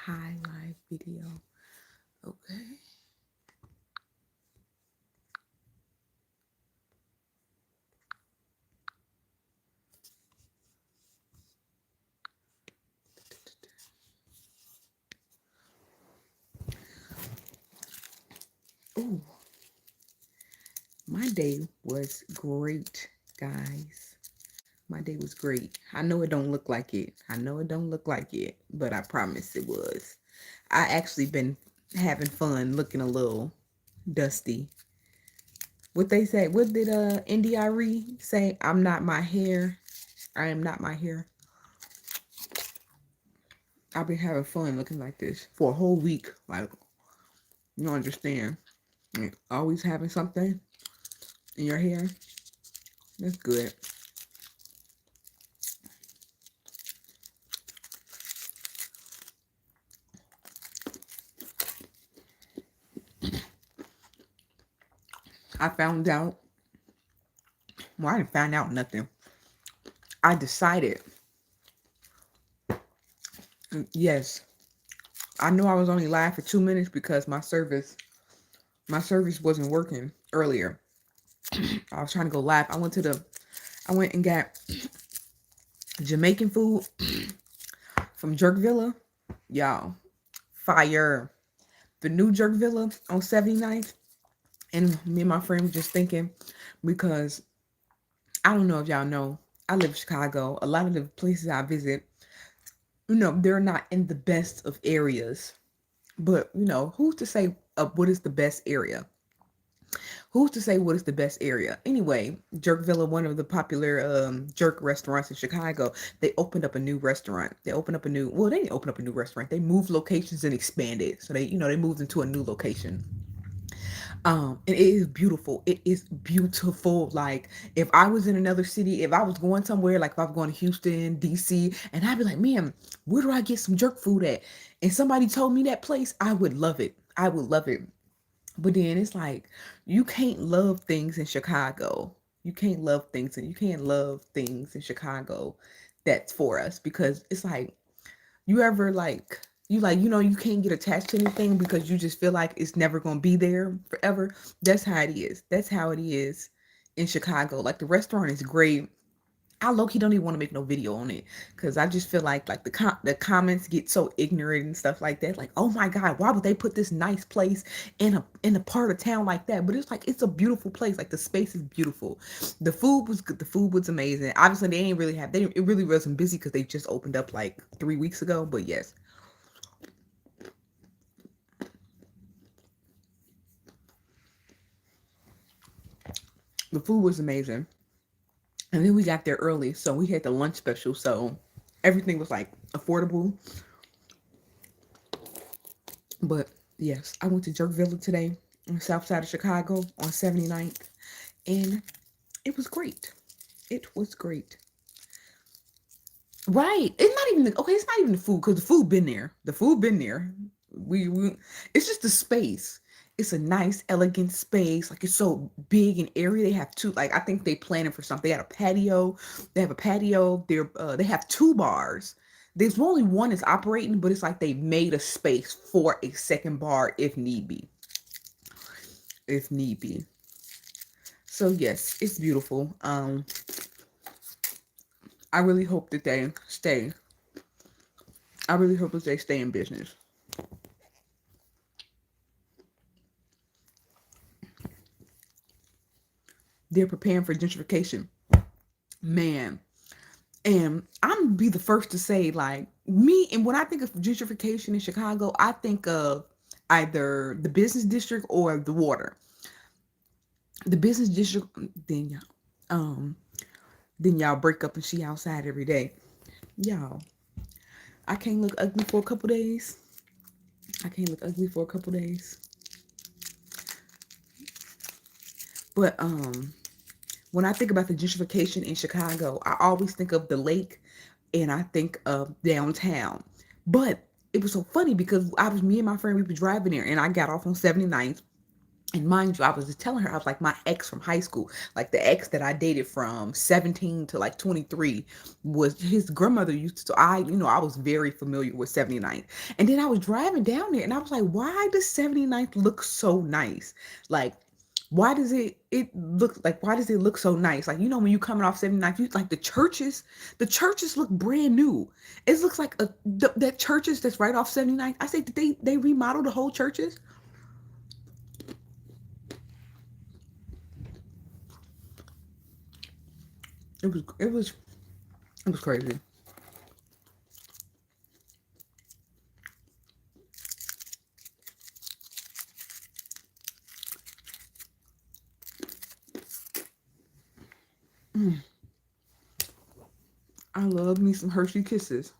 Hi, live video. Okay. Ooh, my day was great, guys. My day was great. I know it don't look like it. I know it don't look like it, but I promise it was. I actually been having fun looking a little dusty. What they say? What did NDRE say? I'm not my hair. I am not my hair. I've been having fun looking like this for a whole week. Like, you don't understand. Like, always having something in your hair. That's good. I found out, well, I didn't find out nothing. I decided, yes, I knew I was only live for 2 minutes because my service wasn't working earlier. I was trying to go live. I went and got Jamaican food from Jerk Villa. Y'all, fire. The new Jerk Villa on 79th. And me and my friend were just thinking, because I don't know if y'all know, I live in Chicago. A lot of the places I visit, they're not in the best of areas. But, who's to say what is the best area? Who's to say what is the best area? Anyway, Jerk Villa, one of the popular jerk restaurants in Chicago, they opened up a new restaurant. Well, they didn't open up a new restaurant. They moved locations and expanded. So they moved into a new location. And it is beautiful. It is beautiful. Like, if I was in another city, if I was going somewhere, like if I was going to Houston, DC, and I'd be like, man, where do I get some jerk food at? And somebody told me that place, I would love it. I would love it. But then it's like, you can't love things in Chicago. You can't love things in Chicago that's for us, because it's like, you ever like, you can't get attached to anything because you just feel like it's never going to be there forever. That's how it is. That's how it is in Chicago. Like, the restaurant is great. I low-key don't even want to make no video on it, because I just feel like the comments get so ignorant and stuff like that. Like, oh my God, why would they put this nice place in a part of town like that? But it's like, it's a beautiful place. Like, the space is beautiful. The food was good. The food was amazing. Obviously, it really wasn't busy because they just opened up like 3 weeks ago. But yes, the food was amazing. And then we got there early, so we had the lunch special. So everything was like affordable. But yes, I went to Jerk Villa today on the south side of Chicago on 79th, and it was great. It was great. Right. It's not even okay, it's not even the food, because the food been there. The food been there. We it's just the space. It's a nice, elegant space. Like, it's so big and airy. They have two, like, I think they planning for something. They had a patio. They have a patio. They have two bars. There's only one is operating, but it's like they made a space for a second bar if need be. If need be. So yes, it's beautiful. I really hope that they stay. I really hope that they stay in business. They're preparing for gentrification. Man. And I'm gonna be the first to say, like, me, and when I think of gentrification in Chicago, I think of either the business district or the water. The business district, then y'all, um, then y'all break up and she outside every day. Y'all, I can't look ugly for a couple days. I can't look ugly for a couple days. But when I think about the gentrification in Chicago, I always think of the lake and I think of downtown. But it was so funny because me and my friend, we were driving there, and I got off on 79th, And mind you, I was just telling her, I was like, my ex from high school, like the ex that I dated from 17 to like 23, was his grandmother used to, so I was very familiar with 79th. And then I was driving down there and I was like, why does 79th look so nice? Like, why does it look so nice? Like, when you coming off 79th, you like the churches look brand new. It looks like that churches that's right off 79th. I say, did they remodel the whole churches? It was crazy. Mm, I love me some Hershey Kisses.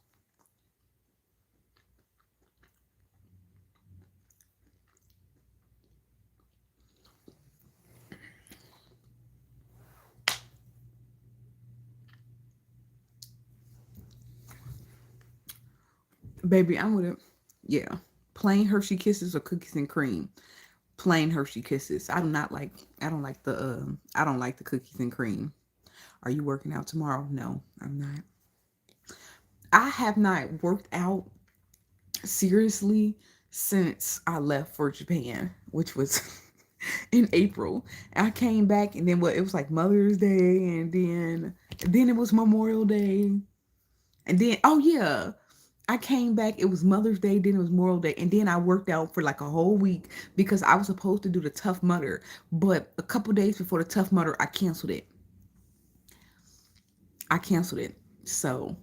Baby, I'm with it. Yeah. Plain Hershey Kisses or cookies and cream. Plain Hershey Kisses. I don't like the cookies and cream. Are you working out tomorrow? No, I'm not. I have not worked out seriously since I left for Japan, which was in April. I came back and then it was like Mother's Day and then it was Memorial Day. And then oh yeah, I came back. It was Mother's Day, then it was Memorial Day, and then I worked out for like a whole week because I was supposed to do the Tough Mudder, but a couple days before the Tough Mudder, I canceled it. I canceled it. So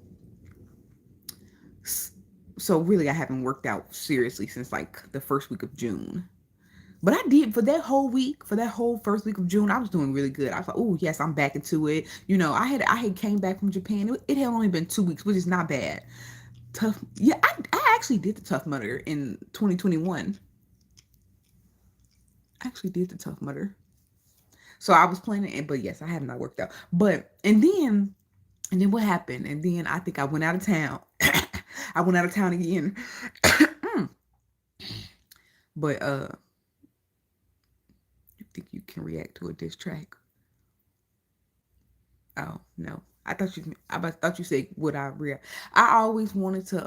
really, I haven't worked out seriously since like the first week of June. But I did for that whole week, for that whole first week of June, I was doing really good. I was like, oh yes, I'm back into it. I had came back from Japan. It had only been 2 weeks, which is not bad. Tough, yeah. I actually did the Tough Mudder in 2021. I actually did the Tough Mudder. So I was planning it, but yes, I have not worked out. But and then what happened? And then I think I went out of town. I went out of town again. But you think you can react to a diss track? Oh no. I thought you said would I react. I always wanted to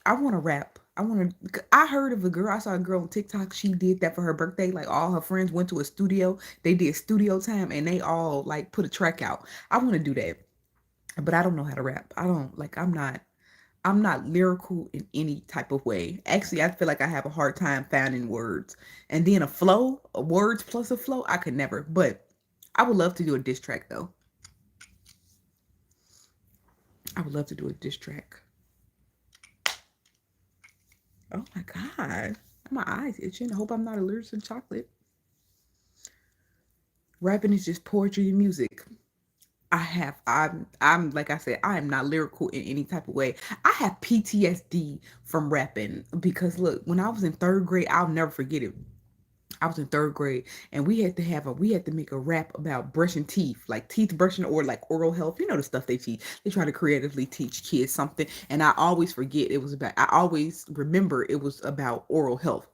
I want to rap. I heard of a girl. I saw a girl on TikTok. She did that for her birthday. Like all her friends went to a studio. They did studio time and they all like put a track out. I want to do that, but I don't know how to rap. I don't like. I'm not lyrical in any type of way. Actually, I feel like I have a hard time finding words. And then a words plus a flow, I could never. But I would love to do a diss track though. I would love to do a diss track. Oh my god, my eyes itching. I hope I'm not allergic to chocolate. Rapping is just poetry and music. I'm like I said, I am not lyrical in any type of way. I have PTSD from rapping because look, when I was in third grade, I'll never forget it. I was in third grade and we had to make a rap about brushing teeth, like teeth brushing or like oral health. You know the stuff they teach. They try to creatively teach kids something. And I always remember it was about oral health.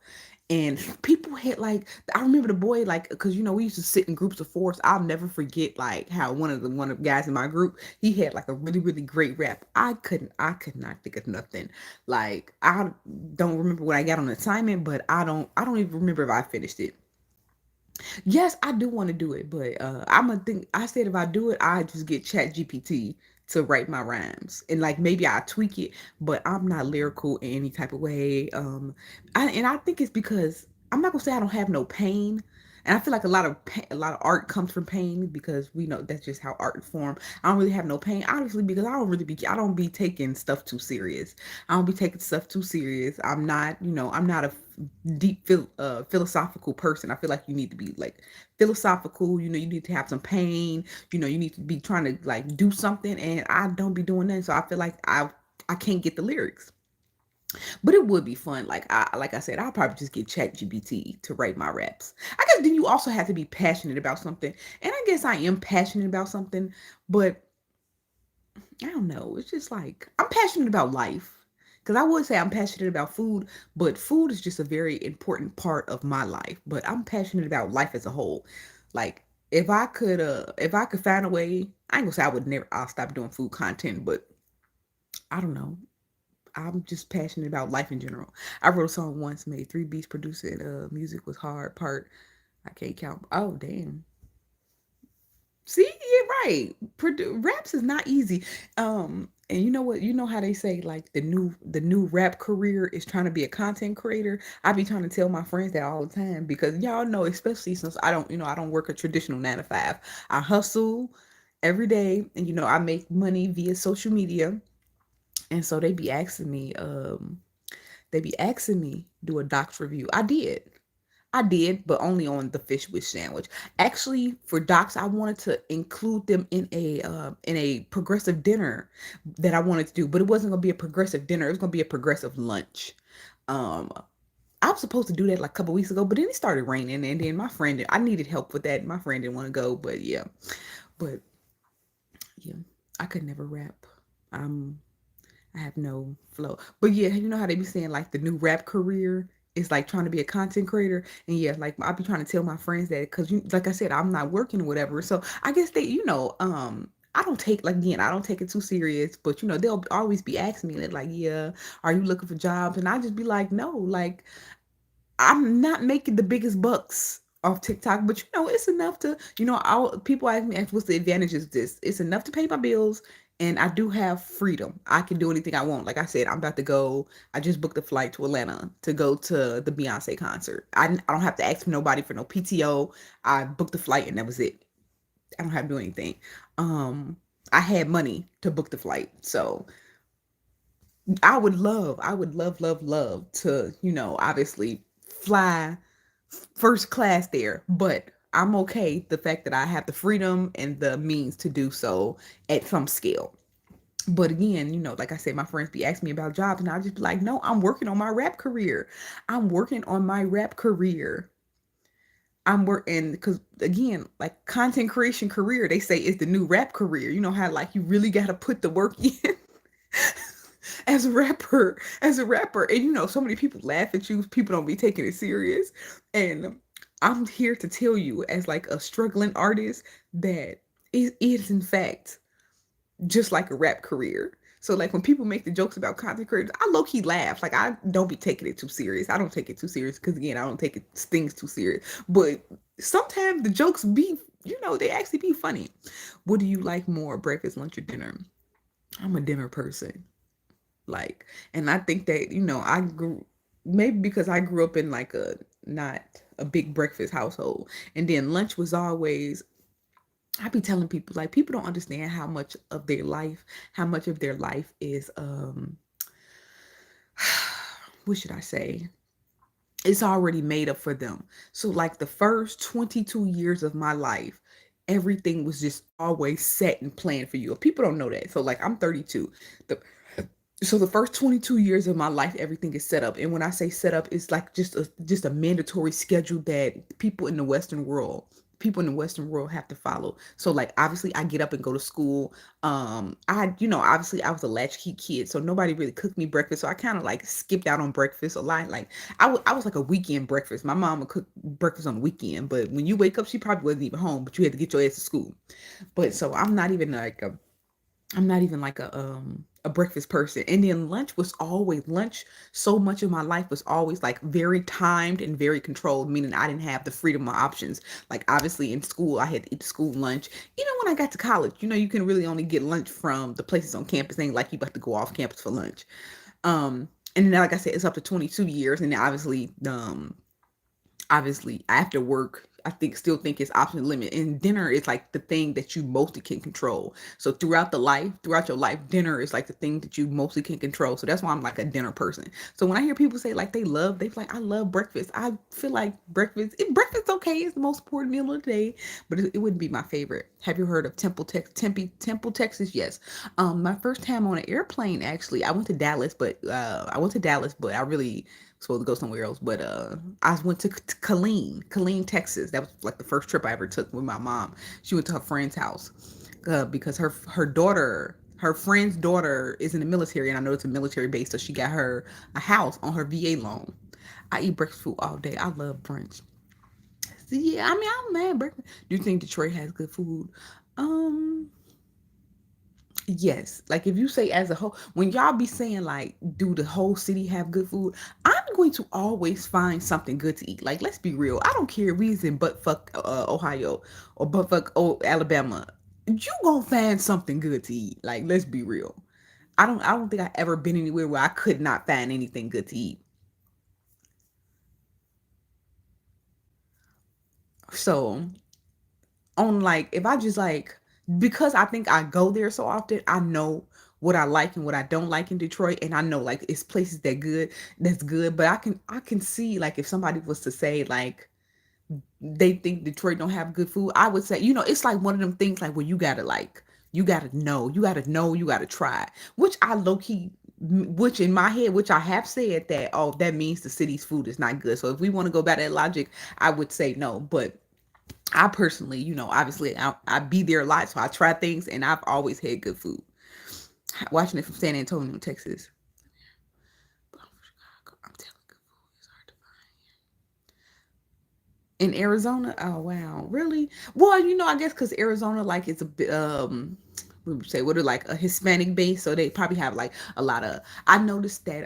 And people had like I remember the boy like because we used to sit in groups of fours. I'll never forget like how one of the guys in my group he had like a really really great rap. I could not think of nothing. Like I don't remember when I got on assignment, but I don't even remember if I finished it. Yes, I do want to do it, but I'm gonna think. I said if I do it, I just get Chat GPT to write my rhymes, and like maybe I tweak it, but I'm not lyrical in any type of way. I think it's because I'm not gonna say I don't have no pain, and I feel like a lot of art comes from pain because we know that's just how art is formed. I don't really have no pain, honestly, because I don't be taking stuff too serious. I don't be taking stuff too serious. I'm not a philosophical person. I feel like you need to be like philosophical. You need to have some pain. You need to be trying to like do something, and I don't be doing that. So I feel like I can't get the lyrics. But it would be fun. Like I said, I'll probably just get ChatGPT to write my raps. I guess then you also have to be passionate about something, and I guess I am passionate about something, but I don't know. It's just like I'm passionate about life. because I would say I'm passionate about food, but food is just a very important part of my life. But I'm passionate about life as a whole. Like if I could find a way, I ain't gonna say I'll stop doing food content, but I don't know. I'm just passionate about life in general. I wrote a song once, made 3 beats, producing music was hard part. I can't count. Oh damn. See, you're right. Raps is not easy. And you know what? You know how they say like the new rap career is trying to be a content creator. I be trying to tell my friends that all the time because y'all know, especially since I don't work a traditional 9 to 5. I hustle every day, and I make money via social media. And so they be asking me do a docs review. I did, but only on the fish wish sandwich. Actually, for docs, I wanted to include them in a progressive dinner that I wanted to do, but it wasn't gonna be a progressive dinner. It was gonna be a progressive lunch. Um, I was supposed to do that like a couple weeks ago, but then it started raining, and then I needed help with that. My friend didn't want to go, but yeah, I could never rap. Um, I have no flow. But yeah, you know how they be saying like the new rap career is like trying to be a content creator, and yeah, like I be trying to tell my friends that because like I said, I'm not working or whatever. So I guess I don't take like again, I don't take it too serious, but they'll always be asking me like, yeah, are you looking for jobs? And I just be like, no, like I'm not making the biggest bucks off TikTok, but it's enough to, people ask me, what's the advantages of this? It's enough to pay my bills, and I do have freedom. I can do anything I want. Like I said, I'm about to go. I just booked a flight to Atlanta to go to the Beyonce concert. I don't have to ask nobody for no PTO. I booked the flight, and that was it. I don't have to do anything. Um, I had money to book the flight, so I would love to, obviously fly first class there, but I'm okay the fact that I have the freedom and the means to do so at some scale. But again, like I said, my friends be asking me about jobs, and I just be like, no, I'm working on my rap career. I'm working on my rap career. I'm working because again, like content creation career, they say is the new rap career. You know how like you really got to put the work in. As a rapper, and so many people laugh at you, people don't be taking it serious, and I'm here to tell you as like a struggling artist that it is in fact just like a rap career. So like when people make the jokes about content creators, I low-key laugh. Like I don't be taking it too serious. I don't take it too serious because again, I don't take things too serious, but sometimes the jokes be, they actually be funny. What do you like more, breakfast, lunch, or dinner? I'm a dinner person. Like, and I think that, I grew, maybe because I grew up in like not a big breakfast household. And then lunch was always, I be telling people, like, people don't understand how much of their life is, what should I say? It's already made up for them. So like the first 22 years of my life, everything was just always set and planned for you. People don't know that. So like I'm 32. The first 22 years of my life, everything is set up. And when I say set up, it's like just a mandatory schedule that people in the Western world have to follow. So like obviously I get up and go to school. Obviously I was a latchkey kid, so nobody really cooked me breakfast. So I kind of like skipped out on breakfast a lot. Like I was like a weekend breakfast. My mom would cook breakfast on the weekend, but when you wake up, she probably wasn't even home, but you had to get your ass to school. But so I'm not even like a breakfast person. And then lunch. So much of my life was always like very timed and very controlled, meaning I didn't have the freedom of options. Like obviously in school, I had to eat school lunch. Even when I got to college, you can really only get lunch from the places on campus. It ain't like you about to go off campus for lunch. And then like I said, it's up to 22 years. And then obviously after work, I still think it's option limit, and dinner is like the thing that you mostly can control. So throughout your life, dinner is like the thing that you mostly can control. So that's why I'm like a dinner person. So when I hear people say like they like, I love breakfast, I feel like breakfast okay, it's the most important meal of the day, but it wouldn't be my favorite. Have you heard of Temple, Texas? Yes. My first time on an airplane, actually, I went to Dallas, but I really supposed to go somewhere else. But I went to Killeen, Texas. That was like the first trip I ever took with my mom. She went to her friend's house because her daughter her friend's daughter is in the military, and I know it's a military base, so she got her a house on her VA loan. I eat breakfast food all day. I love brunch. So yeah, I mean, I'm mad breakfast. Do you think Detroit has good food? Um, yes. Like if you say as a whole, when y'all be saying like, do the whole city have good food? I'm going to always find something good to eat. Like, let's be real. I don't care if we is in buttfuck Ohio or buttfuck Alabama. You gonna find something good to eat. Like, let's be real. I don't think I ever been anywhere where I could not find anything good to eat. So on like if I just like because I think I go there so often, I know what I like and what I don't like in Detroit, and I know like it's places that's good, but I can see like if somebody was to say like they think Detroit don't have good food, I would say, it's like one of them things like where you gotta try, which I low key, which in my head, which I have said that, oh, that means the city's food is not good. So if we want to go by that logic, I would say no. But I personally, obviously I be there a lot, so I try things, and I've always had good food. Watching it from San Antonio, Texas. I'm telling you, good food is hard to find. In Arizona, oh wow, really? Well, I guess because Arizona, like, it's a bit we would say what are like a Hispanic base, so they probably have like a lot of. I noticed that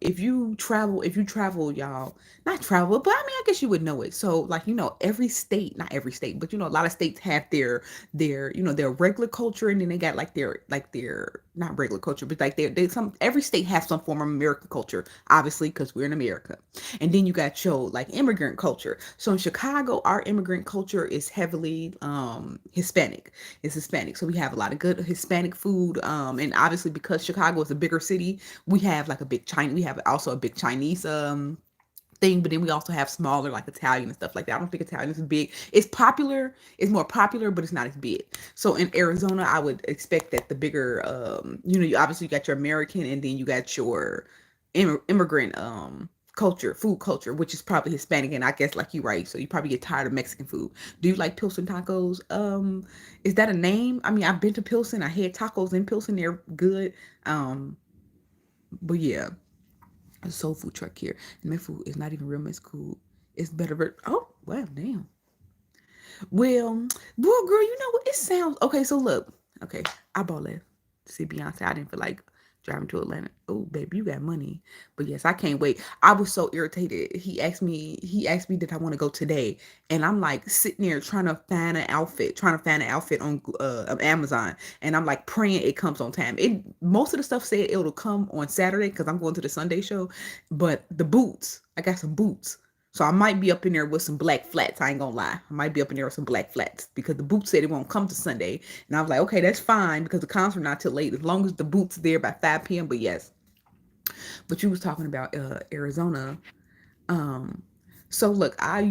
if you travel, y'all, not travel, but I mean I guess you would know it. So like every state, not every state, but a lot of states have their regular culture, and then they got like their not regular culture, but like they some every state has some form of American culture, obviously because we're in America. And then you got your like immigrant culture. So in Chicago, our immigrant culture is heavily Hispanic. It's Hispanic. So we have a lot of good Hispanic food. And obviously because Chicago is a bigger city, we have also a big Chinese thing, but then we also have smaller like Italian and stuff like that. I don't think Italian is big. It's more popular, but it's not as big. So in Arizona, I would expect that the bigger you obviously got your American, and then you got your immigrant food culture, which is probably Hispanic, and I guess like you right. So you probably get tired of Mexican food. Do you like Pilsen tacos? Is that a name? I mean, I've been to Pilsen. I had tacos in Pilsen. They're good. Um, but yeah, a soul food truck here. And my food is not even real Mexican food. It's better. Oh, wow, damn. Well, well, girl, you know what? It sounds okay. So look, okay, I bought left to see Beyonce. I didn't feel like driving to Atlanta. Oh, baby, you got money. But yes, I can't wait. I was so irritated. He asked me did I want to go today, and I'm like sitting there trying to find an outfit on Amazon, and I'm like praying it comes on time. It most of the stuff said it'll come on Saturday because I'm going to the Sunday show, but the boots, I got some boots. So I might be up in there with some black flats. I ain't gonna lie. I might be up in there with some black flats because the boots said it won't come to Sunday. And I was like, okay, that's fine because the concert not till late. As long as the boots there by 5 p.m. But yes. But you was talking about Arizona. Um, so look, I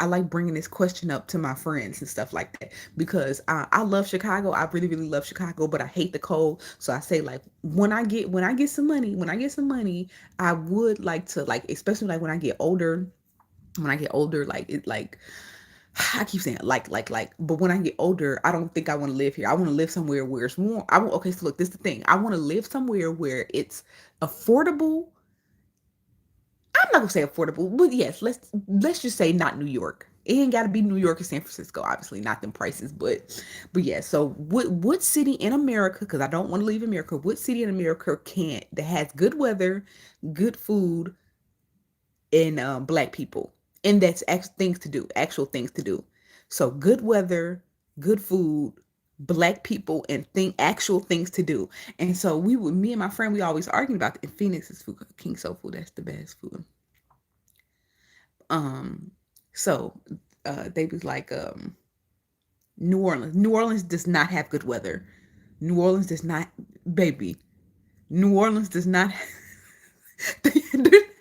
like bringing this question up to my friends and stuff like that because I love Chicago. I really really love Chicago, but I hate the cold. So I say like when I get some money, I would like to like especially like when I get older, like it like I keep saying like, but when I get older, I don't think I want to live here. I want to live somewhere where it's warm. Okay, so look, this is the thing. I want to live somewhere where it's affordable. I'm not gonna say affordable, but yes, let's just say not New York. It ain't gotta be New York or San Francisco, obviously, not them prices, but yeah. So what city in America, because I don't want to leave America, what city in America that has good weather, good food, and black people? And that's actual things to do. So good weather, good food, black people, and actual things to do. And so me and my friend, we always arguing about in Phoenix is food, King Soul Food. That's the best food. Um, so they was like, New Orleans. New Orleans does not have good weather. New Orleans does not, baby. New Orleans does not. They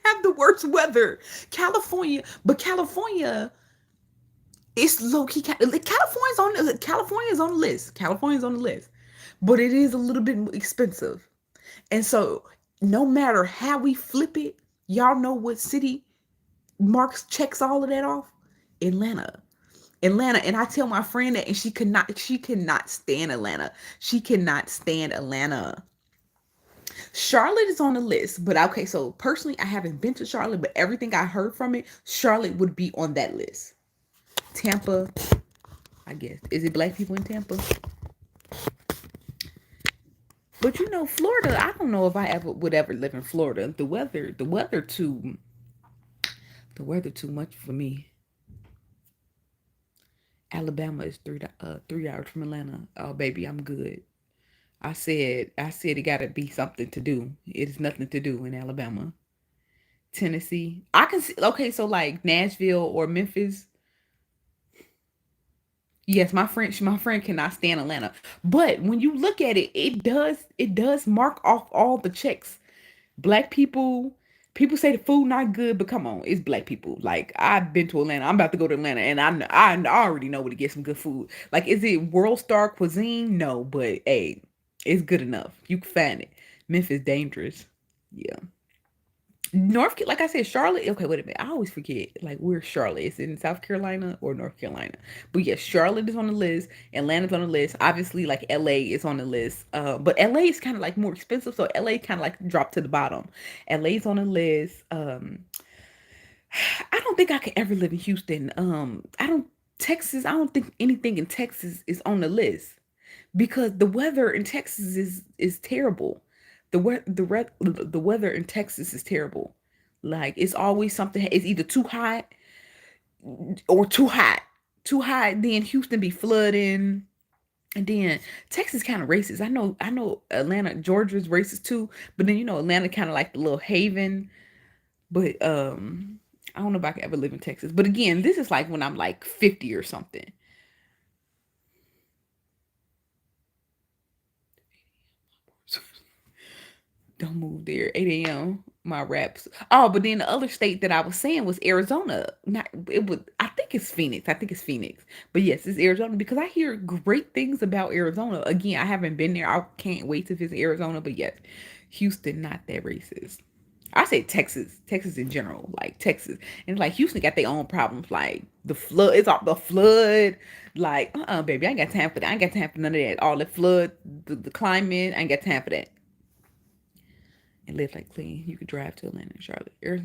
have the worst weather. California it's low key. California's on the list. California's on the list, but it is a little bit expensive. And so, no matter how we flip it, y'all know what city checks all of that off? Atlanta. Atlanta, and I tell my friend that, and she cannot stand Atlanta. She cannot stand Atlanta. Charlotte is on the list, but okay, so personally, I haven't been to Charlotte, but everything I heard from it, Charlotte would be on that list. Tampa, I guess. Is it black people in Tampa? But you know, Florida, I don't know if I ever would ever live in Florida. The weather too much for me. Alabama is 3 hours from Atlanta. Oh baby, I'm good. I said it gotta be something to do. It's nothing to do in Alabama. Tennessee. I can see, okay, so like Nashville or Memphis. Yes, my friend cannot stand Atlanta. But when you look at it, it does mark off all the checks. Black people say the food not good, but come on, it's black people. Like I've been to Atlanta. I'm about to go to Atlanta, and I already know where to get some good food. Like, is it world star cuisine? No, but hey, it's good enough. You can find it. Memphis dangerous. Yeah. Like I said, Charlotte. Okay, wait a minute. I always forget. Like, where's Charlotte? Is it in South Carolina or North Carolina? But yes, Charlotte is on the list. Atlanta's on the list. Obviously, like LA is on the list. But LA is kind of like more expensive, so LA kind of like dropped to the bottom. LA's on the list. I don't think I could ever live in Houston. I don't Texas. I don't think anything in Texas is on the list because the weather in Texas is terrible. The weather in Texas is terrible. Like it's always something. It's either too hot or too hot. Too hot. Then Houston be flooding. And then Texas kind of racist. I know Atlanta, Georgia's racist too. But then Atlanta kind of like the little haven. But I don't know if I could ever live in Texas. But again, this is like when I'm like 50 or something. Don't move there. 8 a.m. My raps. Oh, but then the other state that I was saying was Arizona. Not it would. I think it's Phoenix. I think it's Phoenix. But yes, it's Arizona because I hear great things about Arizona. Again, I haven't been there. I can't wait to visit Arizona. But yes, Houston not that racist. I say Texas, Texas in general, like Texas, and like Houston got their own problems, like the flood. It's all the flood. Like, baby, I ain't got time for that. I ain't got time for none of that. All the flood, the climate. I ain't got time for that. And live like clean. You could drive to Atlanta and Charlotte. Yeah,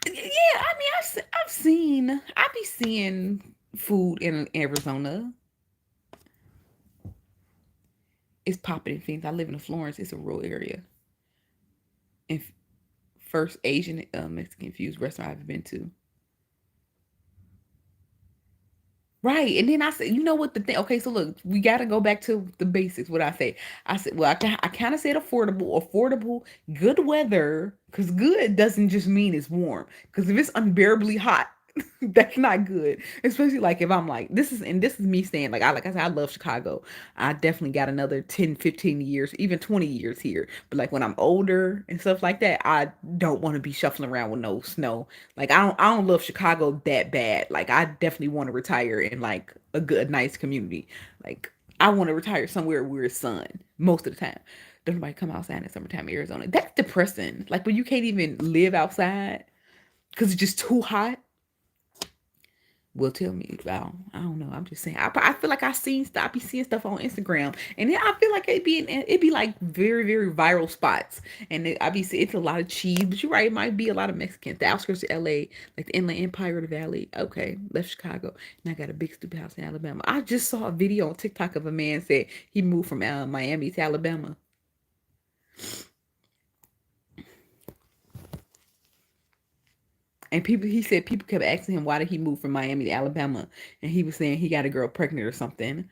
I mean, I be seeing food in Arizona. It's popping in Phoenix. I live in Florence. It's a rural area. And first Asian Mexican fused restaurant I've ever been to. Right. And then I said, you know what the thing? Okay, so look, we got to go back to the basics. What I say, I said, well, I kind of said affordable, good weather, because good doesn't just mean it's warm. Because if it's unbearably hot, that's not good. Especially like if I'm like, this is me saying, like I said, I love Chicago. I definitely got another 10, 15 years, even 20 years here. But like when I'm older and stuff like that, I don't want to be shuffling around with no snow. Like I don't love Chicago that bad. Like I definitely want to retire in like a nice community. Like I want to retire somewhere where it's sun most of the time. Don't nobody come outside in the summertime in Arizona. That's depressing. Like when you can't even live outside because it's just too hot. Well, tell me. I don't know. I'm just saying. I feel like I be seeing stuff on Instagram, and then I feel like it be like very very viral spots, and I be seeing it's a lot of cheese. But you're right, it might be a lot of Mexicans. The outskirts of L.A., like the Inland Empire of the Valley. Okay, left Chicago, and I got a big stupid house in Alabama. I just saw a video on TikTok of a man said he moved from Miami to Alabama. And he said people kept asking him why did he move from Miami to Alabama, and he was saying he got a girl pregnant or something.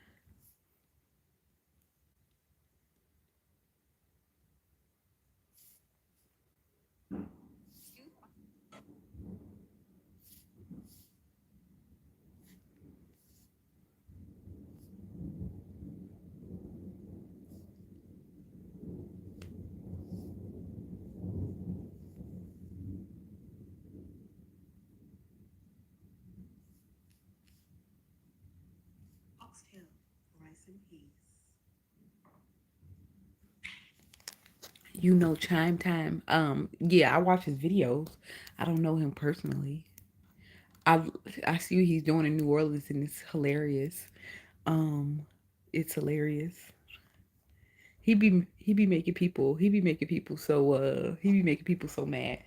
Chime time. Yeah, I watch his videos. I don't know him personally. I I see what he's doing in New Orleans, and it's hilarious. Um, it's hilarious. He be making people so mad.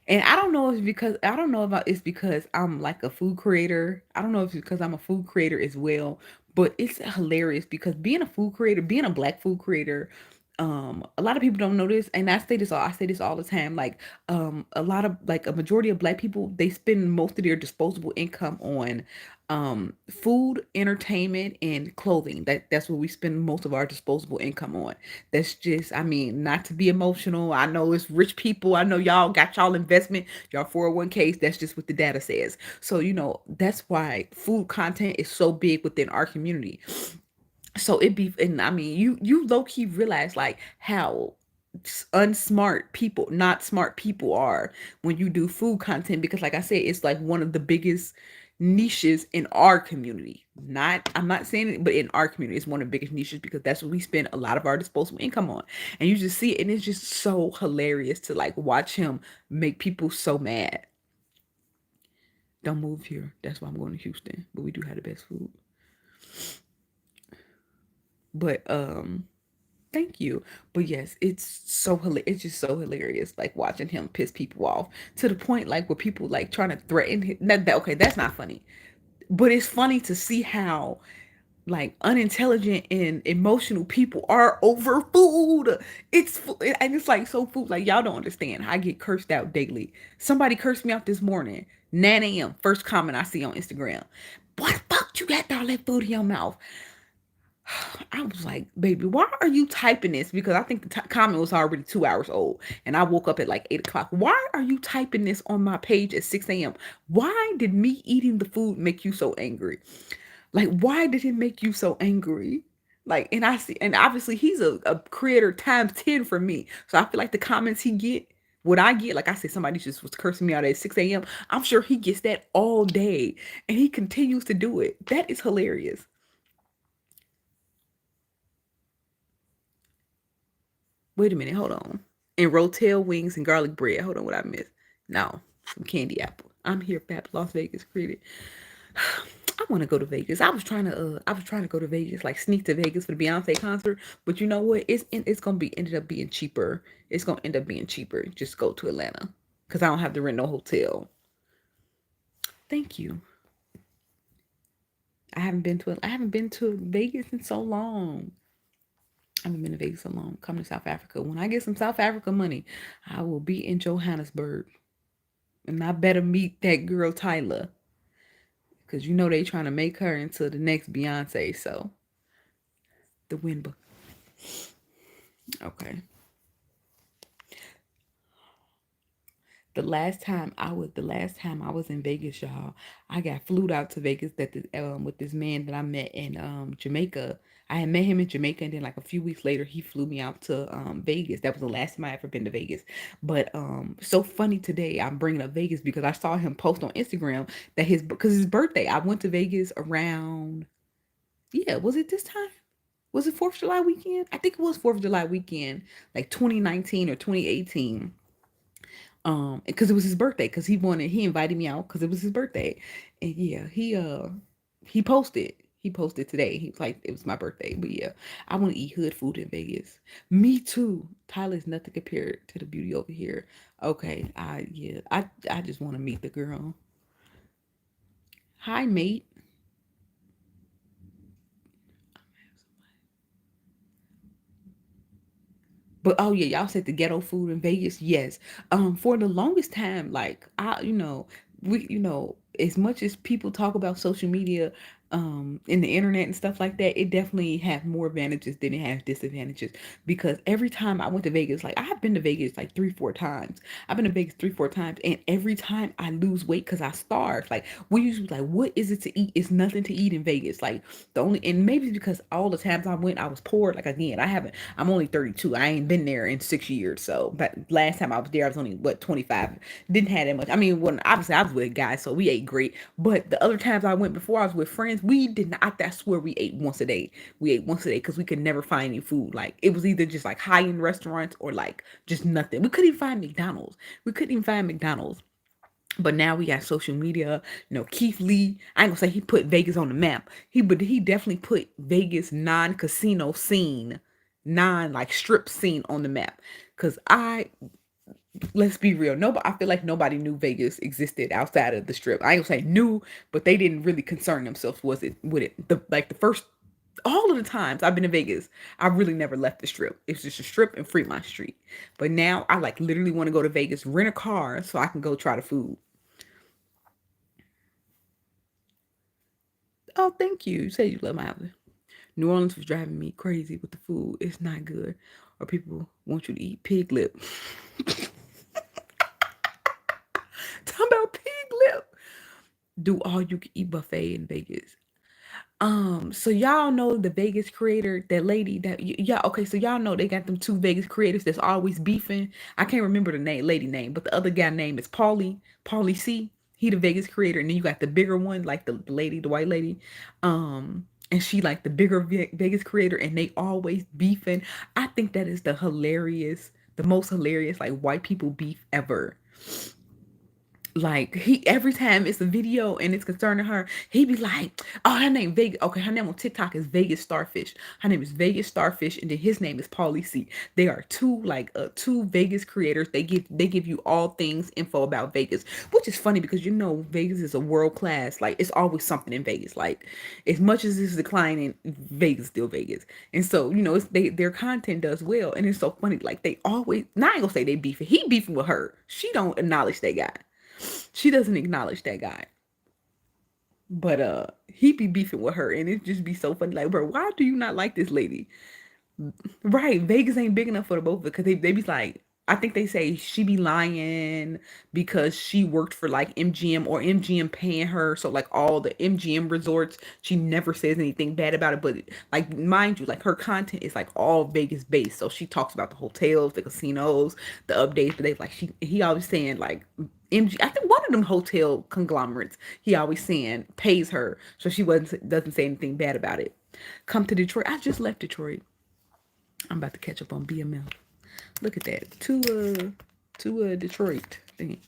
And I don't know if it's because I don't know if it's because I'm like a food creator. I don't know if it's because I'm a food creator as well. But it's hilarious because being a food creator, being a black food creator, a lot of people don't know this, and I say this all the time. Like, a lot of like a majority of black people, they spend most of their disposable income on food, entertainment, and clothing. That's what we spend most of our disposable income on. That's just, I mean, not to be emotional. I know it's rich people. I know y'all got y'all investment, y'all 401ks. That's just what the data says. So, that's why food content is so big within our community. So it be, and I mean, you low key realize like how unsmart people, not smart people are when you do food content, because like I said, it's like one of the biggest niches in our community. Not, I'm not saying it, but in our community, it's one of the biggest niches because that's what we spend a lot of our disposable income on. And you just see it, and it's just so hilarious to like watch him make people so mad. Don't move here. That's why I'm going to Houston. But we do have the best food. But thank you. But yes, it's just so hilarious, like watching him piss people off to the point like where people like trying to threaten him. Okay, that's not funny. But it's funny to see how like unintelligent and emotional people are over food. And it's like so food, like y'all don't understand. I get cursed out daily. Somebody cursed me out this morning, 9 a.m. First comment I see on Instagram. What the fuck you got all that food in your mouth? I was like, baby, why are you typing this? Because I think the comment was already 2 hours old. And I woke up at like 8 o'clock. Why are you typing this on my page at 6 a.m.? Why did me eating the food make you so angry? Like, why did it make you so angry? Like, and I see, and obviously he's a creator times 10 for me. So I feel like the comments he get, what I get, like I said, somebody just was cursing me out at 6 a.m. I'm sure he gets that all day. And he continues to do it. That is hilarious. Wait a minute, hold on. And rotel wings and garlic bread. Hold on, what I missed? No, some candy apple. I'm here, Fab Las Vegas created. I want to go to Vegas. I was trying to go to Vegas, like sneak to Vegas for the Beyonce concert. But you know what? It's gonna be ended up being cheaper. It's gonna end up being cheaper. Just go to Atlanta because I don't have to rent no hotel. Thank you. I haven't been to Vegas in so long. I haven't been to Vegas so long. Come to South Africa. When I get some South Africa money, I will be in Johannesburg. And I better meet that girl Tyler. Because you know they trying to make her into the next Beyonce. So the win book. Okay. The last time I was in Vegas, y'all, I got flew out to Vegas with this man that I met in Jamaica. I had met him in Jamaica, and then like a few weeks later he flew me out to Vegas. That was the last time I ever been to Vegas. But so funny today I'm bringing up Vegas because I saw him post on Instagram that his birthday. I went to Vegas around, yeah, was it this time? Was it 4th of July weekend? I think it was 4th of July weekend, like 2019 or 2018, because it was his birthday, because he invited me out because it was his birthday. And yeah, he posted today. He was like, it was my birthday. But yeah, I want to eat hood food in Vegas. Me too. Tyler's nothing compared to the beauty over here. Okay, I just want to meet the girl. Hi, mate. But oh yeah, y'all said the ghetto food in Vegas. Yes. For the longest time, like as much as people talk about social media, in the internet and stuff like that, it definitely has more advantages than it has disadvantages. Because every time I went to Vegas, like I have been to Vegas like 3, 4 times. I've been to Vegas 3, 4 times, and every time I lose weight because I starve. Like we usually like, what is it to eat? It's nothing to eat in Vegas. Like the only, and maybe it's because all the times I went, I was poor. Like again, I'm only 32. I ain't been there in 6 years. So, but last time I was there, I was only what 25. Didn't have that much. I mean, when obviously I was with guys, so we ate great. But the other times I went before, I was with friends. We did not. I swear we ate once a day. We ate once a day because we could never find any food. Like it was either just like high end restaurants or like just nothing. We couldn't even find McDonald's. We couldn't even find McDonald's. But now we got social media. Keith Lee. I ain't gonna say he put Vegas on the map. But he definitely put Vegas non-casino scene, non like strip scene on the map. Cause let's be real. Nobody. I feel like nobody knew Vegas existed outside of the strip. I ain't gonna say knew, but they didn't really concern themselves was it with it. The first all of the times I've been to Vegas, I really never left the strip. It's just a strip and Fremont Street. But now I like literally want to go to Vegas, rent a car so I can go try the food. Oh, thank you. You say you love my house. New Orleans was driving me crazy with the food. It's not good. Or people want you to eat pig lip. Talking about pig lip. Do all you can eat buffet in Vegas. So y'all know the Vegas creator, that lady that y'all okay, so y'all know they got them two Vegas creators that's always beefing. I can't remember the lady name, but the other guy name is Paulie C. He the Vegas creator, and then you got the bigger one, like the lady, the white lady. And she like the bigger Vegas creator, and they always beefing. I think that is the most hilarious like white people beef ever. Like he every time it's a video and it's concerning her, he be like, "Oh, her name Vegas. Okay, her name on TikTok is Vegas Starfish. Her name is Vegas Starfish, and then his name is Paulie C. They are two Vegas creators. They give you all things info about Vegas, which is funny because Vegas is a world class. Like it's always something in Vegas. Like as much as it's declining, Vegas still Vegas, and so their content does well, and it's so funny. Like they always. Now I ain't gonna say they beefing. He beefing with her. She don't acknowledge that guy. She doesn't acknowledge that guy. But he be beefing with her and it just be so funny. Like, bro, why do you not like this lady? Right. Vegas ain't big enough for the both of it because they be like, I think they say she be lying because she worked for like MGM or MGM paying her. So like all the MGM resorts, she never says anything bad about it. But like mind you, like her content is like all Vegas based. So she talks about the hotels, the casinos, the updates. But they like he always saying like I think one of them hotel conglomerates he always saying pays her. So she wasn't doesn't say anything bad about it. Come to Detroit. I just left Detroit. I'm about to catch up on BML. Look at that. To Detroit thing.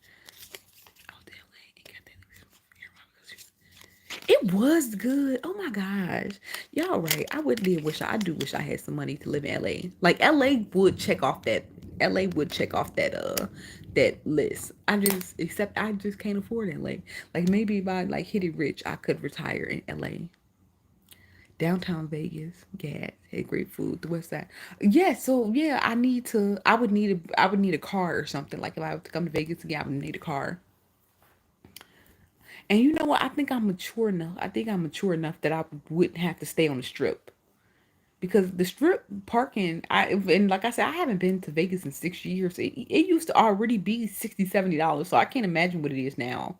Oh damn, ain't got that. It was good. Oh my gosh. Y'all right. I do wish I had some money to live in LA. Like LA would check off that list. I just can't afford LA. Like maybe if I like hit it rich, I could retire in LA. Downtown Vegas, gas, had great food. The West Side, yeah. So yeah, I need to. I would need a car or something. Like if I were to come to Vegas again, I would need a car. And you know what? I think I'm mature enough. I think I'm mature enough that I wouldn't have to stay on the strip because the strip parking. And like I said, I haven't been to Vegas in 6 years. It used to already be $60, $70, so I can't imagine what it is now.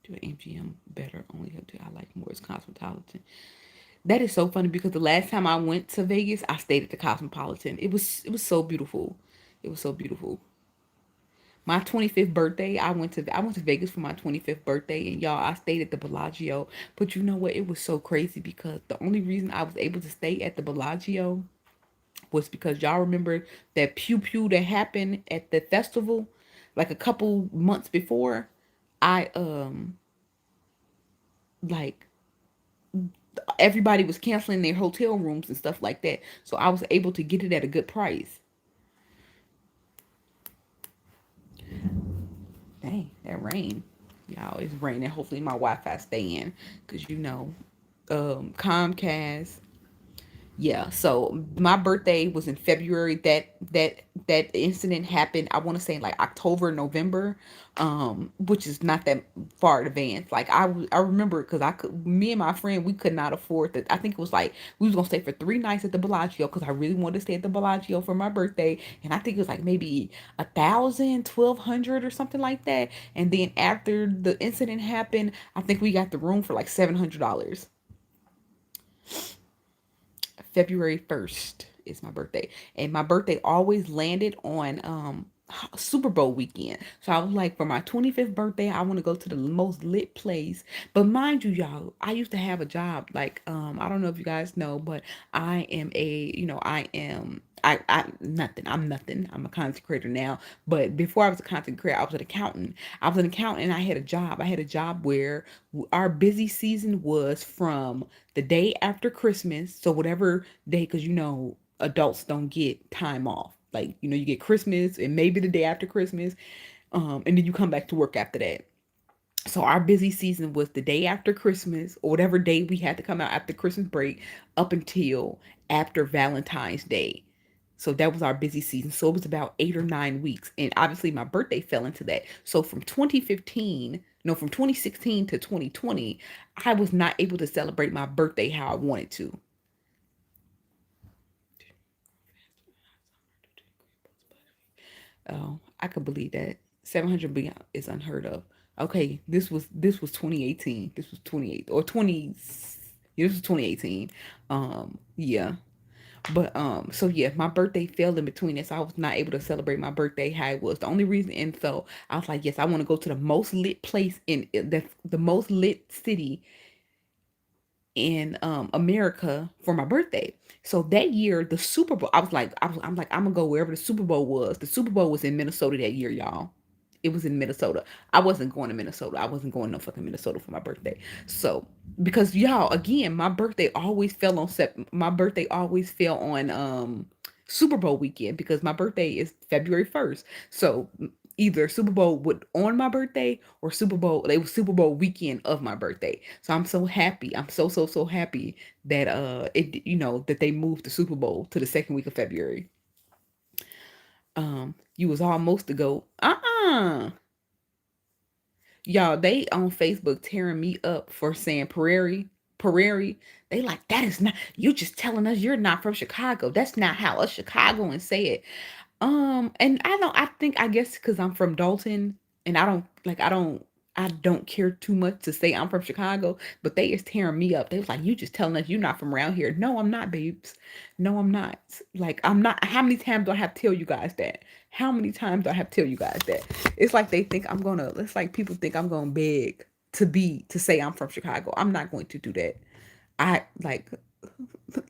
Do MGM better? Only hotel I like more is Cosmopolitan. That is so funny because the last time I went to Vegas, I stayed at the Cosmopolitan. It was so beautiful. It was so beautiful. My 25th birthday, I went to Vegas for my 25th birthday, and y'all, I stayed at the Bellagio. But you know what? It was so crazy because the only reason I was able to stay at the Bellagio was because y'all remember that pew pew that happened at the festival like a couple months before. I like everybody was canceling their hotel rooms and stuff like that. So I was able to get it at a good price. Dang, that rain. Y'all, it's raining. Hopefully my Wi-Fi stay in. Cause Comcast. Yeah, so my birthday was in February. That incident happened. I want to say in like October, November, which is not that far in advance. Like I remember because me and my friend, we could not afford that. I think it was like we was gonna stay for 3 nights at the Bellagio because I really wanted to stay at the Bellagio for my birthday, and I think it was like maybe 1,000, 1,200 or something like that. And then after the incident happened, I think we got the room for like $700. February 1st is my birthday. And my birthday always landed on Super Bowl weekend. So I was like, for my 25th birthday, I want to go to the most lit place. But mind you, y'all, I used to have a job. Like, I don't know if you guys know, but I am I nothing. I'm nothing. I'm a content creator now. But before I was a content creator, I was an accountant. I was an accountant and I had a job. I had a job where our busy season was from the day after Christmas. So whatever day, because adults don't get time off. Like, you get Christmas and maybe the day after Christmas, and then you come back to work after that. So our busy season was the day after Christmas, or whatever day we had to come out after Christmas break, up until after Valentine's Day. So that was our busy season. So it was about 8 or 9 weeks. And obviously my birthday fell into that. So from 2015, no, from 2016 to 2020, I was not able to celebrate my birthday how I wanted to. Oh, I could believe that. 700 beyond is unheard of. Okay, this was 2018. This was 28 or 20. Yeah, this was 2018. Yeah. But so yeah, my birthday fell in between it, so I was not able to celebrate my birthday how it was. The only reason, and so I was like, yes, I want to go to the most lit place in the most lit city in America for my birthday. So that year, the Super Bowl, I'm like, I'm gonna go wherever the Super Bowl was. The Super Bowl was in Minnesota that year, y'all. It was in Minnesota. I wasn't going to Minnesota. I wasn't going no fucking Minnesota for my birthday. So because y'all, again, my birthday always fell on Super Bowl weekend because my birthday is February 1st. So either Super Bowl would on my birthday or it was Super Bowl weekend of my birthday. So I'm so happy. I'm so happy that that they moved the Super Bowl to the second week of February. You was almost to go. Y'all, they on Facebook tearing me up for saying Prairie. They like, that is not, you just telling us you're not from Chicago. That's not how us Chicagoans say it. And I guess because I'm from Dalton and I don't care too much to say I'm from Chicago, but they is tearing me up. They was like, you just telling us you're not from around here. No, I'm not, babes. No, I'm not. Like, I'm not. How many times do I have to tell you guys that? How many times do I have to tell you guys that? It's like people think I'm gonna beg to say I'm from Chicago. I'm not going to do that. I like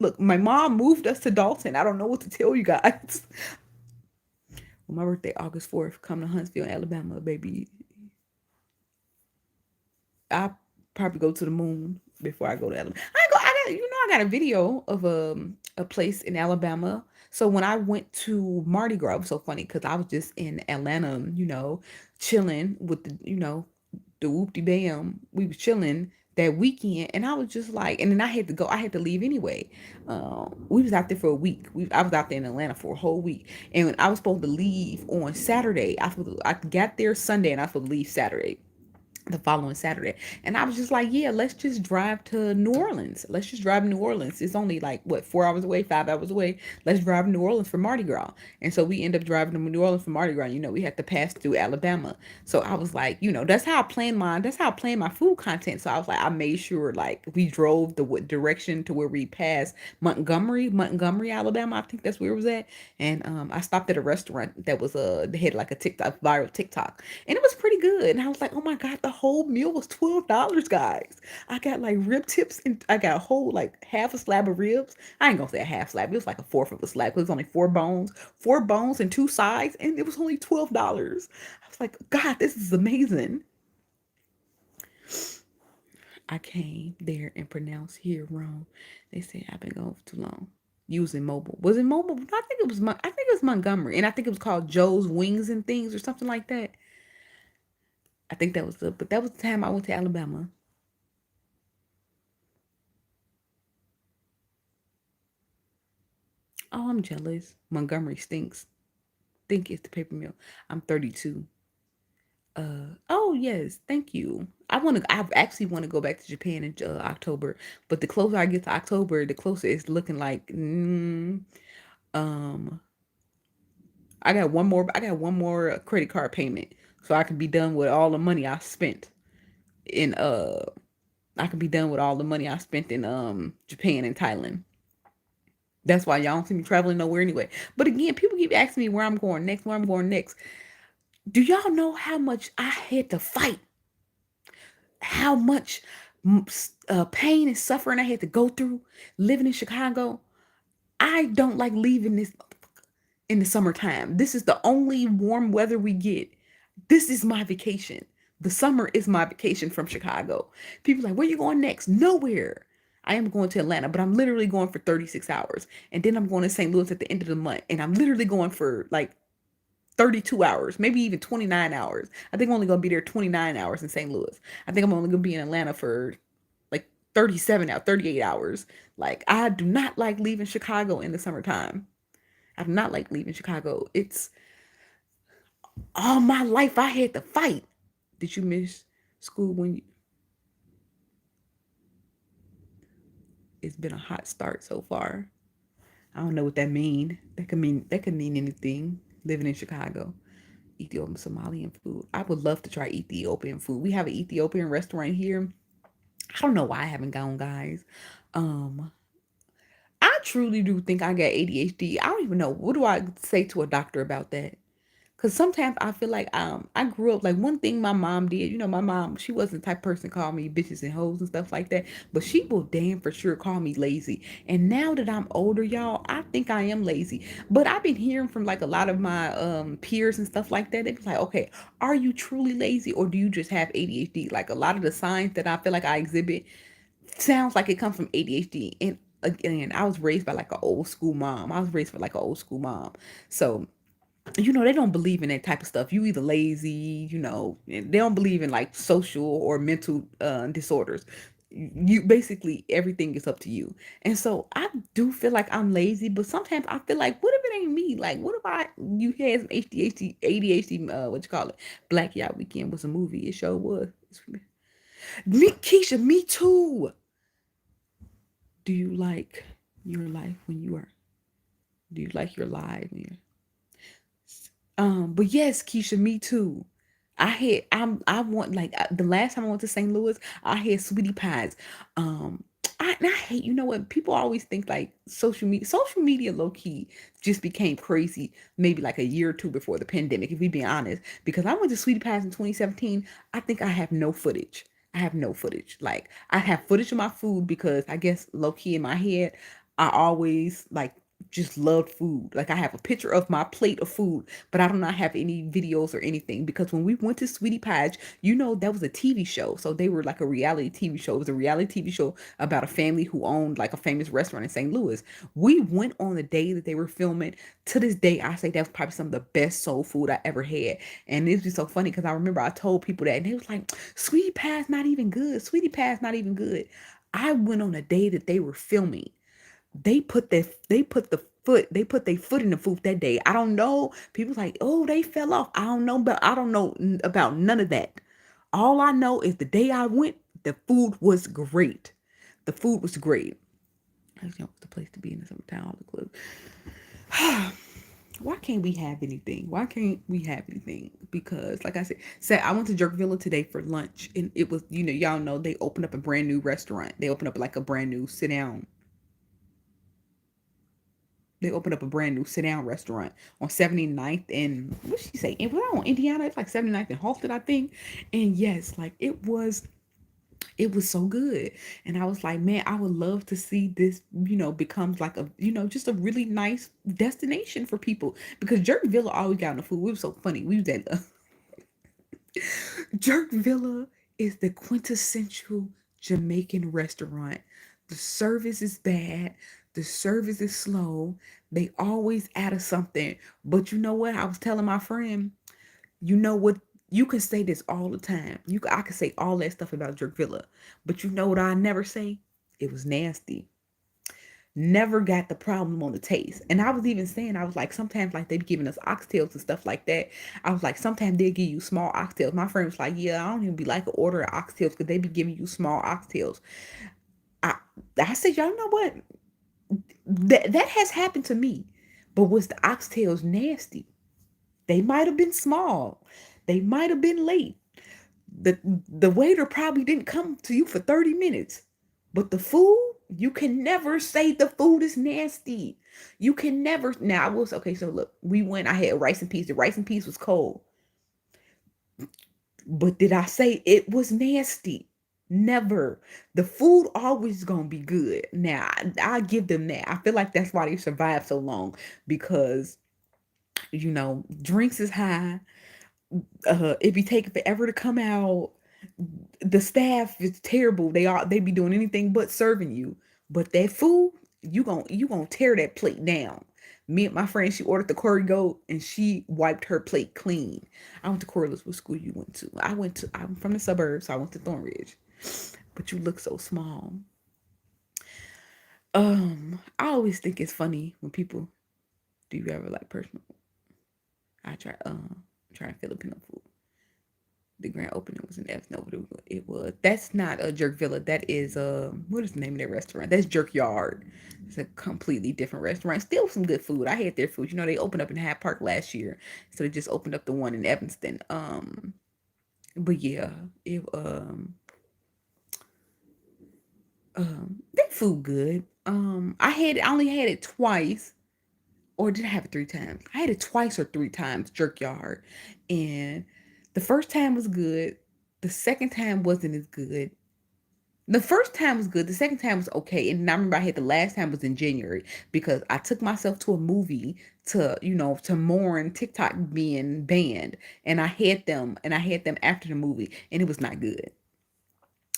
look, my mom moved us to Dalton. I don't know what to tell you guys. Well, my birthday, August 4th. Come to Huntsville, Alabama, baby. I'll probably go to the moon before I go to Alabama. I got a video of a place in Alabama. So when I went to Mardi Gras, it was so funny because I was just in Atlanta, chilling with the whoop de bam. We was chilling that weekend, and I was just like, and then I had to go. I had to leave anyway. We was out there for a week. I was out there in Atlanta for a whole week, and when I was supposed to leave on Saturday, I got there Sunday, and I was supposed to leave Saturday, the following Saturday. And I was just like, yeah, let's just drive to New Orleans. Let's just drive to New Orleans. It's only like, what, 4 hours away, 5 hours away. Let's drive to New Orleans for Mardi Gras. And so we end up driving to New Orleans for Mardi Gras. We had to pass through Alabama. So I was like, that's how I plan my food content. So I was like, I made sure like we drove the direction to where we passed Montgomery, Alabama. I think that's where it was at. And I stopped at a restaurant that was they had like a TikTok, viral TikTok, and it was pretty good. And I was like, oh my God, the whole meal was $12, guys. I got like rib tips and I got a whole like half a slab of ribs. I ain't gonna say a half slab, it was like a fourth of a slab. It was only four bones and two sides, and it was only $12. I was like, God, this is amazing. I came there and pronounced here wrong. They said I've been gone for too long. Using mobile. Was it mobile? I think it was Montgomery. And I think it was called Joe's Wings and Things or something like that. I think but that was the time I went to Alabama. Oh, I'm jealous. Montgomery stinks. Think it's the paper mill. I'm 32. Oh yes, thank you. I actually want to go back to Japan in October, but the closer I get to October, the closer it's looking like. Um, I got one more credit card payment, so I can be done with all the money I spent in I can be done with all the money I spent in Japan and Thailand. That's why y'all don't see me traveling nowhere anyway. But again, people keep asking me where I'm going next, where I'm going next. Do y'all know how much I had to fight? How much pain and suffering I had to go through living in Chicago? I don't like leaving this in the summertime. This is the only warm weather we get. This is my vacation. The summer is my vacation from Chicago. People are like, where you going next? Nowhere. I am going to Atlanta, but I'm literally going for 36 hours. And then I'm going to St. Louis at the end of the month. And I'm literally going for like 32 hours, maybe even 29 hours. I think I'm only going to be there 29 hours in St. Louis. I think I'm only going to be in Atlanta for like 37 out 38 hours. Like I do not like leaving Chicago in the summertime. I do not like leaving Chicago. It's all my life I had to fight. Did you miss school when you, it's been a hot start so far? I don't know what that mean. That could mean anything. Living in Chicago. Ethiopian Somalian food. I would love to try Ethiopian food. We have an Ethiopian restaurant here. I don't know why I haven't gone, guys. Um, I truly do think I got ADHD. I don't even know. What do I say to a doctor about that? Cause sometimes I feel like I grew up like one thing my mom did. You know, my mom, she wasn't the type of person to call me bitches and hoes and stuff like that. But she will damn for sure call me lazy. And now that I'm older, y'all, I think I am lazy. But I've been hearing from like a lot of my peers and stuff like that. They be like, okay, are you truly lazy or do you just have ADHD? Like a lot of the signs that I feel like I exhibit sounds like it comes from ADHD. And again, I was raised by like an old school mom. I was raised by like an old school mom. So they don't believe in that type of stuff. You either lazy, they don't believe in like social or mental disorders. You basically everything is up to you. And so I do feel like I'm lazy, but sometimes I feel like, what if it ain't me? Like, what if you had some ADHD, what you call it? Black Yacht Weekend was a movie. It sure was. Me, Keisha, me too. Do you like your life when you are? Do you like your life when you're but yes, Keisha, me too. I want like the last time I went to St. Louis, I had sweetie pies. And I hate, you know what? People always think like social media low key just became crazy maybe like a year or two before the pandemic, if we be honest. Because I went to Sweetie Pies in 2017. I think I have no footage. I have no footage. Like I have footage of my food because I guess low key in my head, I always like just loved food. Like I have a picture of my plate of food, but I do not have any videos or anything because when we went to Sweetie Pie, that was a TV show. So they were like a reality TV show. It was a reality TV show about a family who owned like a famous restaurant in St. Louis. We went on the day that they were filming. To this day, I say that was probably some of the best soul food I ever had. And it's just so funny because I remember I told people that and they was like, Sweetie Pie's not even good. Sweetie Pie's not even good. I went on a day that they were filming. They put their foot in the food that day. I don't know. People like, oh, they fell off. I don't know, but I don't know about none of that. All I know is the day I went, the food was great. The food was great. I just know it's the place to be in the summertime. All the clubs. Why can't we have anything? Why can't we have anything? Because, like I said, I went to Jerkville today for lunch, and it was, y'all know they opened up a brand new restaurant. They opened up like a brand new sit down. They opened up a brand new sit down restaurant on 79th and what did she say? And we're on Indiana. It's like 79th and Halsted, I think. And yes, like it was so good. And I was like, man, I would love to see this, becomes like a, just a really nice destination for people. Because Jerk Villa always got on the food. It was so funny. We was at Jerk Villa is the quintessential Jamaican restaurant. The service is bad. The service is slow. They always add us something. But you know what? I was telling my friend, you know what? You can say this all the time. I can say all that stuff about Jerk Villa. But you know what I never say? It was nasty. Never got the problem on the taste. And I was even saying, I was like, sometimes like they be giving us oxtails and stuff like that. I was like, sometimes they give you small oxtails. My friend was like, yeah, I don't even be like an order of oxtails because they be giving you small oxtails. I I said, y'all know what? That has happened to me. But was the oxtails nasty? They might have been small. They might have been late. The waiter probably didn't come to you for 30 minutes. But the food, You can never say the food is nasty. You can never. Now I will say, okay, so look, we went. I had rice and peas. The rice and peas was cold, but did I say it was nasty? Never. The food always gonna be good. Now I give them that. I feel like that's why they survive so long because drinks is high. It be taking forever to come out. The staff is terrible. They be doing anything but serving you. But that food, you gonna tear that plate down. Me and my friend, she ordered the curry goat and she wiped her plate clean. I went to Corliss. What school you went to? I'm from the suburbs, so I went to Thornridge. But you look so small. I always think it's funny when people, do you ever like personal? I try Filipino food. The grand opening was in F. No, it was. That's not a Jerk Villa. That is what is the name of that restaurant? That's Jerk Yard. It's a completely different restaurant. Still some good food. I had their food. They opened up in Hyde Park last year, so they just opened up the one in Evanston. But yeah, it that food good. I only had it twice, or did I have it three times? I had it twice or three times, Jerk Yard. And the first time was good. The second time wasn't as good. The first time was good. The second time was okay. And I remember I had the last time was in January because I took myself to a movie to mourn TikTok being banned. And I had them after the movie and it was not good.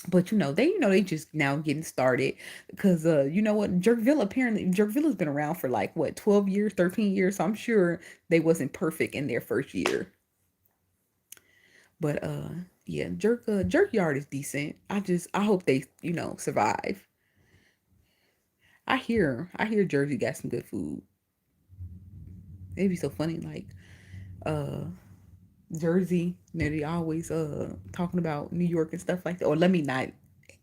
But they just now getting started because you know what, Jerkvilla's been around for like what, 12 years, 13 years. So I'm sure they wasn't perfect in their first year. But yeah, Jerk Yard is decent. I hope they, survive. I hear Jersey got some good food. It'd be so funny, like uh Jersey, they always talking about New York and stuff like that. Or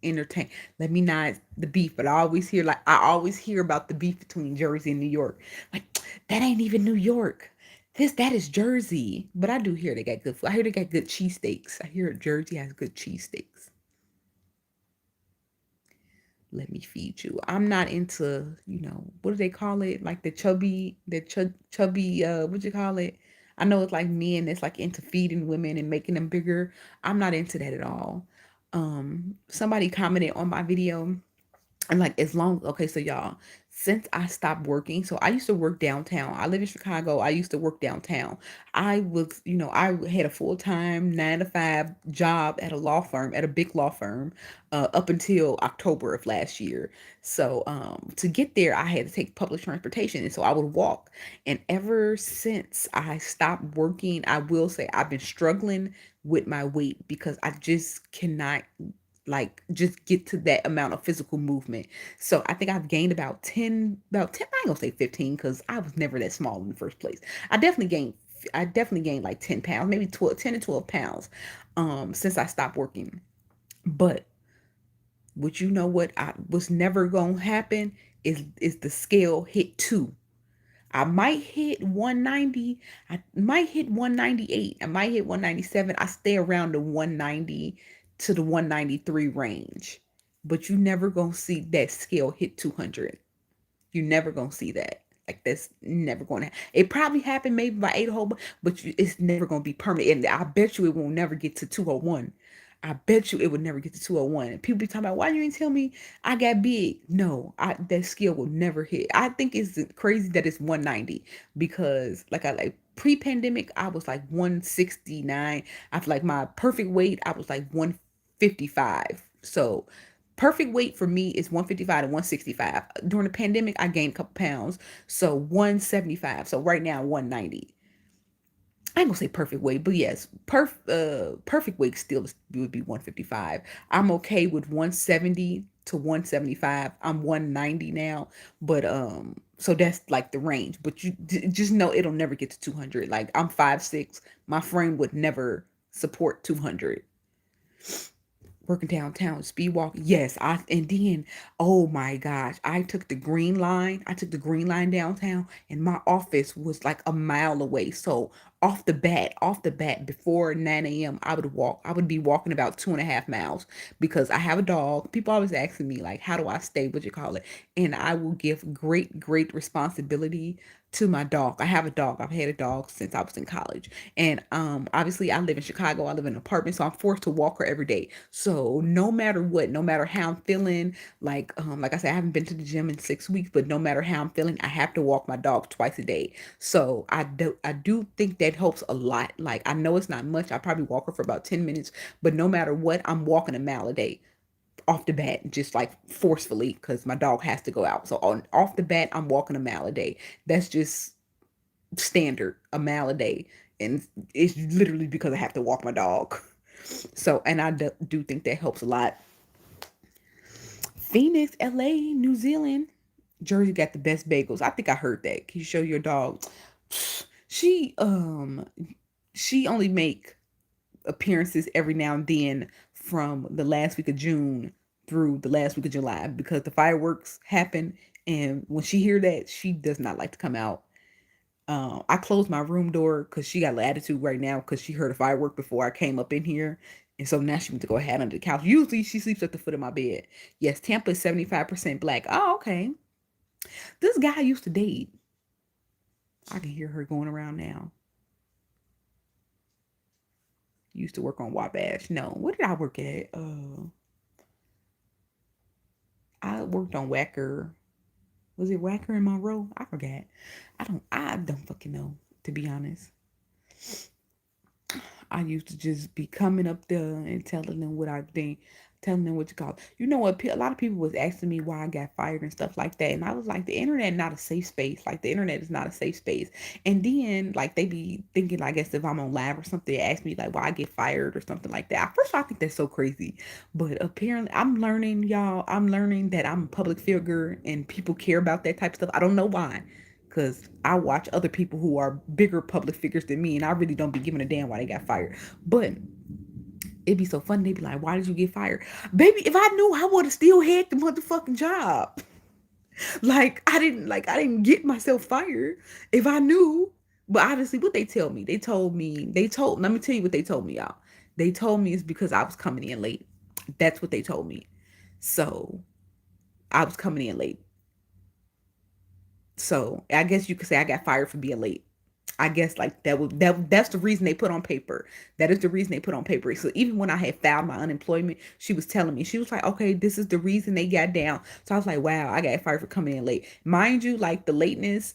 entertain let me not the beef, but I always hear about the beef between Jersey and New York. Like, that ain't even New York. That is Jersey. But I do hear they got good food. I hear they got good cheesesteaks. I hear Jersey has good cheesesteaks. Let me feed you. I'm not into, what do they call it? Like the chubby, what you call it? I know it's like men that's like into feeding women and making them bigger. I'm not into that at all. Somebody commented on my video and like, as long, okay, so y'all, since I stopped working, so I used to work downtown. I live in Chicago. I used to work downtown. I had a full-time 9 to 5 job at a law firm, at a big law firm, up until October of last year. So to get there, I had to take public transportation, and so I would walk. And ever since I stopped working, I will say I've been struggling with my weight because I just cannot like just get to that amount of physical movement. So I think I've gained about 10, I ain't gonna say 15 because I was never that small in the first place. I definitely gained like 10 pounds, maybe 12, 10 to 12 pounds since I stopped working. But what I was never gonna happen is the scale hit 2. I might hit 190. I might hit 198. I might hit 197. I stay around the 190 to the 193 range. But you never gonna see that scale hit 200. You never gonna see that. Like, that's never gonna happen. It probably happened maybe by 8 whole, but it's never gonna be permanent. And I bet you it will never get to 201. I bet you it would never get to 201. And people be talking about, why you didn't tell me I got big? No, that scale will never hit. I think it's crazy that it's 190 because like I like pre-pandemic, I was like 169. I feel like my perfect weight, I was like 155. So perfect weight for me is 155 to 165. During the pandemic, I gained a couple pounds. So 175. So right now, 190. I ain't gonna say perfect weight, but yes, perfect weight still would be 155. I'm okay with 170 to 175. I'm 190 now, but so that's like the range. But you just know it'll never get to 200. Like, I'm 5'6". My frame would never support 200. Working downtown, speed walk. Yes, and then, oh my gosh, I took the green line. I took the green line downtown, and my office was like a mile away. So off the bat, before 9 a.m., I would be walking about 2.5 miles because I have a dog. People always asking me, like, how do I stay, what you call it? And I will give great responsibility to my dog. I have a dog. I've had a dog since I was in college. And obviously I live in Chicago. I live in an apartment, so I'm forced to walk her every day. So no matter what, no matter how I'm feeling, like I said, I haven't been to the gym in 6 weeks, but no matter how I'm feeling, I have to walk my dog twice a day. So I do think that helps a lot. Like, I know it's not much. I probably walk her for about 10 minutes, but no matter what, I'm walking a mile a day off the bat, just like forcefully, because my dog has to go out. So on off the bat, I'm walking a mile a day. That's just standard, a mile a day. And it's literally because I have to walk my dog. So, and I do think that helps a lot. Phoenix, LA, New Zealand, Jersey got the best bagels. I think I heard that. Can you show your dog? She she only make appearances every now and then from the last week of June through the last week of July because the fireworks happen, and when she hear that, she does not like to come out. I closed my room door because she got an attitude right now because she heard a firework before I came up in here. And so now she wants to go ahead under the couch. Usually she sleeps at the foot of my bed. Yes, Tampa is 75% black. Oh, okay. This guy I used to date. I can hear her going around now. Used to work on Wabash. No, what did I work at? I worked on Wacker. Was it Wacker in Monroe? I forgot. I don't fucking know, to be honest. I used to just be coming up there and telling them what I think, telling them what you call it. You know what? A lot of people was asking me why I got fired and stuff like that, and I was like, the internet not a safe space. Like, the internet is not a safe space. And then like they be thinking, I guess if I'm on live or something, they ask me like why I get fired or something like that. At first, I think that's so crazy, but apparently, I'm learning, y'all. I'm learning that I'm a public figure and people care about that type of stuff. I don't know why, because I watch other people who are bigger public figures than me, and I really don't be giving a damn why they got fired. But it'd be so funny. They'd be like, "Why did you get fired, baby? If I knew, I would have still had the motherfucking job. I didn't get myself fired if I knew." But obviously, what they tell me, let me tell you what they told me, y'all. They told me it's because I was coming in late. That's what they told me. So I was coming in late. So I guess you could say I got fired for being late. I guess like that's the reason they put on paper. That is the reason they put on paper. So even when I had filed my unemployment, she was telling me, she was like, okay, this is the reason they got down. So I was like, wow, I got fired for coming in late. Mind you, like the lateness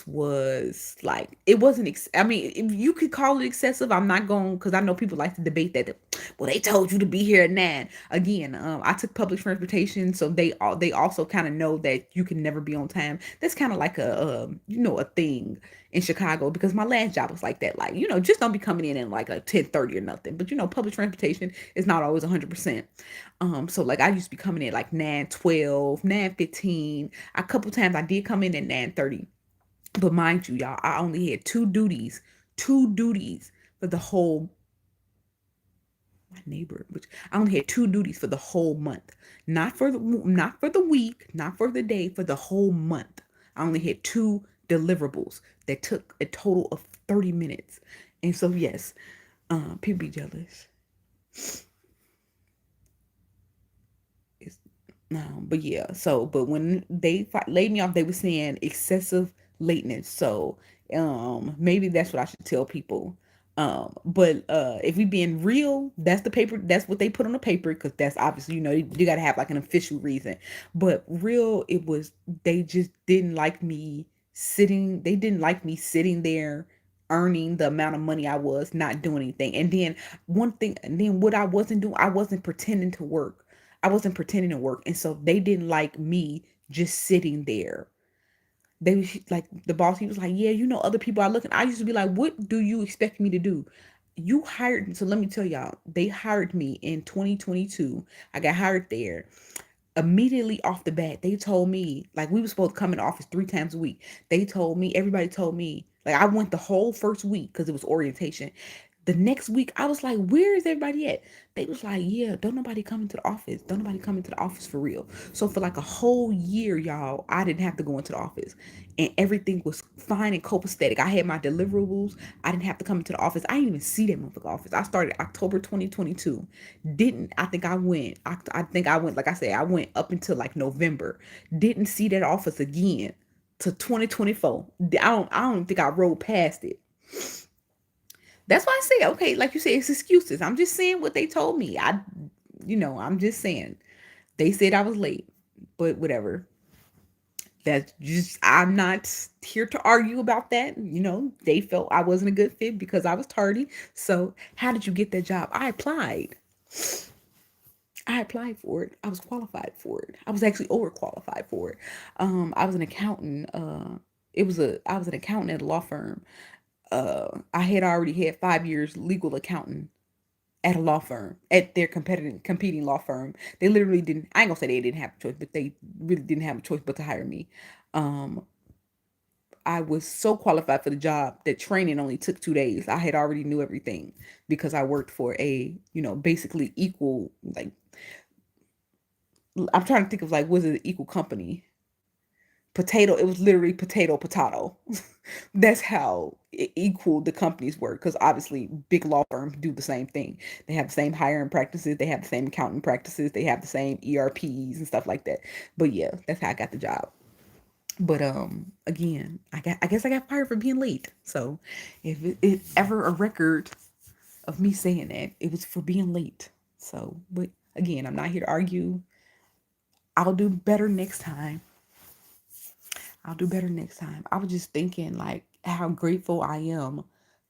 was like, it wasn't I mean, if you could call it excessive, I'm not going, because I know people like to debate that. Well, they told you to be here at 9. Again, I took public transportation, so they also kind of know that you can never be on time. That's kind of like a thing in Chicago, because my last job was like that. Like, just don't be coming in like a 10:30 or nothing. But public transportation is not always 100%. So like I used to be coming in like 9:12, 9:15. A couple times I did come in at 9:30. But mind you, y'all, I only had two duties for the whole my neighbor, which I only had two duties for the whole month. Not for the week, not for the day, for the whole month. I only had two deliverables that took a total of 30 minutes. And so yes, people be jealous. It's, but yeah, so but when they laid me off, they were saying excessive lateness. So maybe that's what I should tell people. But if we being real, that's the paper. That's what they put on the paper, because that's obviously, you got to have like an official reason. But real, it was, they just didn't like me sitting. They didn't like me sitting there earning the amount of money I was, not doing anything. And then what I wasn't doing, I wasn't pretending to work. I wasn't pretending to work. And so they didn't like me just sitting there. Like the boss, he was like, yeah, other people are looking. I used to be like, what do you expect me to do? You hired, so let me tell y'all, they hired me in 2022. I got hired there. Immediately off the bat, they told me, like, we were supposed to come in the office 3 times a week. Everybody told me, like, I went the whole first week because it was orientation. The next week, I was like, where is everybody at? They was like, yeah, don't nobody come into the office. Don't nobody come into the office for real. So for like a whole year, y'all, I didn't have to go into the office. And everything was fine and copacetic. I had my deliverables. I didn't have to come into the office. I didn't even see that motherfucker office. I started October 2022. Didn't, I think I went, I think I went, like I said, I went up until like November. Didn't see that office again to 2024. I don't think I rode past it. That's why I say, okay, like you said, it's excuses. I'm just saying what they told me. I'm just saying. They said I was late, but whatever. That's just, I'm not here to argue about that. They felt I wasn't a good fit because I was tardy. So, how did you get that job? I applied. I applied for it. I was qualified for it. I was actually overqualified for it. I was an accountant. I was an accountant at a law firm. I had already had 5 years legal accounting at a law firm, at their competing law firm. They literally didn't, I ain't gonna say they didn't have a choice, but they really didn't have a choice but to hire me. Um, I was so qualified for the job that training only took 2 days. I had already knew everything because I worked for a, basically equal, like, I'm trying to think of like, was it an equal company? Potato, it was literally potato. That's how equal the companies were, because obviously big law firms do the same thing. They have the same hiring practices, they have the same accounting practices, they have the same ERPs and stuff like that. But yeah, that's how I got the job. But again, I guess I got fired for being late. So if it's ever a record of me saying that, it was for being late. So, but again, I'm not here to argue. I'll do better next time. I'll do better next time. I was just thinking like how grateful I am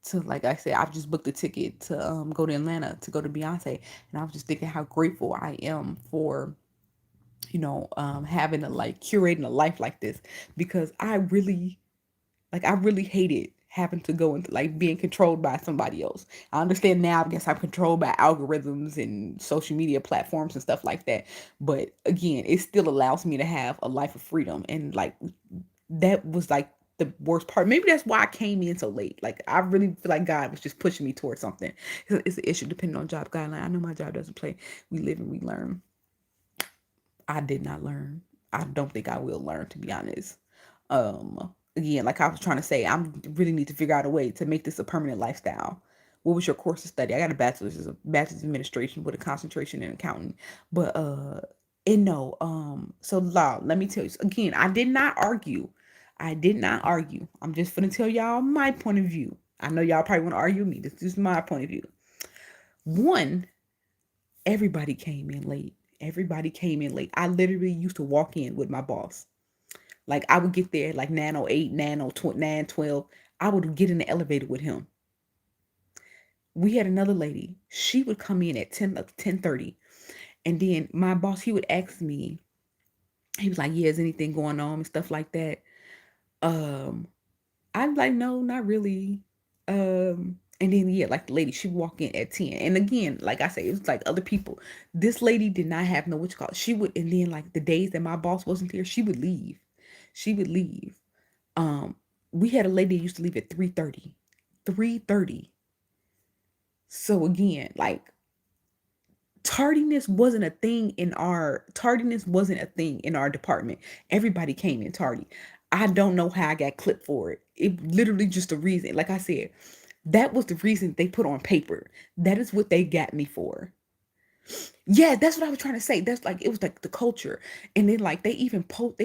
to, like I said, I've just booked a ticket to go to Atlanta to go to Beyonce, and I was just thinking how grateful I am for having a, like, curating a life like this, because I really hated having to go into, like, being controlled by somebody else. I understand now, I guess I'm controlled by algorithms and social media platforms and stuff like that. But again, it still allows me to have a life of freedom. And like, that was like the worst part. Maybe that's why I came in so late. Like, I really feel like God was just pushing me towards something. It's an issue depending on job guideline. I know my job doesn't play. We live and we learn. I did not learn. I don't think I will learn, to be honest. Again, like I was trying to say, I really need to figure out a way to make this a permanent lifestyle. What was your course of study? I got a bachelor's of administration with a concentration in accounting. But and no, so law, let me tell you again, I did not argue. I did not argue. I'm just gonna tell y'all my point of view. I know y'all probably want to argue with me. This is my point of view. One, everybody came in late. Everybody came in late. I literally used to walk in with my boss. Like, I would get there like 9:08, 9:12. I would get in the elevator with him. We had another lady. She would come in at 10:30. And then my boss, he would ask me, he was like, yeah, is anything going on and stuff like that? Um, I'm like, no, not really. And then yeah, like the lady, she would walk in at 10. And again, like I say, it was like other people. This lady did not have no what you call it. She would, and then like the days that my boss wasn't here, she would leave. She would leave. Um, we had a lady that used to leave at 3:30. 3:30. So again, like, tardiness wasn't a thing in our department. Everybody came in tardy. I don't know how I got clipped for it. It literally just a reason. Like I said, that was the reason they put on paper. That is what they got me for. Yeah, that's what I was trying to say. That's like, it was like the culture. And then like they even put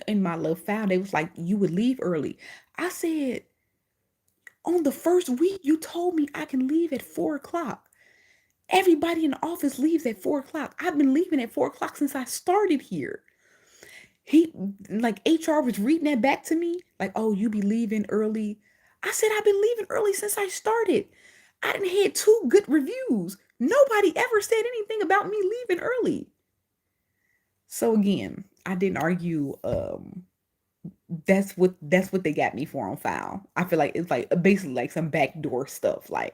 in my little file, they was like, you would leave early. I said, on the first week you told me I can leave at 4 o'clock. Everybody in the office leaves at 4 o'clock. I've been leaving at 4 o'clock since I started here. He, like, HR was reading that back to me, like, oh, you be leaving early. I said, I've been leaving early since I started. I didn't had 2 good reviews. Nobody ever said anything about me leaving early. So again, I didn't argue. That's what they got me for on file. I feel like it's like basically like some backdoor stuff. Like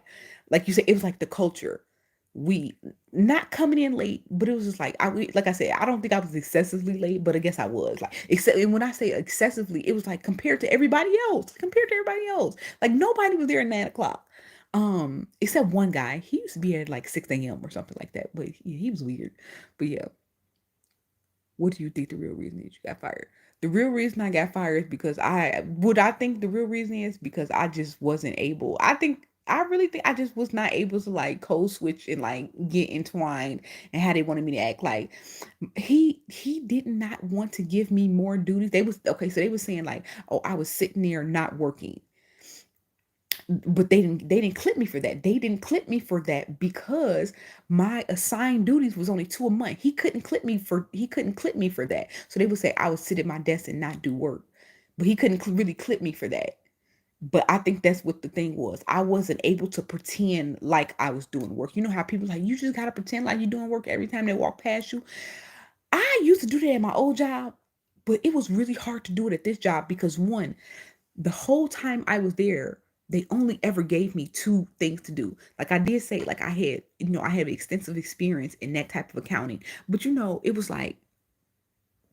you said, it was like the culture. We not coming in late, but it was just like like I said, I don't think I was excessively late, but I guess I was. Like, except, and when I say excessively, it was like compared to everybody else. Like nobody was there at 9 o'clock. Except one guy, he used to be at like 6 a.m. or something like that, but he was weird. But yeah, what do you think the real reason is you got fired? The real reason I got fired is because I think the real reason is because I just wasn't able. I really think I just was not able to like code switch and like get entwined and how they wanted me to act. Like he did not want to give me more duties. They was okay, so they was saying like, oh, I was sitting there not working, but they didn't clip me for that. They didn't clip me for that because my assigned duties was only 2 a month. He couldn't clip me for that. So they would say I would sit at my desk and not do work, but he couldn't really clip me for that. But I think that's what the thing was. I wasn't able to pretend like I was doing work. You know how people like, you just gotta pretend like you're doing work every time they walk past you. I used to do that at my old job, but it was really hard to do it at this job because one, the whole time I was there, they only ever gave me two things to do. Like I did say, like I had extensive experience in that type of accounting, but it was like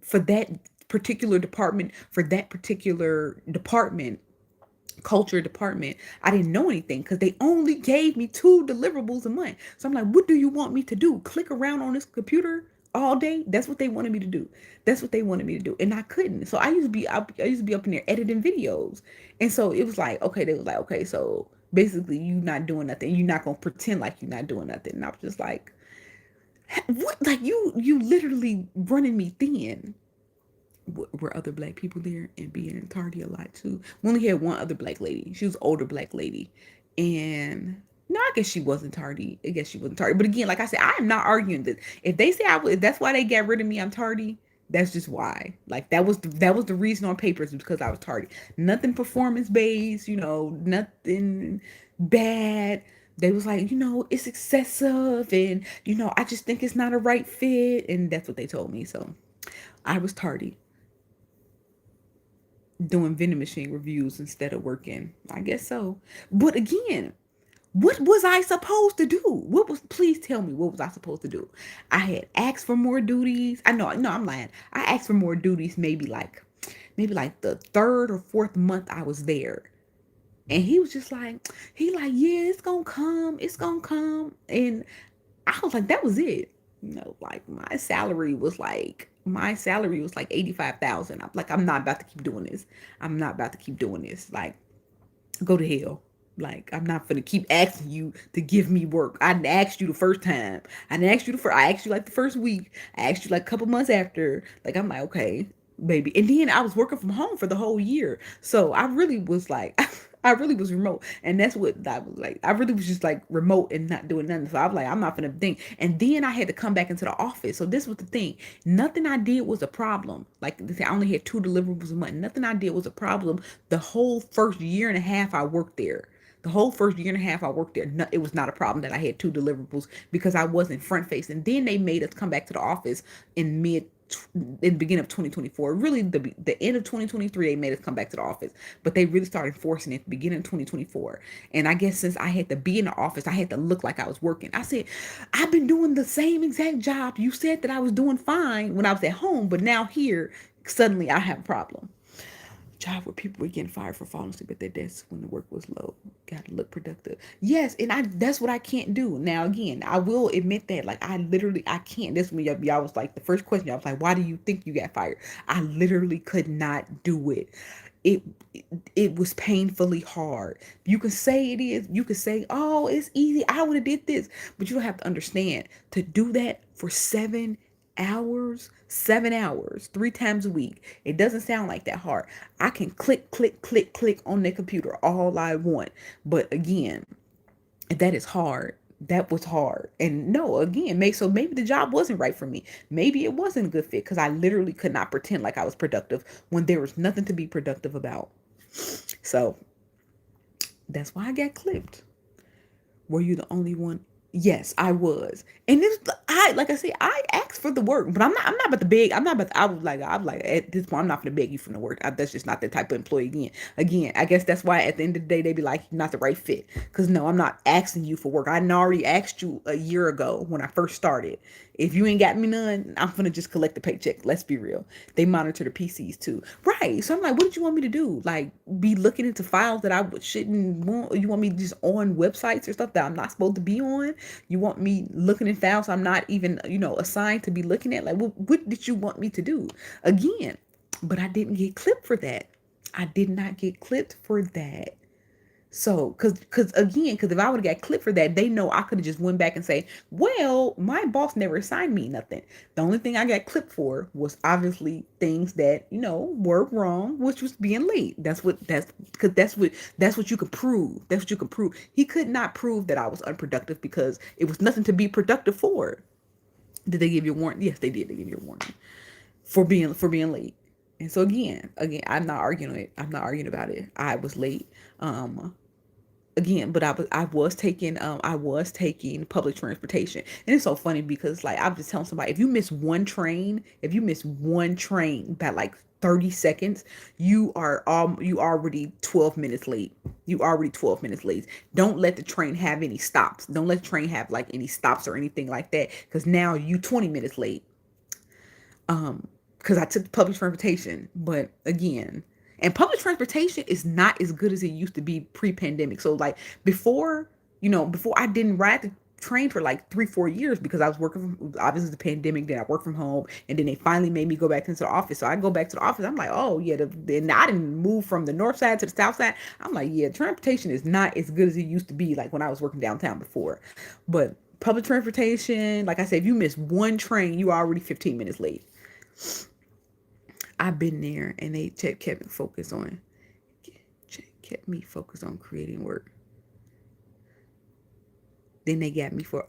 for that particular department, culture department, I didn't know anything because they only gave me two deliverables a month. So I'm like, what do you want me to do? Click around on this computer all day? That's what they wanted me to do. That's what they wanted me to do. And I couldn't. So I used to be up in there editing videos. And so it was like, okay, they was like, okay, so basically you not doing nothing. You're not gonna pretend like you're not doing nothing. And I was just like, what? Like you literally running me thin. Were other black people there and being tardy a lot too. We only had one other black lady. She was an older black lady. And no, I guess she wasn't tardy. I guess she wasn't tardy. But again, like I said, I am not arguing that. If they say if that's why they got rid of me, I'm tardy. That's just why. Like that was the reason on papers because I was tardy. Nothing performance based, nothing bad. They was like, it's excessive and I just think it's not a right fit. And that's what they told me. So I was tardy doing vending machine reviews instead of working. I guess so. But again, what was I supposed to do? Please tell me, what was I supposed to do? I had asked for more duties. I know, no, I'm lying. I asked for more duties maybe like the third or fourth month I was there. And he was just like, yeah, it's gonna come, it's gonna come. And I was like, that was it. Like my salary was like 85,000. I'm like, I'm not about to keep doing this. I'm not about to keep doing this. Like, go to hell. Like, I'm not gonna keep asking you to give me work. I didn't ask you the first time. I asked you like the first week. I asked you like a couple months after. Like, I'm like, okay, baby. And then I was working from home for the whole year. So I really was like, I really was remote. And that's what I was like. I really was just like remote and not doing nothing. So I was like, I'm not gonna think. And then I had to come back into the office. So this was the thing. Nothing I did was a problem. Like I only had two deliverables a month. Nothing I did was a problem the whole first year and a half I worked there. The whole first year and a half I worked there, it was not a problem that I had two deliverables because I wasn't front facing. Then they made us come back to the office in the beginning of 2024. Really, the end of 2023, they made us come back to the office, but they really started enforcing it at the beginning of 2024. And I guess since I had to be in the office, I had to look like I was working. I said, I've been doing the same exact job. You said that I was doing fine when I was at home, but now here, suddenly I have a problem. Job where people were getting fired for falling asleep at their desks when the work was low. Got to look productive. Yes, and that's what I can't do. Now again, I will admit that. Like I can't. This when y'all was like the first question. I was like, why do you think you got fired? I literally could not do it. It it was painfully hard. You can say it is. You can say, oh, it's easy. I would have did this, but you don't have to understand to do that for 7 hours, 7 hours, 3 times a week. It doesn't sound like that hard. I can click, click, click, click on the computer all I want. But again, that is hard. That was hard. And no, again, maybe the job wasn't right for me. Maybe it wasn't a good fit because I literally could not pretend like I was productive when there was nothing to be productive about. So that's why I got clipped. Were you the only one? Yes, I was. And this I like I said, I asked for the work, but I'm not about to beg. I'm not about to, I was like at this point I'm not gonna beg you for the work. That's just not the type of employee again. Again, I guess that's why at the end of the day they be like, you're not the right fit. Cause no, I'm not asking you for work. I already asked you a year ago when I first started. If you ain't got me none, I'm gonna just collect the paycheck. Let's be real. They monitor the PCs too. Right. So I'm like, what did you want me to do? Like, be looking into files that I shouldn't want? You want me just on websites or stuff that I'm not supposed to be on? You want me looking in files I'm not even, assigned to be looking at? Like, what did you want me to do? Again, but I didn't get clipped for that. I did not get clipped for that. So, because if I would have got clipped for that, they know I could have just went back and say, well, my boss never assigned me nothing. The only thing I got clipped for was obviously things that, were wrong, which was being late. That's what you can prove. That's what you can prove. He could not prove that I was unproductive because it was nothing to be productive for. Did they give you a warning? Yes, they did. They gave you a warning for being late. And so again, I'm not arguing it. I'm not arguing about it. I was late. Again, but I was taking public transportation. And it's so funny because like I'm just telling somebody, if you miss one train by like 30 seconds, you already 12 minutes late. You already 12 minutes late. Don't let the train have any stops. Don't let the train have like any stops or anything like that, because now you 20 minutes late. Because I took public transportation. But again, and public transportation is not as good as it used to be pre-pandemic. So like before I didn't ride the train for like 3-4 years because I was working from, obviously the pandemic. Then I worked from home, and then they finally made me go back into the office. So I go back to the office. I'm like, oh yeah, then I didn't move from the north side to the south side. I'm like, yeah, transportation is not as good as it used to be like when I was working downtown before. But public transportation, like I said, if you miss one train, you are already 15 minutes late. I've been there, and they kept me focused on creating work. Then they got me for,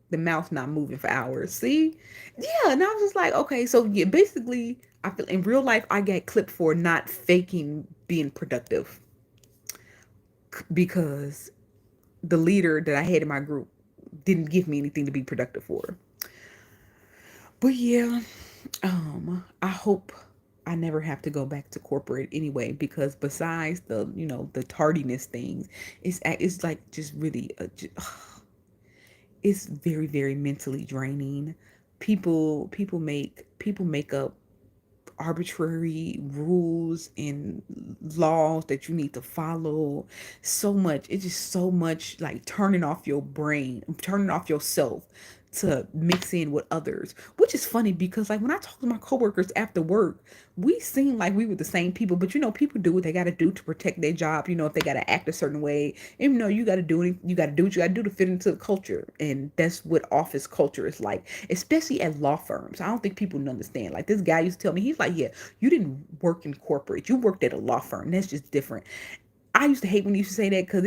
the mouse not moving for hours. See, yeah, and I was just like, okay, so yeah, basically, I feel in real life I got clipped for not faking being productive because the leader that I had in my group didn't give me anything to be productive for. But yeah, I hope I never have to go back to corporate anyway, because besides the tardiness things, it's like just really it's very, very mentally draining. People make up arbitrary rules and laws that you need to follow. So much, it's just so much like turning off your brain, turning off yourself to mix in with others, which is funny because like when I talk to my coworkers after work, we seem like we were the same people. But people do what they got to do to protect their job. If they got to act a certain way, even though you got to do what you got to do to fit into the culture. And that's what office culture is like, especially at law firms. I don't think people understand. Like this guy used to tell me, he's like, yeah, you didn't work in corporate, you worked at a law firm. That's just different. I used to hate when you used to say that, because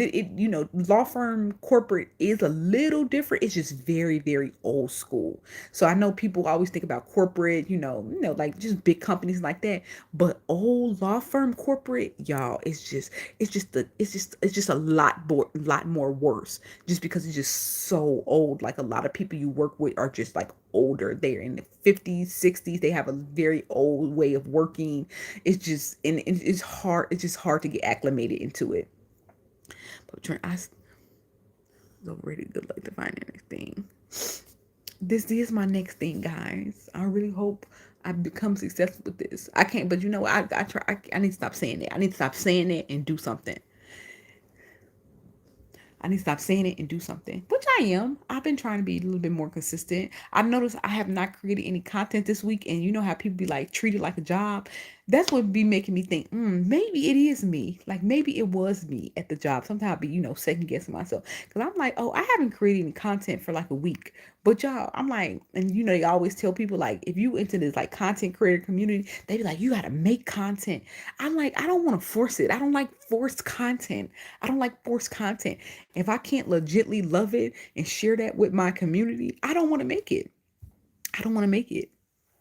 law firm corporate is a little different. It's just very, very old school. So I know people always think about corporate, like just big companies like that. But old law firm corporate, y'all, it's just a lot more worse, just because it's just so old. Like a lot of people you work with are just like older. They're in the 50s, 60s. They have a very old way of working. It's hard. It's just hard to get acclimated into it. But I so really good luck to find anything. This is my next thing, guys. I really hope I become successful with this. I can't, but I try. I need to stop saying it. I need to stop saying it and do something. I need to stop saying it and do something, which I am. I've been trying to be a little bit more consistent. I've noticed I have not created any content this week, and you know how people be like treated like a job. That's what be making me think, maybe it is me. Like maybe it was me at the job. Sometimes I be, second guessing myself, because I'm like, oh, I haven't created any content for like a week. But y'all, I'm like, and they always tell people like, if you into this like content creator community, they be like, you gotta make content. I'm like, I don't want to force it. I don't like forced content. I don't like forced content. If I can't legitly love it and share that with my community, I don't want to make it. I don't want to make it.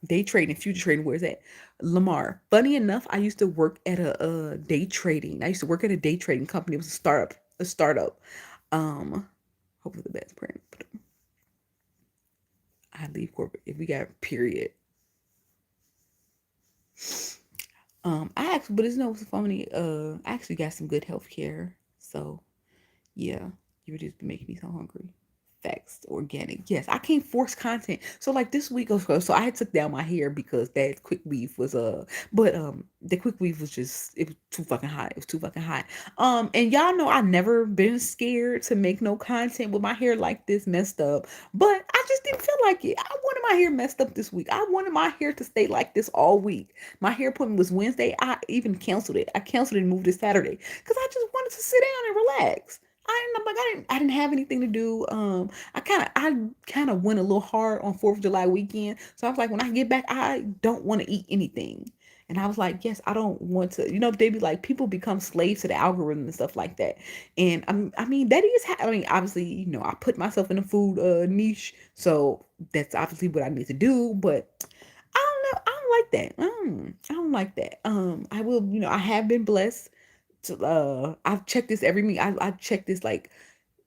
Day trading, future trading, where's that? Lamar. Funny enough, I used to work at a day trading. I used to work at a day trading company. It was a startup. A startup. Hopefully the best print. I leave corporate if we got period. But it's no funny. I actually got some good health care. So yeah, you would just be making me so hungry. Facts, organic. Yes, I can't force content. So like this week or so I had took down my hair because that quick weave was but the quick weave was just it was too fucking hot. It was too fucking hot. And y'all know I never been scared to make no content with my hair like this messed up. But I just didn't feel like it. I wanted my hair messed up this week. I wanted my hair to stay like this all week. My hair appointment was Wednesday. I even canceled it. I canceled it and moved it Saturday because I just wanted to sit down and relax. I didn't have anything to do. I kind of went a little hard on 4th of July weekend. So I was like, when I get back, I don't want to eat anything. And I was like, yes, I don't want to. They be like, people become slaves to the algorithm and stuff like that. And I mean, that is, I mean, obviously, I put myself in the food niche. So that's obviously what I need to do. But I don't know. I don't like that. I don't like that. I will, I have been blessed to, I've checked this every week. I check this like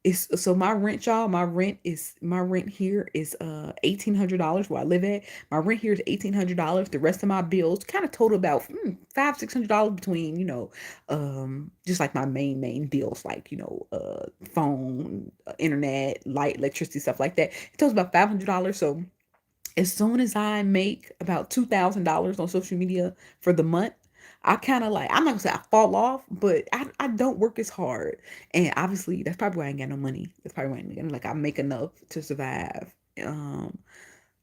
it's so my rent, y'all. My rent here is $1,800 where I live at. My rent here is $1,800. The rest of my bills kind of total about $500-$600 between just like my main bills like phone, internet, light, electricity, stuff like that. It totals about $500. So as soon as I make about $2,000 on social media for the month, I kind of like, I'm not gonna say I fall off, but I don't work as hard. And obviously, that's probably why I ain't got no money. That's probably why I ain't getting, like, I make enough to survive.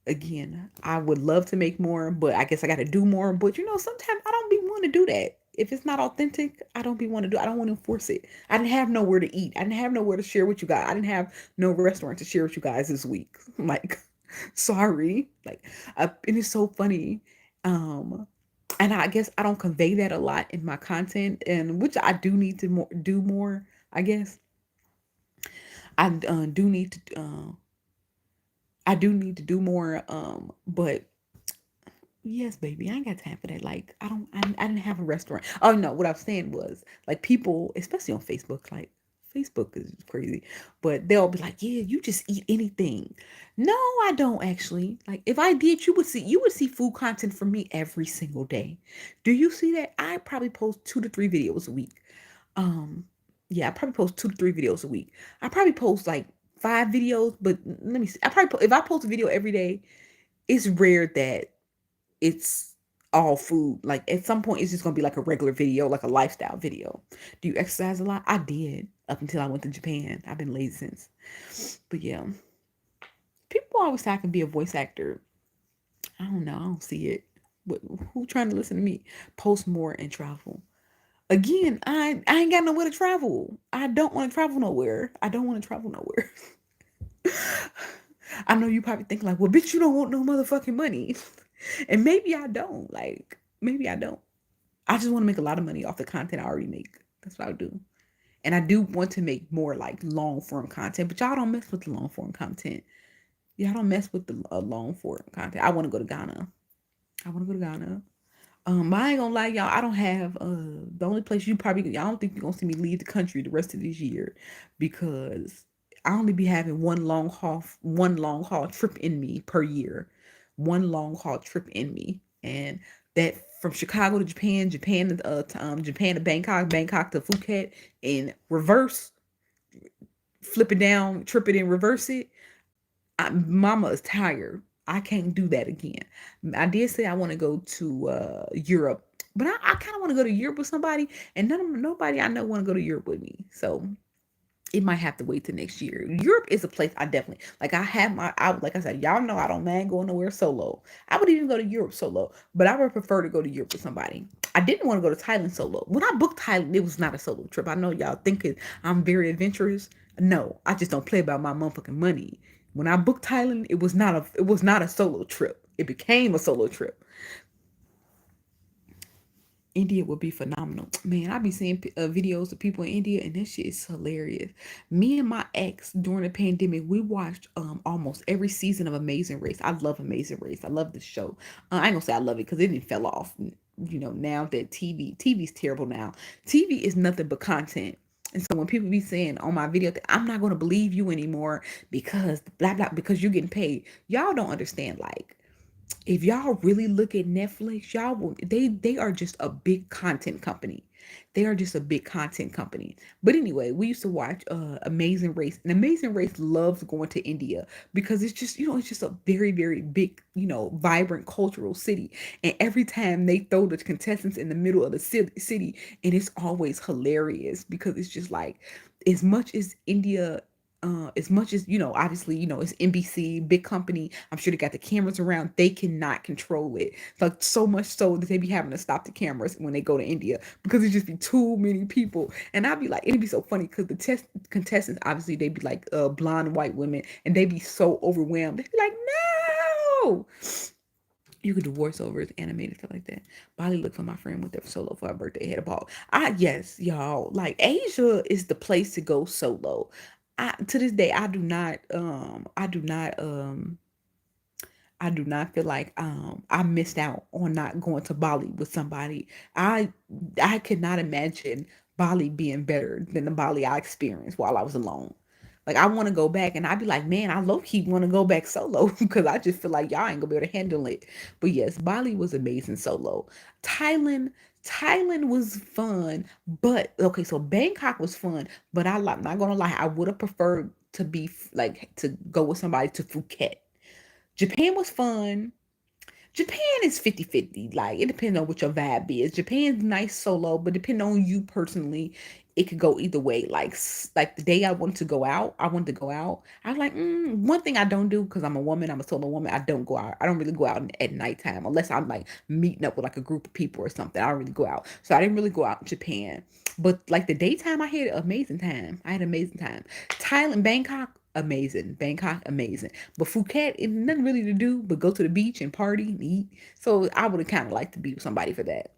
Again, I would love to make more, but I guess I got to do more. But sometimes I don't be want to do that. If it's not authentic, I don't be want to do. I don't want to enforce it. I didn't have nowhere to eat. I didn't have nowhere to share with you guys. I didn't have no restaurant to share with you guys this week. Like, sorry. Like, and it's so funny. Um, and I guess I don't convey that a lot in my content, and which I do need to do more. I guess I do need to. I do need to do more. But yes, baby, I ain't got time for that. Like, I don't. I didn't have a restaurant. Oh no, what I was saying was like people, especially on Facebook, like. Facebook is crazy, but they'll be like, "Yeah, you just eat anything." No, I don't actually. Like, if I did, you would see food content from me every single day. Do you see that? I probably post 2 to 3 videos a week. Um, yeah, I probably post 2 to 3 videos a week. I probably post like 5 videos, but let me see. If I post a video every day, it's rare that it's all food. Like at some point, it's just gonna be like a regular video, like a lifestyle video. Do you exercise a lot? I did up until I went to Japan. I've been lazy since. But yeah, people always say I can be a voice actor. I don't know. I don't see it. But who trying to listen to me? Post more and travel. Again, I ain't got nowhere to travel. I don't want to travel nowhere. I don't want to travel nowhere. I know you probably think like, well, bitch, you don't want no motherfucking money. And maybe I don't. Like, maybe I don't. I just want to make a lot of money off the content I already make. That's what I do. And I do want to make more like long form content, but y'all don't mess with the long form content. Y'all don't mess with the long form content. I want to go to Ghana. I want to go to Ghana. But I ain't gonna lie, y'all. I don't have the only place I don't think you're gonna see me leave the country the rest of this year because I only be having one long haul trip in me per year. One long haul trip in me. And that from Chicago to Japan, Japan to Bangkok, Bangkok to Phuket, in reverse, flip it down, trip it and reverse it. Mama is tired. I can't do that again. I did say I want to go to Europe, but I kind of want to go to Europe with somebody, and nobody I know want to go to Europe with me. So it might have to wait till next year. Europe is a place I definitely like. Like I said, y'all know I don't mind going nowhere solo. I would even go to Europe solo, but I would prefer to go to Europe with somebody. I didn't want to go to Thailand solo. When I booked Thailand, it was not a solo trip. I know y'all think I'm very adventurous. No, I just don't play about my motherfucking money. When I booked Thailand, it was not a solo trip. It became a solo trip. India would be phenomenal. Man, I be seeing videos of people in India and this shit is hilarious. Me and my ex during the pandemic, we watched almost every season of Amazing Race. I love Amazing Race. I love the show. I ain't gonna say I love it because it didn't fell off. Now that TV's terrible now. TV is nothing but content. And so when people be saying on my video that I'm not gonna believe you anymore because blah blah because you're getting paid, y'all don't understand like if y'all really look at Netflix, y'all will, they are just a big content company. They are just a big content company. But anyway, we used to watch Amazing Race, and Amazing Race loves going to India because it's just, it's just a very, very big, vibrant cultural city. And every time they throw the contestants in the middle of the city, and it's always hilarious because it's just like, as much as India, as much as, obviously, it's NBC, big company. I'm sure they got the cameras around. They cannot control it. Like, so much so that they be having to stop the cameras when they go to India because it just be too many people. And I'd be like, it'd be so funny because the contestants, obviously, they'd be like blonde white women, and they'd be so overwhelmed. They'd be like, no. You could do voiceovers, animated stuff like that. Bali looked for my friend with their solo for her birthday. Had a ball. Yes, y'all. Like, Asia is the place to go solo. To this day, I do not feel like I missed out on not going to Bali with somebody. I I could not imagine Bali being better than the Bali I experienced while I was alone. Like, I want to go back, and I'd be like, man, I low key want to go back solo because I just feel like y'all ain't gonna be able to handle it. But yes, Bali was amazing solo. Thailand, Thailand was fun, but okay, so Bangkok was fun, but I'm not gonna lie, I would have preferred to be like to go with somebody to Phuket. Japan was fun. Japan is 50-50. Like, it depends on what your vibe is. Japan's nice solo, but depending on you personally, it could go either way. Like the day I wanted to go out, I wanted to go out. I was like, one thing I don't do because I'm a woman, I'm a solo woman. I don't go out. I don't really go out at nighttime unless I'm like meeting up with like a group of people or something. I don't really go out. So I didn't really go out in Japan. But like the daytime, I had an amazing time. I had an amazing time. Thailand, Bangkok, amazing. Bangkok, amazing. But Phuket, it nothing really to do but go to the beach and party and eat. So I would have kind of liked to be with somebody for that.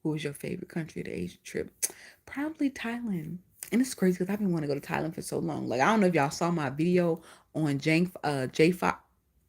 Who was your favorite country to Asia trip? Probably Thailand. And it's crazy because I've been wanting to go to Thailand for so long. Like, I don't know if y'all saw my video on J5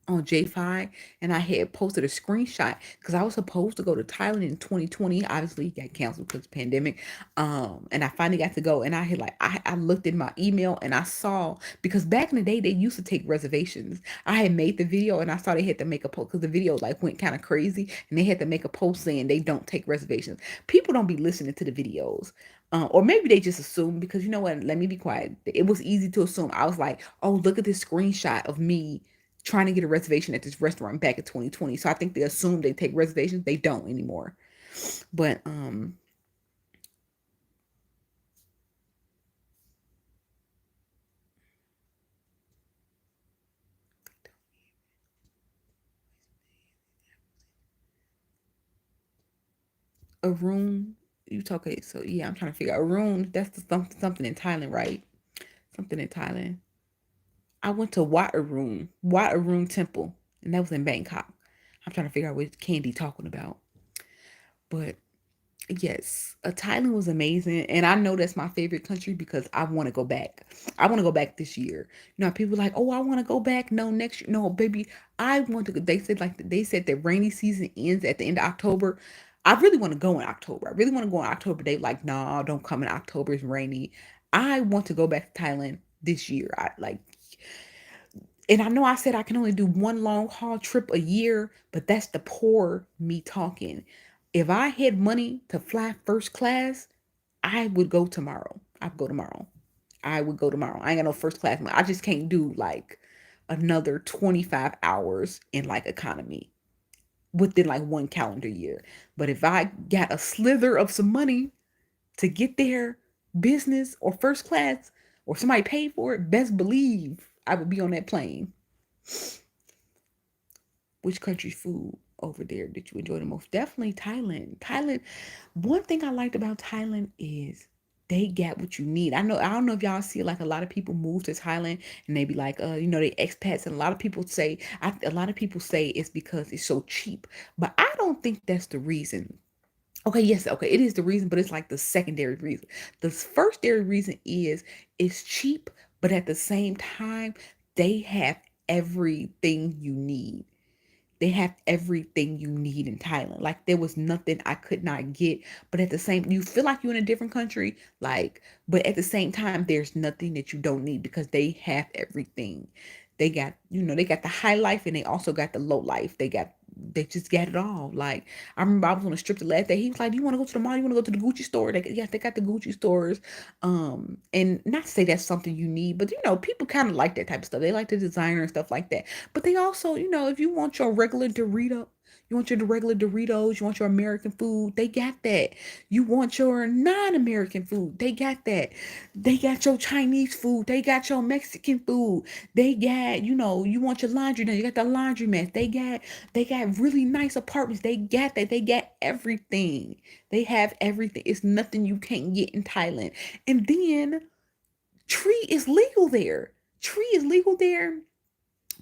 on J5, and I had posted a screenshot because I was supposed to go to Thailand in 2020. Obviously, it got canceled because of the pandemic. And I finally got to go, and I had like I looked in my email and I saw, because back in the day they used to take reservations. I had made the video and I saw they had to make a post because the video like went kind of crazy, and they had to make a post saying they don't take reservations. People don't be listening to the videos. Or maybe they just assume, because you know what? Let me be quiet. It was easy to assume. I was like, oh, look at this screenshot of me trying to get a reservation at this restaurant back in 2020. So I think they assume they take reservations. They don't anymore. But a room, you talk it. So yeah, I'm trying to figure out a room. That's something in Thailand, right? Something in Thailand. I went to Wat Arun Temple, and that was in Bangkok. I'm trying to figure out what Candy talking about. But yes, Thailand was amazing, and I know that's my favorite country because I want to go back. I want to go back this year. People like, oh, I want to go back. No, next year. No, baby, I want to. They said that rainy season ends at the end of October. I really want to go in October. I really want to go in October. They like, nah, don't come in October. It's rainy. I want to go back to Thailand this year. And I know I said I can only do one long haul trip a year, but that's the poor me talking. If I had money to fly first class, I would go tomorrow. I'd go tomorrow. I would go tomorrow. I ain't got no first class money. I just can't do like another 25 hours in like economy within like one calendar year. But if I got a slither of some money to get there, business or first class, or somebody paid for it, best believe I would be on that plane. Which country's food over there did you enjoy the most? Definitely Thailand. Thailand. One thing I liked about Thailand is they got what you need. I don't know if y'all see, like, a lot of people move to Thailand and they be like, they expats, and a lot of people say, a lot of people say it's because it's so cheap, but I don't think that's the reason. Okay, yes, okay, it is the reason, but it's like the secondary reason. The firstary reason is it's cheap, but at the same time, they have everything you need. They have everything you need in Thailand. Like, there was nothing I could not get. But at the same, you feel like you're in a different country, like, but at the same time, there's nothing that you don't need because they have everything. They got, they got the high life and they also got the low life. They just got it all. Like, I remember I was on a strip the last day. He was like, "Do you want to go to the mall? You want to go to the Gucci store?" Yes, they got the Gucci stores. And not to say that's something you need, but people kind of like that type of stuff. They like the designer and stuff like that. But they also, if you want your regular Dorito, you want your regular Doritos, you want your American food, they got that. You want your non-American food, they got that. They got your Chinese food, they got your Mexican food. They got, you want your laundry now, you got the laundry mess. They got really nice apartments. They got that. They got everything. They have everything. It's nothing you can't get in Thailand. And then tree is legal there. Tree is legal there.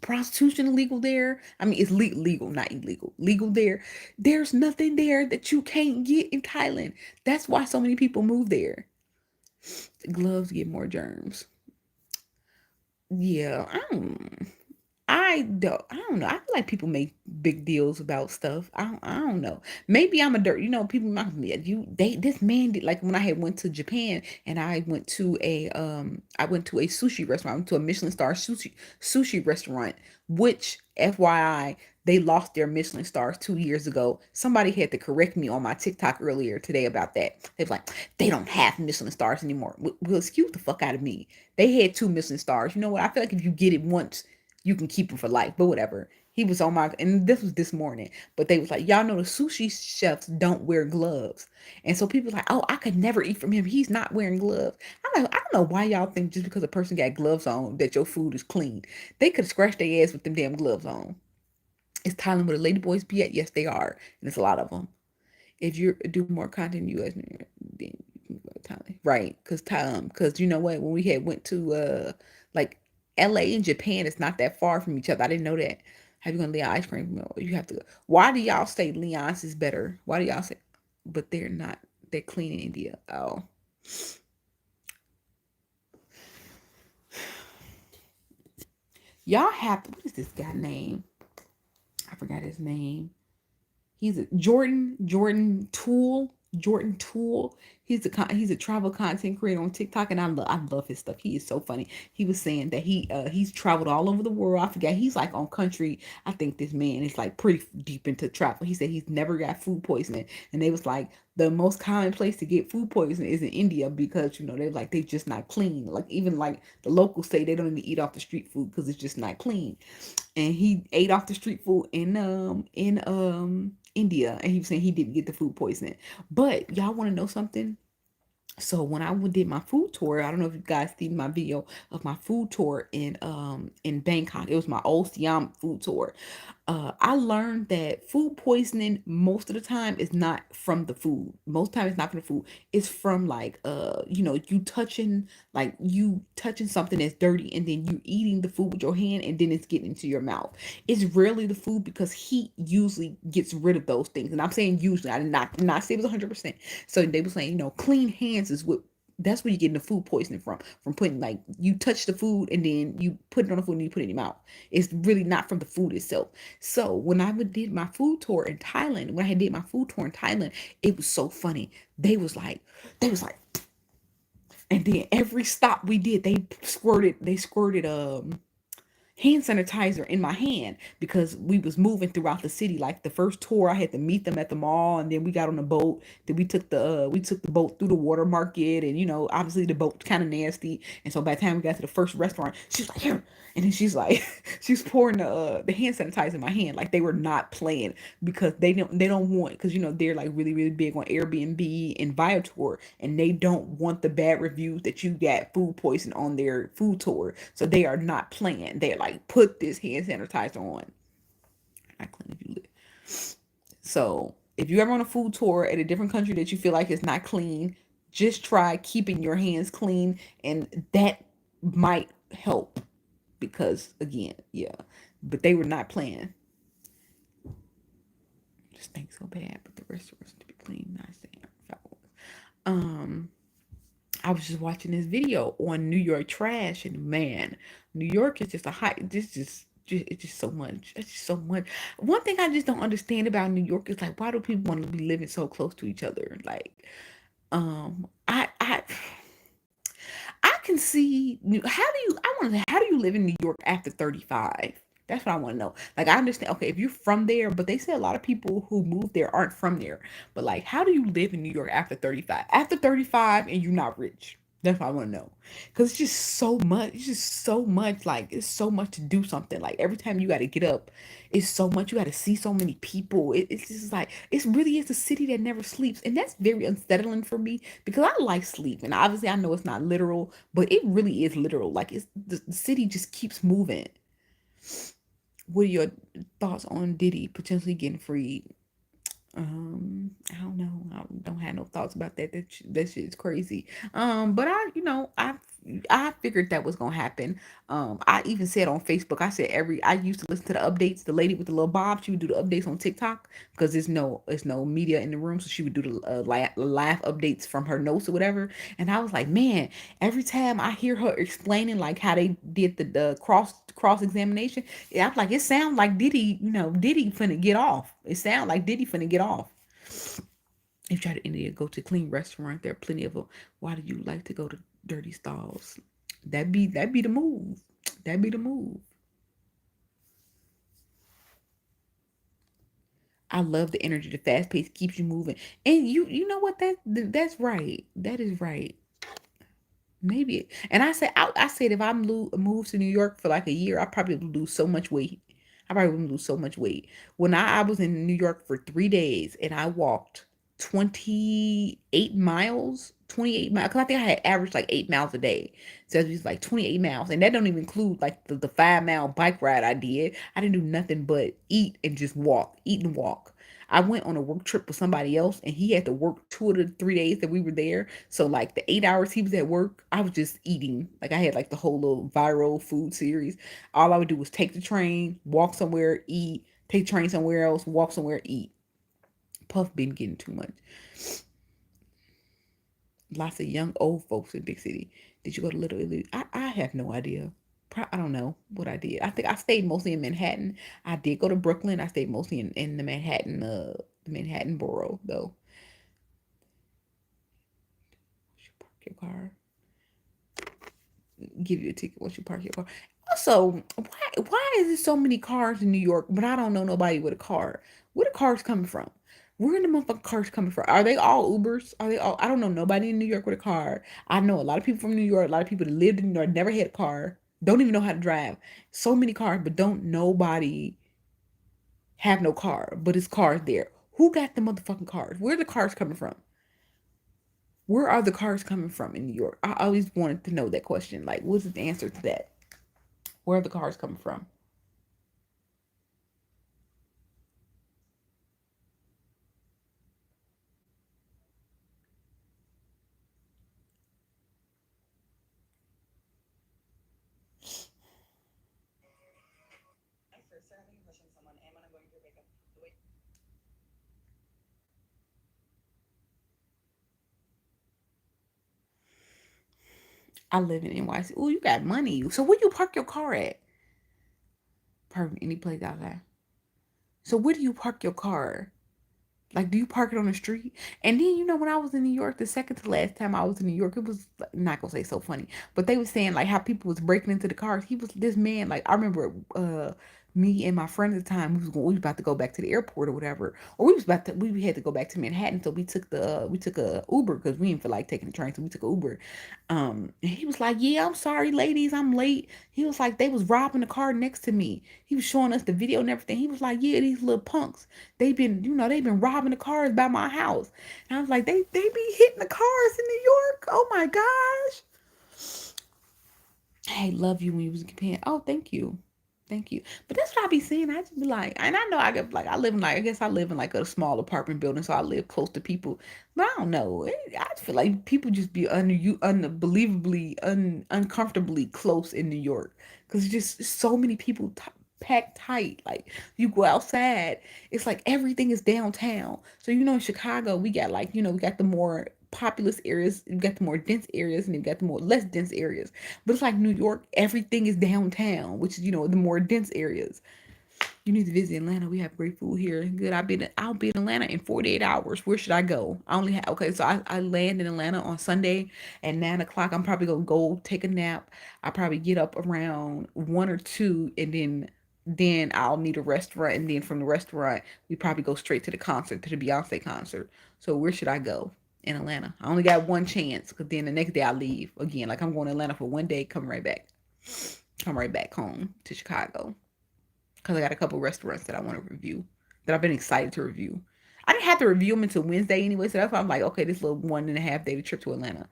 Prostitution illegal there. I mean, it's legal, not illegal. Legal there. There's nothing there that you can't get in Thailand. That's why so many people move there. Gloves get more germs. Yeah, I don't know. I feel like people make big deals about stuff. I don't know. Maybe I'm a dirt. People might be this man did, like when I had went to Japan and I went to a sushi restaurant, I went to a Michelin star sushi restaurant, which FYI, they lost their Michelin stars 2 years ago. Somebody had to correct me on my TikTok earlier today about that. They were like, they don't have Michelin stars anymore. Well, excuse the fuck out of me. They had two Michelin stars. You know what? I feel like if you get it once, you can keep him for life, but whatever. He was on my, and this was this morning, but they was like, y'all know the sushi chefs don't wear gloves. And so people like, oh, I could never eat from him. He's not wearing gloves. I'm like, I don't know why y'all think just because a person got gloves on that your food is clean. They could scratch their ass with them damn gloves on. Is Thailand where the lady boys be at? Yes, they are. And it's a lot of them. If you do more content in US, then you can go to Thailand. Right. Because you know what? When we had went to like LA and Japan, it's not that far from each other. I didn't know that. Have you gonna Leon ice cream? No, you have to go. Why do y'all say Leon's is better? Why do y'all say but they're not, they're clean in India? Oh. Y'all have to, what is this guy name? I forgot his name. He's a Jordan Tool. He's a travel content creator on TikTok, and I love his stuff. He is so funny. He was saying that he's traveled all over the world. I forget, he's like on country. I think this man is like pretty deep into travel. He said he's never got food poisoning, and they was like the most common place to get food poisoning is in India because they just not clean. Like even like the locals say they don't even eat off the street food because it's just not clean. And he ate off the street food in India, and he was saying he didn't get the food poisoning. But y'all want to know something? So when I did my food tour, I don't know if you guys seen my video of my food tour in Bangkok. It was my old Siam food tour. I learned that food poisoning most of the time is not from the food. Most time it's not from the food. It's from like you touching something that's dirty and then you eating the food with your hand and then it's getting into your mouth. It's rarely the food because heat usually gets rid of those things. And I'm saying usually. I did not say it was 100%. So they were saying, clean hands is what, that's where you're getting the food poisoning from putting, like, you touch the food and then you put it on the food and you put it in your mouth. It's really not from the food itself. So when I did my food tour in Thailand, it was so funny. They was like, and then every stop we did, they squirted hand sanitizer in my hand because we was moving throughout the city. Like the first tour, I had to meet them at the mall, and then we got on the boat. Then we took the boat through the water market, and obviously the boat's kind of nasty. And so by the time we got to the first restaurant, she's like, here, and then she's like, she's pouring the hand sanitizer in my hand, like they were not playing because they don't want, because they're like really really big on Airbnb and Viator, and they don't want the bad reviews that you got food poison on their food tour, so they are not playing. They're like, put this hand sanitizer on. I clean if you live. So if you ever on a food tour at a different country that you feel like it's not clean, just try keeping your hands clean, and that might help because again, yeah, but they were not playing. Just think so bad, but the restaurants to be clean. Not saying um, I was just watching this video on New York trash, and man, New York is just a high. This just it's just so much. It's just so much. One thing I just don't understand about New York is like, why do people want to be living so close to each other? Like, I can see. How do you? I want to. How do you live in New York after 35? That's what I want to know. Like I understand. Okay, if you're from there, but they say a lot of people who move there aren't from there. But like, how do you live in New York after 35? After 35, and you're not rich. That's what I want to know. Cause it's just so much. It's just so much. Like it's so much to do something. Like every time you got to get up, it's so much. You got to see so many people. It's just like it really is a city that never sleeps, and that's very unsettling for me because I like sleep, and obviously I know it's not literal, but it really is literal. Like it's the city just keeps moving. What are your thoughts on Diddy potentially getting freed? I don't know. I don't have no thoughts about that. That shit is crazy. But I figured that was gonna happen. I even said on Facebook, I used to listen to the updates. The lady with the little bob, she would do the updates on TikTok because there's no media in the room, so she would do the live updates from her notes or whatever. And I was like, man, every time I hear her explaining like how they did the cross examination, yeah, I'm like, it sounds like Diddy, Diddy finna get off. It sounds like Diddy finna get off. If you try to India, go to a clean restaurant. There are plenty of them. Why do you like to go to dirty stalls? That be the move. That be the move. I love the energy. The fast pace keeps you moving, and you know what that's right. That is right. Maybe. And I said if move to New York for like a year, I probably would lose so much weight. I probably would lose so much weight. When I was in New York for 3 days and I walked 28 miles, 28 miles, because I think I had averaged like 8 miles a day. So it was like 28 miles. And that don't even include like the 5 mile bike ride I did. I didn't do nothing but eat and just walk, eat and walk. I went on a work trip with somebody else and he had to work 2 of the 3 days that we were there. So like the 8 hours he was at work, I was just eating. Like I had like the whole little viral food series. All I would do was take the train, walk somewhere, eat, take the train somewhere else, walk somewhere, eat. Puff been getting too much. Lots of young old folks in big city. Did you go to Little Italy? I have no idea. I don't know what I did. I think I stayed mostly in Manhattan. I did go to Brooklyn. I stayed mostly in the Manhattan borough though. You park your car. Give you a ticket once you park your car. Also, why is there so many cars in New York, but I don't know nobody with a car? Where the cars coming from? Where are the motherfucking cars coming from? Are they all Ubers? Are they all? I don't know nobody in New York with a car. I know a lot of people from New York. A lot of people that lived in New York never had a car. Don't even know how to drive. So many cars, but don't nobody have no car. But it's cars there. Who got the motherfucking cars? Where are the cars coming from? Where are the cars coming from in New York? I always wanted to know that question. Like, what's the answer to that? Where are the cars coming from? I live in NYC. Oh, you got money. So where you park your car at? Park any place out there. So where do you park your car? Like, do you park it on the street? And then, when I was in New York, the second to last time I was in New York, it was like, not gonna say so funny, but they were saying like how people was breaking into the cars. This man, like I remember, me and my friend at the time, we was about to go back to the airport or whatever, or we had to go back to Manhattan, so we took a Uber because we didn't feel like taking the train, so we took a Uber. And he was like, "Yeah, I'm sorry, ladies, I'm late." He was like, "They was robbing the car next to me." He was showing us the video and everything. He was like, "Yeah, these little punks." They've been robbing the cars by my house. And I was like, they be hitting the cars in New York. Oh my gosh. Hey, love you when you was a companion. Oh, thank you. Thank you. But that's what I be seeing. I just be like, and I know I get like I live in like I guess I live in like a small apartment building, so I live close to people. But I don't know. I just feel like people just be unbelievably uncomfortably close in New York because just so many people packed tight. Like you go outside, it's like everything is downtown. So in Chicago, we got like we got the more populous areas, we got the more dense areas, and we got the more less dense areas. But it's like New York, everything is downtown, which is, the more dense areas. You need to visit Atlanta. We have great food here. Good. I'll be in Atlanta in 48 hours. Where should I go? I only have okay, so I land in Atlanta on Sunday at 9 o'clock. I'm probably gonna go take a nap. I probably get up around 1 or 2, and then I'll need a restaurant, and then from the restaurant we probably go straight to the concert, to the Beyonce concert. So where should I go in Atlanta? I only got one chance because then the next day I leave again. Like I'm going to Atlanta for one day, come right back home to Chicago because I got a couple restaurants that I want to review that I've been excited to review. I didn't have to review them until Wednesday anyway, so that's why I'm like, okay, this little 1.5 day trip to Atlanta,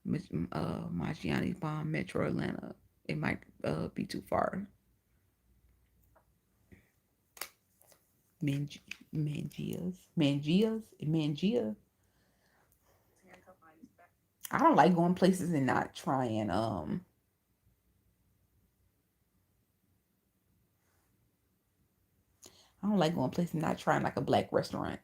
Maggiani Bomb Metro Atlanta, it might be too far. Mangias, Mangia. I don't like going places and not trying. I don't like going places and not trying like a black restaurant.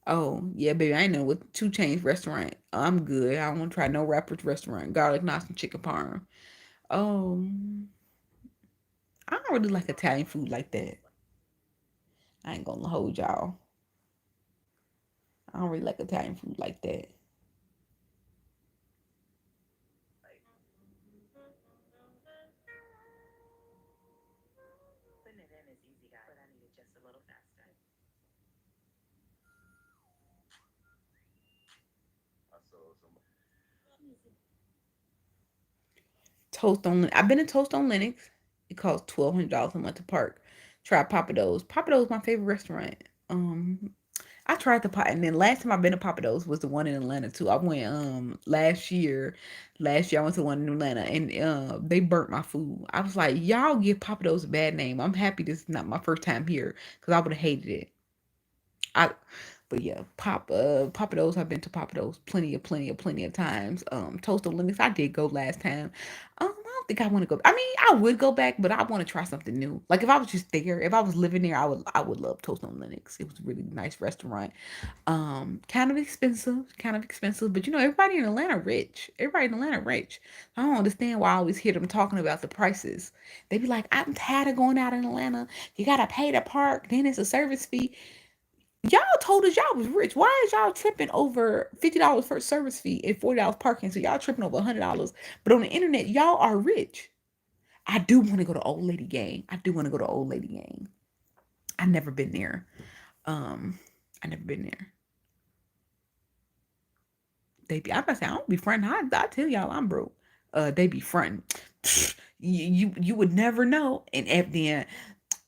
Oh, yeah, baby. I ain't know what two chains restaurant. I'm good. I don't want to try no rapper's restaurant. Garlic knots and chicken parm. Um, I don't really like Italian food like that. I ain't gonna hold y'all. I don't really like Italian food like that. Toast on. I've been to Toast on Linux. It costs $1,200 a month to park. Try Papa Do's. Papa Do's my favorite restaurant. I tried the pot, and then last time I've been to Papa Do's was the one in Atlanta too. I went last year. Last year I went to one in Atlanta, and they burnt my food. I was like, y'all give Papa Do's a bad name. I'm happy this is not my first time here because I would have hated it. I But yeah, Papa Do's. I've been to Papa Do's plenty of times. Toast on Linux. I did go last time. I don't think I want to go. I mean, I would go back, but I want to try something new. Like if I was just there, if I was living there, I would love Toast on Linux. It was a really nice restaurant. Kind of expensive, but everybody in Atlanta rich. Everybody in Atlanta rich. I don't understand why I always hear them talking about the prices. They be like, I'm tired of going out in Atlanta. You gotta pay to park, then it's a service fee. Y'all told us y'all was rich. Why is y'all tripping over $50 for a service fee and $40 parking? So y'all tripping over $100. But on the internet, y'all are rich. I do want to go to Old Lady Gang. I do want to go to Old Lady Gang. I never been there. Um, I never been there. I'm about to say I don't be fronting. I tell y'all I'm broke. They be fronting. You would never know. And then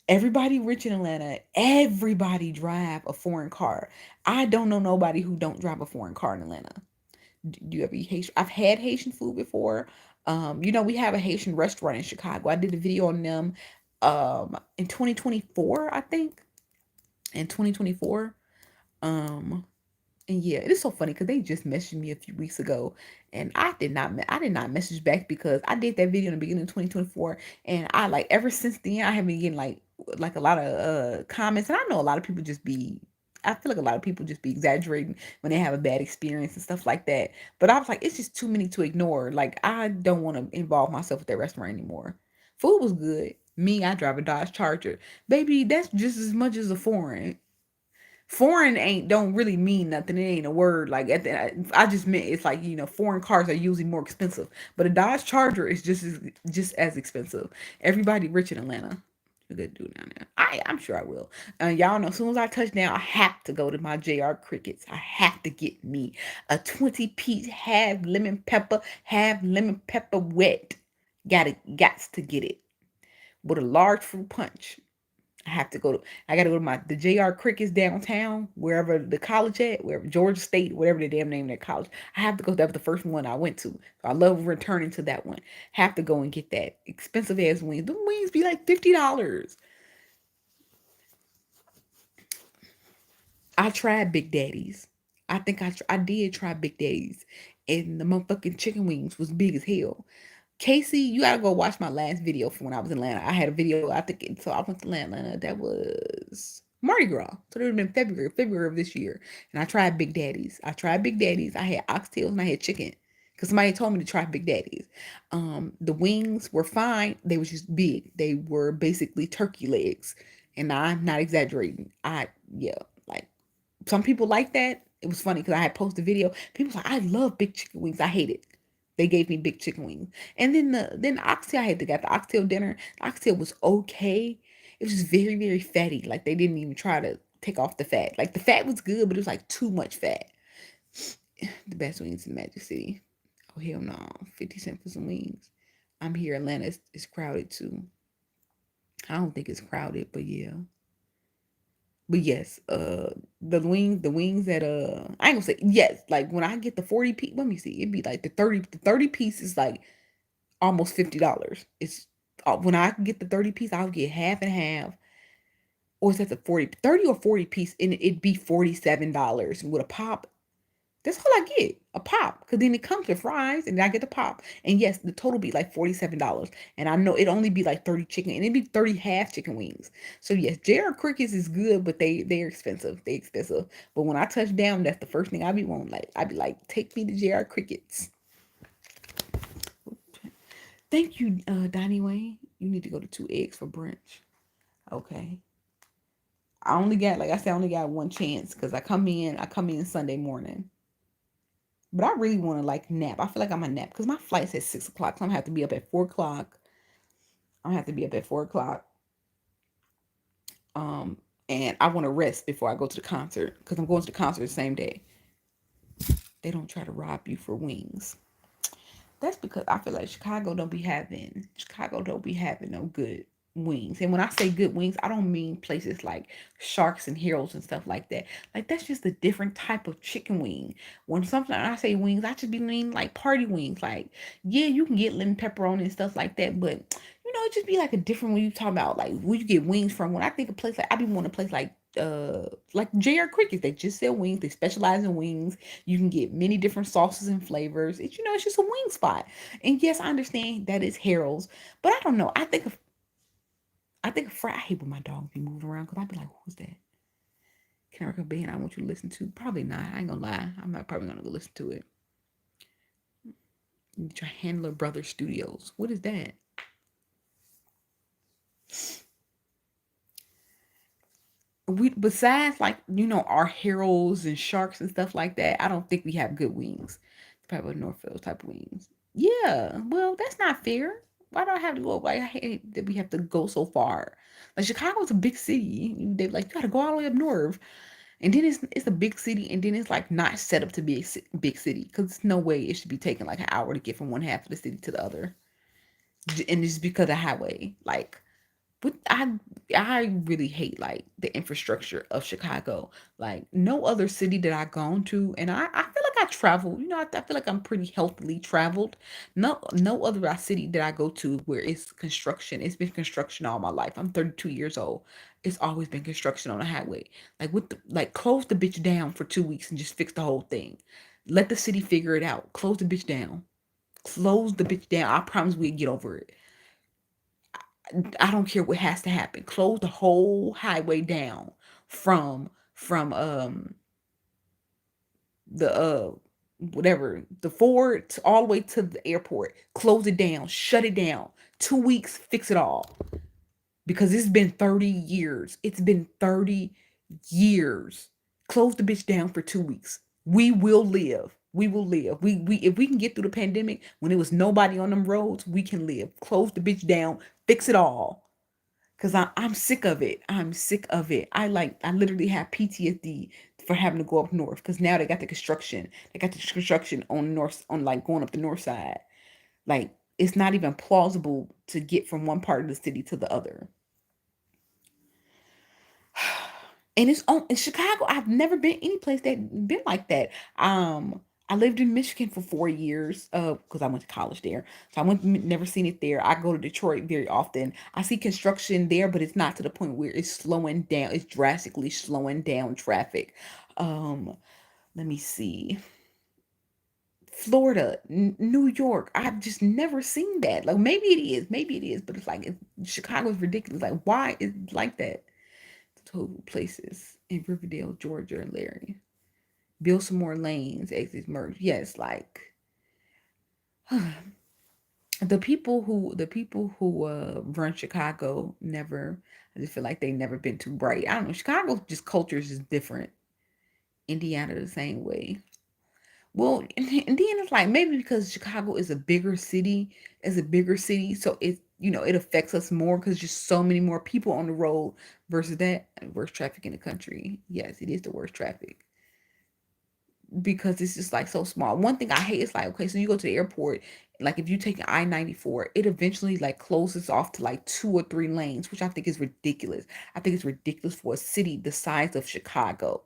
everybody rich in Atlanta, everybody drive a foreign car. I don't know nobody who don't drive a foreign car in Atlanta. Do you ever eat Haitian? I've had Haitian food before. We have a Haitian restaurant in Chicago. I did a video on them in 2024, I think. In 2024. Um and yeah, it is so funny because they just messaged me a few weeks ago, and I did not message back because I did that video in the beginning of 2024, and I like ever since then I have been getting like a lot of comments, and I know a lot of people just be. I feel like a lot of people just be exaggerating when they have a bad experience and stuff like that. But I was like, it's just too many to ignore. Like I don't want to involve myself with that restaurant anymore. Food was good. Me, I drive a Dodge Charger. Baby, that's just as much as a foreign. Foreign ain't don't really mean nothing. It ain't a word like at I just meant it's like foreign cars are usually more expensive, but a Dodge Charger is just as expensive. Everybody rich in Atlanta. A good dude down there. I'm sure I will. Y'all know as soon as I touch down, I have to go to my JR Crickets. I have to get me a 20-piece half lemon pepper wet. Gots to get it with a large fruit punch. I have to go to I gotta go to the JR Crickets downtown, wherever the college at, wherever Georgia State, whatever the damn name of that college. I have to go. That was the first one I went to. So I love returning to that one. Have to go and get that. Expensive ass wings. The wings be like $50. I tried Big Daddy's. I think I did try Big Daddy's. And the motherfucking chicken wings was big as hell. Casey, you gotta go watch my last video from when I was in Atlanta. I had a video, I think, so I went to Atlanta. That was Mardi Gras. So it would have been February of this year. And I tried Big Daddy's. I had oxtails and I had chicken. because somebody told me to try Big Daddy's. The wings were fine. They were just big. They were basically turkey legs, and I'm not exaggerating. Yeah, like some people like that. It was funny because I had posted a video. People was like, I love big chicken wings. I hate it. They gave me big chicken wings, and then the oxtail. I had to get the oxtail dinner. The oxtail was okay. It was just very very fatty. Like they didn't even try to take off the fat. Like the fat was good, but it was like too much fat. The best wings in Magic City. Oh hell no, 50 cents for some wings. I'm here. Atlanta is crowded too. I don't think it's crowded, but yeah. But yes, the wings that I ain't gonna say yes. Like when I get the 40 piece, let me see, it'd be like the 30 piece is like almost $50. It's when I get the 30 piece, I'll get half and half, or it's at the 30 or 40 piece, and it'd be $47 with a pop. That's all I get, a pop, because then it comes with fries, and then I get the pop. And yes, the total be like $47. And I know it only be like 30 chicken, and it'd be 30 half chicken wings. So yes, JR Crickets is good, but they're expensive. They expensive. But when I touch down, that's the first thing I be wanting. Like I be like, take me to JR Crickets. Thank you, Donnie Wayne. You need to go to 2 eggs for brunch. Okay. I only got, like I said, I only got one chance because I come in Sunday morning. But I really want to like nap. I feel like I'm a nap because my flight's at 6 o'clock. So I'm gonna have to be up at 4 o'clock. I'm gonna have to be up at 4 o'clock. Um, and I want to rest before I go to the concert because I'm going to the concert the same day. They don't try to rob you for wings. That's because I feel like Chicago don't be having no good wings. And when I say good wings, I don't mean places like Sharks and Heroes and stuff like that. Like that's just a different type of chicken wing. When sometimes I say wings, I just be meaning like party wings. Like, yeah, you can get lemon pepperoni and stuff like that, but it just be like a different when you talk about like where you get wings from. When I think of place like I be wanting a place like JR Crickets, they just sell wings. They specialize in wings. You can get many different sauces and flavors. It's just a wing spot. And yes, I understand that it's Harold's, but I don't know. I think of I hate when my dog be moving around because I'd be like, who's that? Can I recommend I want you to listen to? Probably not. I ain't gonna lie. I'm not probably gonna go listen to it. Your Handler Brothers Studios. What is that? We besides like our heroes and sharks and stuff like that. I don't think we have good wings. Probably Northfield type of wings. Yeah, well, that's not fair. Why do I have to go? Like, I hate that we have to go so far. Like Chicago's a big city. They like you got to go all the way up north, and then it's a big city, and then it's like not set up to be a big city because there's no way it should be taking like an hour to get from one half of the city to the other, and it's because of highway. Like but I really hate like the infrastructure of Chicago. Like no other city that I've gone to, and I feel like I travel. I feel like I'm pretty healthily traveled. No other city that I go to where it's construction. It's been construction all my life. I'm 32 years old. It's always been construction on the highway. Like close the bitch down for 2 weeks and just fix the whole thing. Let the city figure it out. Close the bitch down. Close the bitch down. I promise we'll get over it. I don't care what has to happen. Close the whole highway down from the whatever the Ford all the way to the airport. Close it down. Shut it down. 2 weeks, fix it all. Because it's been 30 years. It's been 30 years. Close the bitch down for 2 weeks. We will live. We will live. We if we can get through the pandemic when there was nobody on them roads, we can live. Close the bitch down. Fix it all. Cause I'm sick of it. I'm sick of it. I literally have PTSD for having to go up north. Cause now they got the construction. They got the construction on north on like going up the north side. Like it's not even plausible to get from one part of the city to the other. And it's on in Chicago. I've never been any place that been like that. I lived in Michigan for 4 years, because I went to college there. So I went never seen it there. I go to Detroit very often. I see construction there, but it's not to the point where it's slowing down. It's drastically slowing down traffic. Um, Let me see. Florida, New York. I've just never seen that. Like maybe it is, but it's like Chicago is ridiculous. Like why is it like that? Total places in Riverdale, Georgia, and Larry. Build some more lanes, exits merge. Yes, like The people who run Chicago never. I just feel like they never been too bright. I don't know. Chicago just culture is just different. Indiana the same way. Well, and then it's like maybe because Chicago is a bigger city, so it affects us more because just so many more people on the road versus that worst traffic in the country. Yes, it is the worst traffic because it's just like so small. One thing I hate is like, okay, so you go to the airport, like if you take an I-94, it eventually like closes off to like 2 or 3 lanes, which I think is ridiculous. I think it's ridiculous for a city the size of Chicago.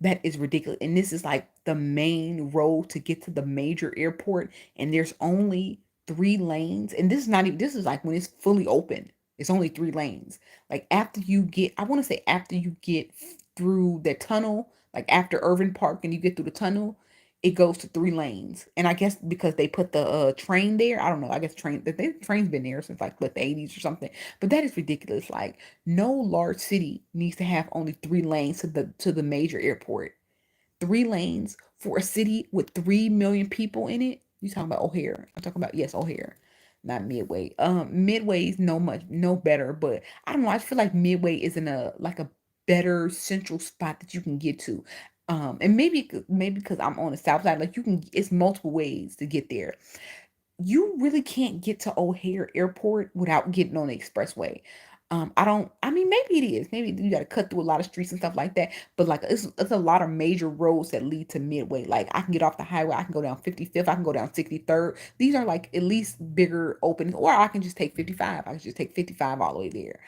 That is ridiculous. And this is like the main road to get to the major airport, and there's only 3 lanes. And this is not even, this is like when it's fully open. It's only 3 lanes. Like after you get, I want to say after you get through the tunnel, like after Irving Park and you get through the tunnel, it goes to 3 lanes. And I guess because they put the train there, I don't know. I guess the train's been there since like what the 80s or something. But that is ridiculous. Like no large city needs to have only 3 lanes to the major airport. 3 lanes for a city with 3 million people in it. You talking about O'Hare? I'm talking about, yes, O'Hare, not Midway. Midway is no better, but I don't know. I feel like Midway is in a like a better central spot that you can get to. And maybe because I'm on the south side, like you can, it's multiple ways to get there. You really can't get to O'Hare Airport without getting on the expressway. I don't. I mean, maybe it is. Maybe you got to cut through a lot of streets and stuff like that. But like, it's a lot of major roads that lead to Midway. Like, I can get off the highway. I can go down 55th. I can go down 63rd. These are like at least bigger openings. Or I can just take 55. I can just take 55 all the way there.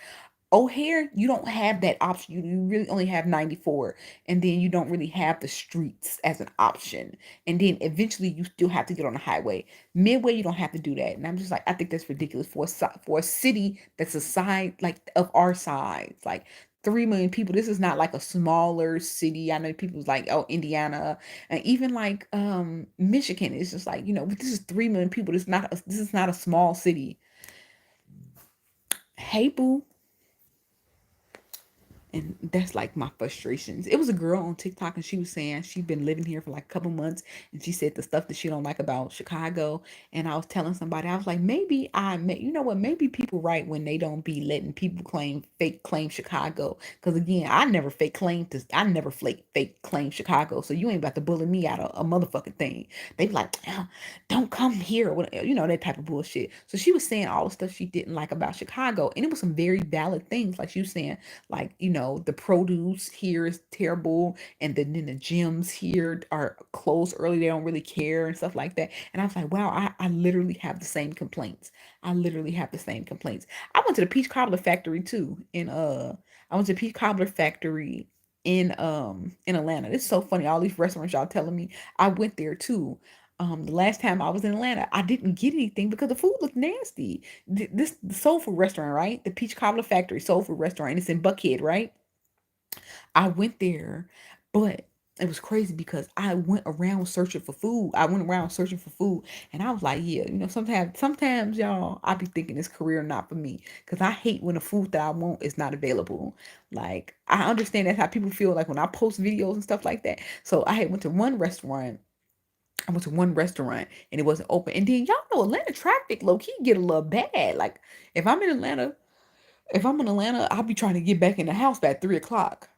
O'Hare, you don't have that option. You really only have 94, and then you don't really have the streets as an option. And then eventually you still have to get on the highway. Midway, you don't have to do that. And I'm just like, I think that's ridiculous for a city that's a size like of our size, like 3 million people. This is not like a smaller city. I know people's like, oh, Indiana, and even like Michigan. It's just like, this is 3 million people. This is not a small city. Hey, boo. And that's like my frustrations. It was a girl on TikTok and she was saying she'd been living here for like a couple months, and she said the stuff that she don't like about Chicago. And I was telling somebody, I was like, maybe you know what, maybe people right when they don't be letting people fake claim Chicago. Because again, I never fake claim Chicago. So you ain't about to bully me out of a motherfucking thing. They be like, don't come here, that type of bullshit. So she was saying all the stuff she didn't like about Chicago, and it was some very valid things. Like she was saying, like, the produce here is terrible, and then the gyms here are closed early, they don't really care and stuff like that. And I was like, wow, I literally have the same complaints. I literally have the same complaints. I went to the peach cobbler factory too I went to the peach cobbler factory in Atlanta. It's so funny, all these restaurants y'all telling me, I went there too. The last time I was in Atlanta, I didn't get anything because the food looked nasty. This soul food restaurant, right? The Peach Cobbler Factory soul food restaurant. It's in Buckhead, right? I went there, but it was crazy because I went around searching for food. I went around searching for food, and I was like, yeah, sometimes y'all, I be thinking this career not for me because I hate when the food that I want is not available. Like I understand that's how people feel like when I post videos and stuff like that. So I had went to one restaurant. I went to one restaurant and it wasn't open. And then y'all know Atlanta traffic low key get a little bad. Like if I'm in Atlanta, I'll be trying to get back in the house by 3 o'clock.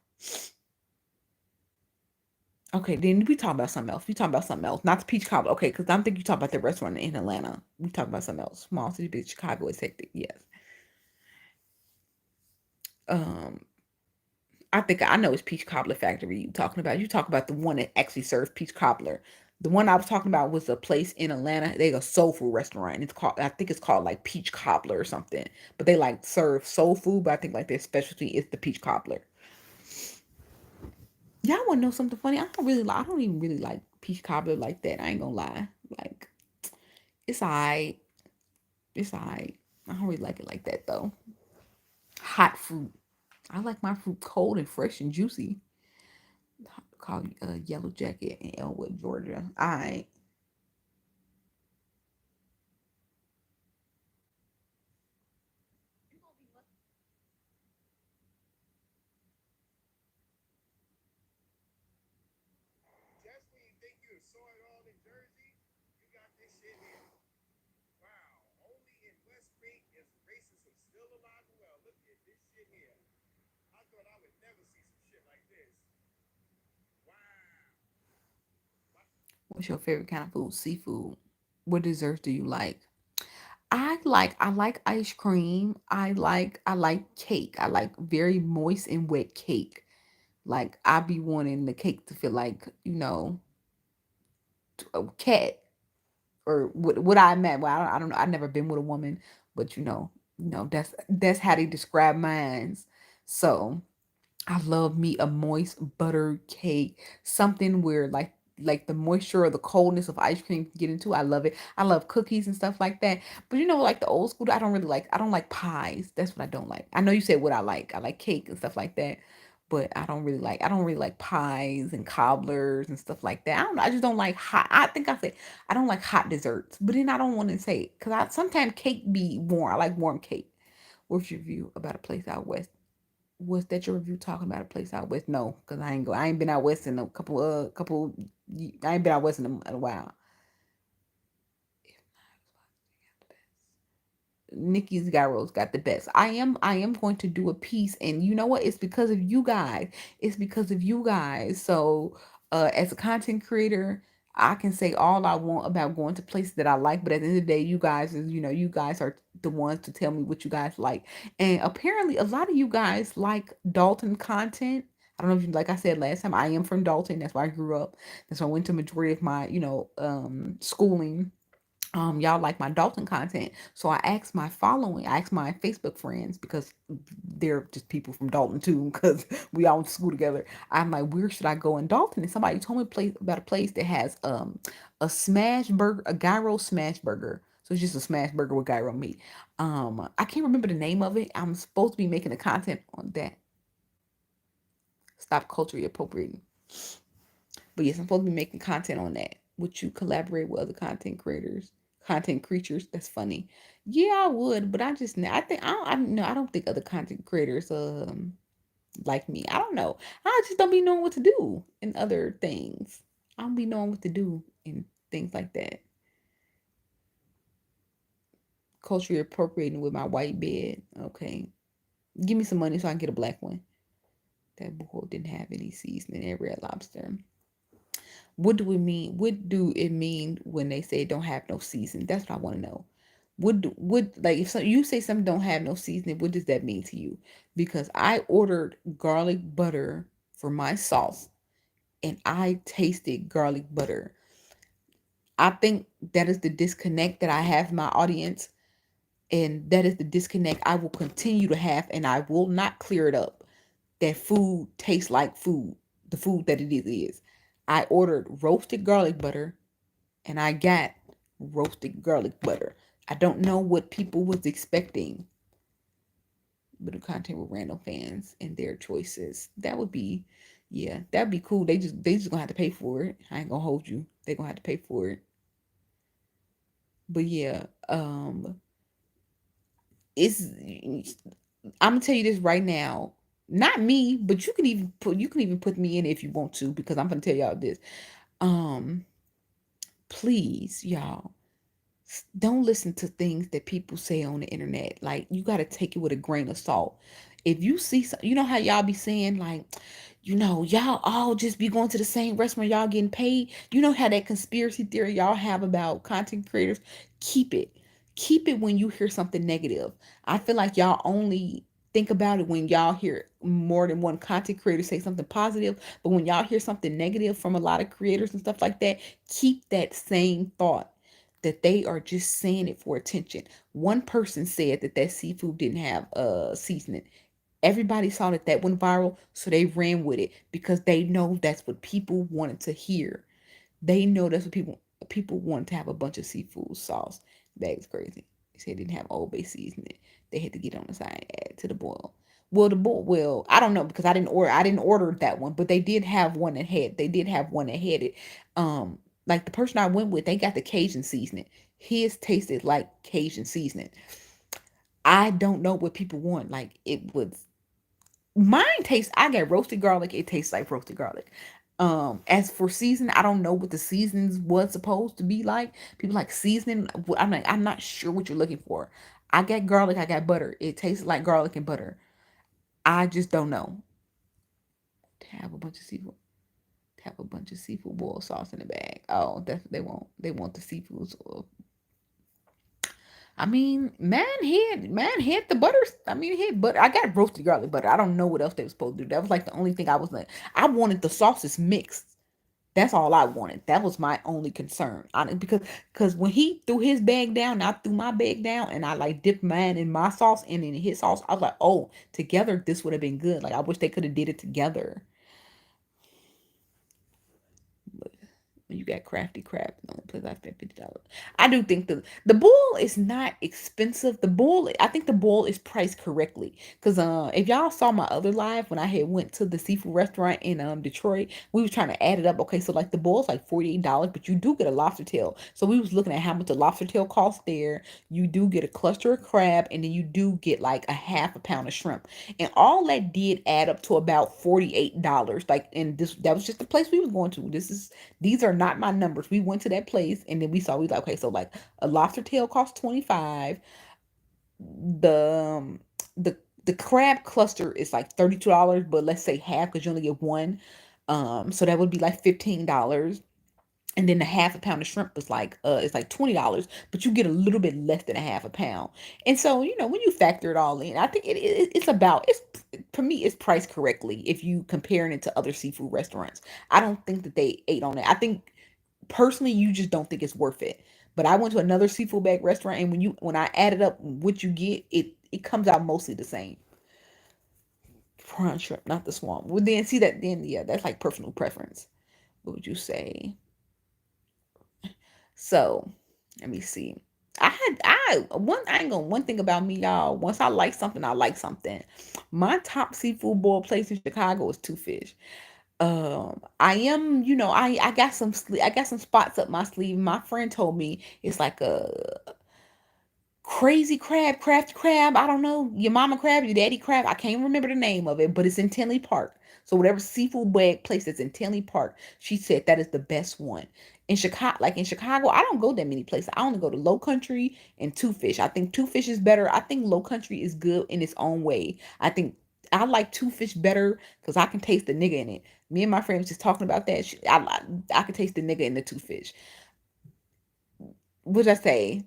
Okay, then we talk about something else. We talk about something else. Not the peach cobbler. Okay, because I'm thinking you talk about the restaurant in Atlanta. We talk about something else. Small city, big Chicago is hectic. Yes. Um, I think I know it's Peach Cobbler Factory you talking about. You talk about the one that actually serves peach cobbler. The one I was talking about was a place in Atlanta. They a soul food restaurant. It's called, I think it's called like Peach Cobbler or something. But they like serve soul food, but I think like their specialty is the peach cobbler. Y'all want to know something funny? I don't even really like peach cobbler like that. I ain't gonna lie. Like it's alright. It's alright. I don't really like it like that though. Hot fruit. I like my fruit cold and fresh and juicy. Called Yellow Jacket in Elwood, Georgia. I Just when you think you saw it all in Jersey, you got this shit here. What's your favorite kind of food? Seafood. What desserts do you like? I like ice cream. I like cake. I like very moist and wet cake. Like I be wanting the cake to feel like, a cat or what I meant. Well, I don't know. I've never been with a woman, but that's how they describe mines. So I love me a moist butter cake, something where like the moisture or the coldness of ice cream can get into. I love it. I love cookies and stuff like that. But like the old school, I don't really like. I don't like pies. That's what I don't like. I know you said what I like. I like cake and stuff like that. But I don't really like. I don't really like pies and cobblers and stuff like that. I don't know. I just don't like hot. I think I said I don't like hot desserts. But then I don't want to say because I sometimes cake be warm. I like warm cake. What's your view about a place out west? Was that your review talking about a place out west? No, because I ain't go. I ain't been out west in a couple. I ain't been out west in a while. Nikki's Gyros got the best. I am going to do a piece, and you know what? It's because of you guys. It's because of you guys. So as a content creator, I can say all I want about going to places that I like, but at the end of the day, you guys are the ones to tell me what you guys like. And apparently a lot of you guys like Dalton content. I don't know if you like I said last time, I am from Dalton. That's where I grew up. That's where I went to majority of my, schooling. Y'all like my Dalton content. So I asked my Facebook friends because they're just people from Dalton too, because we all went to school together. I'm like, where should I go in Dalton? And somebody told me about a place that has a smash burger, a gyro smash burger. So it's just a smash burger with gyro meat. I can't remember the name of it. I'm supposed to be making the content on that. Stop culturally appropriating. But yes, I'm supposed to be making content on that. Would you collaborate with other content creatures? That's funny. Yeah, I would, but I think I don't think other content creators like me. I don't know. I just don't be knowing what to do in other things. I don't be knowing what to do in things like that. Culturally appropriating with my white bed. Okay, give me some money so I can get a black one. That boy didn't have any seasoning at Red Lobster. What do we mean? What do it mean when they say it don't have no season? That's what I want to know. What like if you say something don't have no seasoning, what does that mean to you? Because I ordered garlic butter for my sauce and I tasted garlic butter. I think that is the disconnect that I have in my audience, and that is the disconnect I will continue to have, and I will not clear it up. That food tastes like food, the food that it is. I ordered roasted garlic butter and I got roasted garlic butter. I don't know what people was expecting, but the content with random fans and their choices. That would be, yeah, that'd be cool. They just gonna have to pay for it. I ain't gonna hold you. They gonna have to pay for it. But yeah, it's I'm gonna tell you this right now. Not me, but you can even put me in if you want to, because I'm gonna tell y'all this. Um, please, y'all, don't listen to things that people say on the internet. Like, you got to take it with a grain of salt. If you see you know how y'all be saying, like, y'all all just be going to the same restaurant, y'all getting paid. You know how that conspiracy theory y'all have about content creators? keep it keep it when you hear something negative. I feel like y'all only think about it when y'all hear more than one content creator say something positive, but when y'all hear something negative from a lot of creators and stuff like that, keep that same thought, that they are just saying it for attention. One person said that seafood didn't have seasoning. Everybody saw that went viral, so they ran with it because they know that's what people wanted to hear. They know that's what people wanted to have, a bunch of seafood sauce. That's crazy. They said they didn't have Old Bay seasoning. They had to get on the side and add to the boil. Well, I don't know because I didn't order that one, but they did have one that had it. Like the person I went with, they got the Cajun seasoning. His tasted like Cajun seasoning. I don't know what people want. Like, it was mine tastes. I got roasted garlic. It tastes like roasted garlic. As for season, I don't know what the seasons was supposed to be like. People like seasoning. I'm not sure what you're looking for. I got garlic. I got butter. It tastes like garlic and butter. I just don't know. To have a bunch of seafood. Have a bunch of seafood boil sauce in the bag. Oh, that's what they want. They want the seafood. I mean, man had the butter. I mean, he had butter. I got roasted garlic butter. I don't know what else they were supposed to do. That was like the only thing I was like. I wanted the sauces mixed. That's all I wanted. That was my only concern. Because when he threw his bag down, I threw my bag down, and I like dipped mine in my sauce and in his sauce. I was like, oh, together this would have been good. Like I wish they could have did it together. You got Crafty Crab. The only place I spent $50. I do think the boil is not expensive. The boil, I think the boil is priced correctly. Cause if y'all saw my other live when I had went to the seafood restaurant in Detroit, we was trying to add it up. Okay, so like the boil's like $48, but you do get a lobster tail. So we was looking at how much the lobster tail costs there. You do get a cluster of crab, and then you do get like a half a pound of shrimp, and all that did add up to about $48. Like, and this that was just the place we was going to. These are not my numbers. We went to that place, and then we like, okay, so like a lobster tail costs 25. The the the crab cluster is like $32, but let's say half because you only get one. So that would be like $15. And then the half a pound of shrimp is like it's like $20, but you get a little bit less than a half a pound. And so, when you factor it all in, I think it's for me it's priced correctly if you comparing it to other seafood restaurants. I don't think that they ate on it. I think personally you just don't think it's worth it. But I went to another seafood bag restaurant, and when I added up what you get, it comes out mostly the same. Prawn shrimp, not the swamp. Well, then see that then yeah, that's like personal preference. What would you say? So let me see. One thing about me, y'all. Once I like something, I like something. My top seafood boil place in Chicago is Two Fish. I am, I got I got some spots up my sleeve. My friend told me it's like a crazy crab, crafty crab. I don't know, your mama crab, your daddy crab. I can't remember the name of it, but it's in Tinley Park. So whatever seafood bag place that's in Tinley Park, she said that is the best one. In Chicago, I don't go that many places. I only go to Low Country and Two Fish. I think Two Fish is better. I think Low Country is good in its own way. I think I like Two Fish better because I can taste the nigga in it. Me and my friend was just talking about that. I can taste the nigga in the Two Fish. What did I say?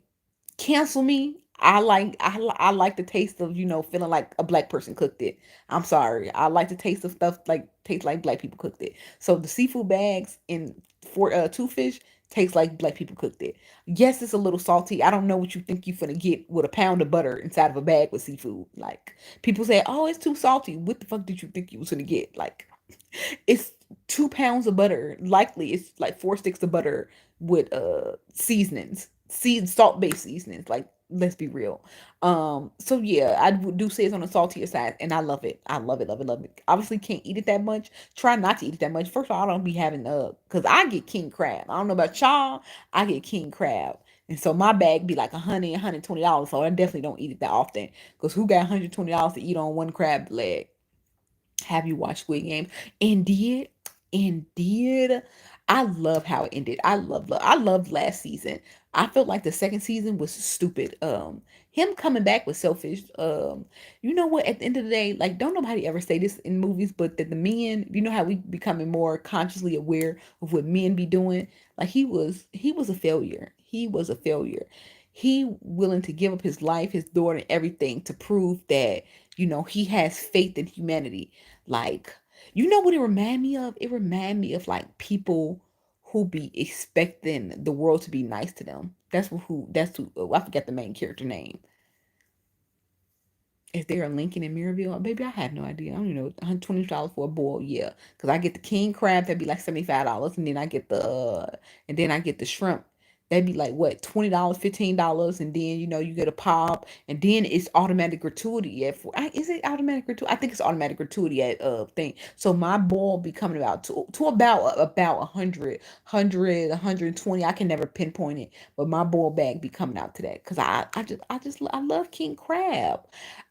Cancel me. I like the taste of feeling like a black person cooked it. I'm sorry. I like the taste of stuff like taste like black people cooked it. So the seafood bags in for Two Fish tastes like black people cooked it. Yes, it's a little salty. I don't know what you think you're gonna get with a pound of butter inside of a bag with seafood. Like people say, oh, it's too salty. What the fuck did you think you was gonna get? Like it's 2 pounds of butter. Likely it's like 4 sticks of butter with seasonings, salt based seasonings. Like let's be real. So yeah, do say it's on the saltier side, and I love it. I love it, love it, love it. Obviously can't eat it that much. Try not to eat it that much. First of all, I don't be having because I get king crab. I don't know about y'all. I get king crab. And so my bag be like $120. So I definitely don't eat it that often. Because who got $120 to eat on one crab leg? Have you watched Squid Game? Indeed, indeed. I love how it ended. I loved last season. I felt like the second season was stupid. Him coming back was selfish. You know what? At the end of the day, like, don't nobody ever say this in movies, but that the men, you know how we becoming more consciously aware of what men be doing. Like he was a failure. He was a failure. He willing to give up his life, his daughter, and everything to prove that he has faith in humanity. Like, you know what it remind me of? It remind me of like people who be expecting the world to be nice to them. That's who oh, I forget the main character name. Is there a Lincoln in Mirabelle? Baby, I have no idea. I don't even know. $120 for a boil, yeah. Because I get the king crab, that'd be like $75. And then I get the shrimp. That'd be like what, $20, $15, and then you get a pop, and then it's automatic gratuity at is it automatic gratuity? I think it's automatic gratuity at thing. So my boil be coming about to about 120. I can never pinpoint it, but my boil bag be coming out to that because I love king crab.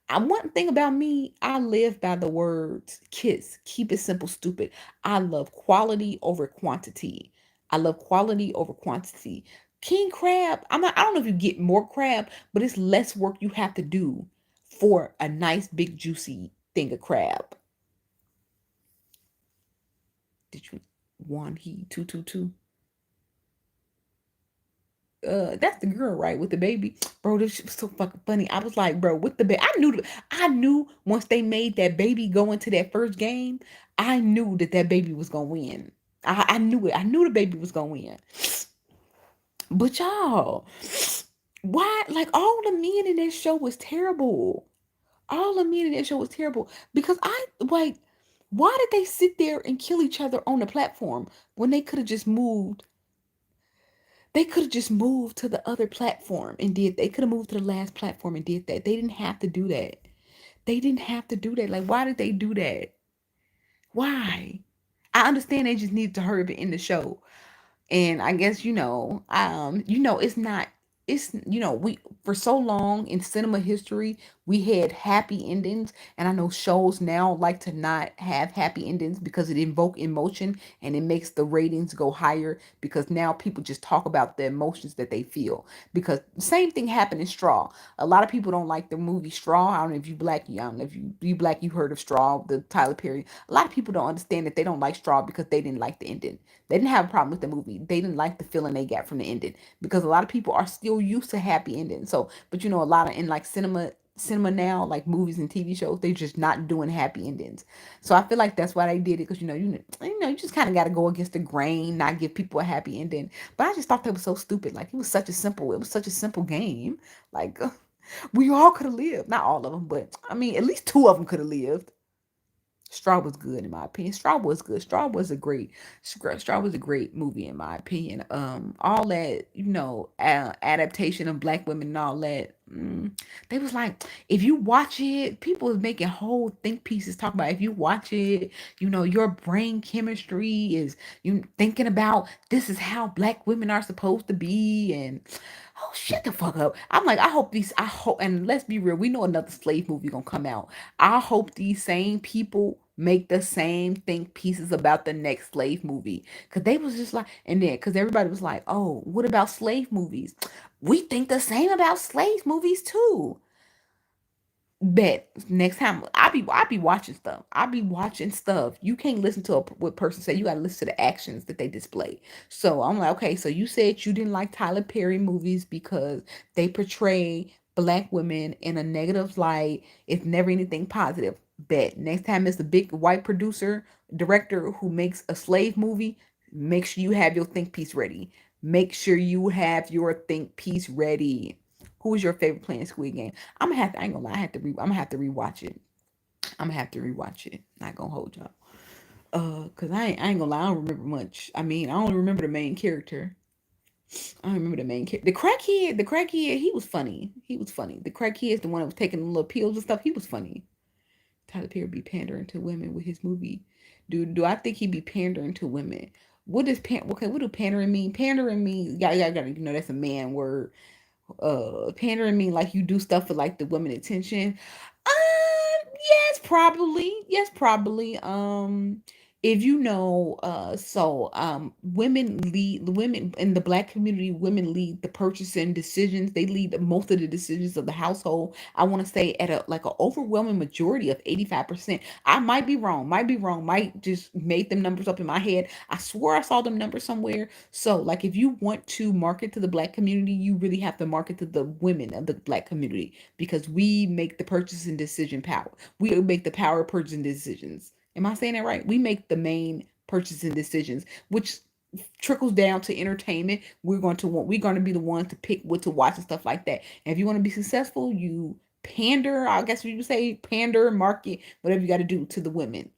One thing about me, I live by the words KISS. Keep it simple, stupid. I love quality over quantity. I love quality over quantity. King crab, I don't know if you get more crab, but it's less work you have to do for a nice big juicy thing of crab. Did you? One he 222. That's the girl, right, with the baby, bro. This shit was so fucking funny. I was like, bro, with the baby, I knew once they made that baby go into that first game, I knew that baby was gonna win. I knew it. I knew the baby was gonna win. But y'all, why? Like all the men in that show was terrible. All the men in that show was terrible because I like. Why did they sit there and kill each other on the platform when they could have just moved? They could have just moved to the other platform and did. They could have moved to the last platform and did that. They didn't have to do that. They didn't have to do that. Like, why did they do that? Why? I understand they just needed to hurry up and end the show. And I guess it's not, it's we, for so long in cinema history we had happy endings, and I know shows now like to not have happy endings because it invoke emotion and it makes the ratings go higher, because now people just talk about the emotions that they feel. Because the same thing happened in Straw. A lot of people don't like the movie Straw. I don't know if you black, I don't know if you black, you heard of Straw, the Tyler Perry. A lot of people don't understand that they don't like Straw because they didn't like the ending. They didn't have a problem with the movie. They didn't like the feeling they got from the ending, because a lot of people are still used to happy endings. So, but a lot of, in like cinema now, like movies and TV shows, they're just not doing happy endings. So I feel like that's why they did it, because you just kind of got to go against the grain, not give people a happy ending. But I just thought that was so stupid. Like it was such a simple game. Like we all could have lived, not all of them, but I mean at least two of them could have lived. Straw was good in my opinion. Straw was good. Straw was a great movie in my opinion. All that adaptation of black women and all that. They was like, if you watch it, people was making whole think pieces talking about, if you watch it, your brain chemistry is, you thinking about, this is how black women are supposed to be, and oh, shut the fuck up. I'm like, I hope, and let's be real, we know another slave movie gonna come out. I hope these same people make the same think pieces about the next slave movie. Cause they was just like, and then cause everybody was like, oh, what about slave movies? We think the same about slave movies too. Bet next time I be watching stuff. I be watching stuff. You can't listen to what person say. You gotta listen to the actions that they display. So I'm like, okay, so you said you didn't like Tyler Perry movies because they portray black women in a negative light. It's never anything positive. Bet next time it's a big white producer, director who makes a slave movie, make sure you have your think piece ready. Make sure you have your think piece ready. Who is your favorite player in Squid Game? I'm gonna have to. I ain't gonna lie. I'm gonna have to rewatch it. I'm gonna have to rewatch it. Not gonna hold y'all. Cause I ain't gonna lie. I don't remember much. I mean, I only remember the main character. I don't remember the main character. The crackhead. He was funny. He was funny. The crackhead is the one that was taking the little pills and stuff. He was funny. Tyler Perry be pandering to women with his movie. Do I think he be pandering to women? What does okay? What do pandering mean? Pandering mean, y'all gotta that's a man word. Pandering mean like you do stuff for like the women attention. Yes, probably. Yes, probably. If women in the black community, women lead the purchasing decisions. They lead most of the decisions of the household. I want to say at a like an overwhelming majority of 85%. I might be wrong, might just made them numbers up in my head. I swore I saw them numbers somewhere. So like if you want to market to the black community, you really have to market to the women of the black community, because we make the purchasing decision power. We make the power of purchasing decisions. Am I saying that right? We make the main purchasing decisions, which trickles down to entertainment. We're going to be the ones to pick what to watch and stuff like that. And if you want to be successful, you pander, I guess you would say, pander, market, whatever you got to do to the women.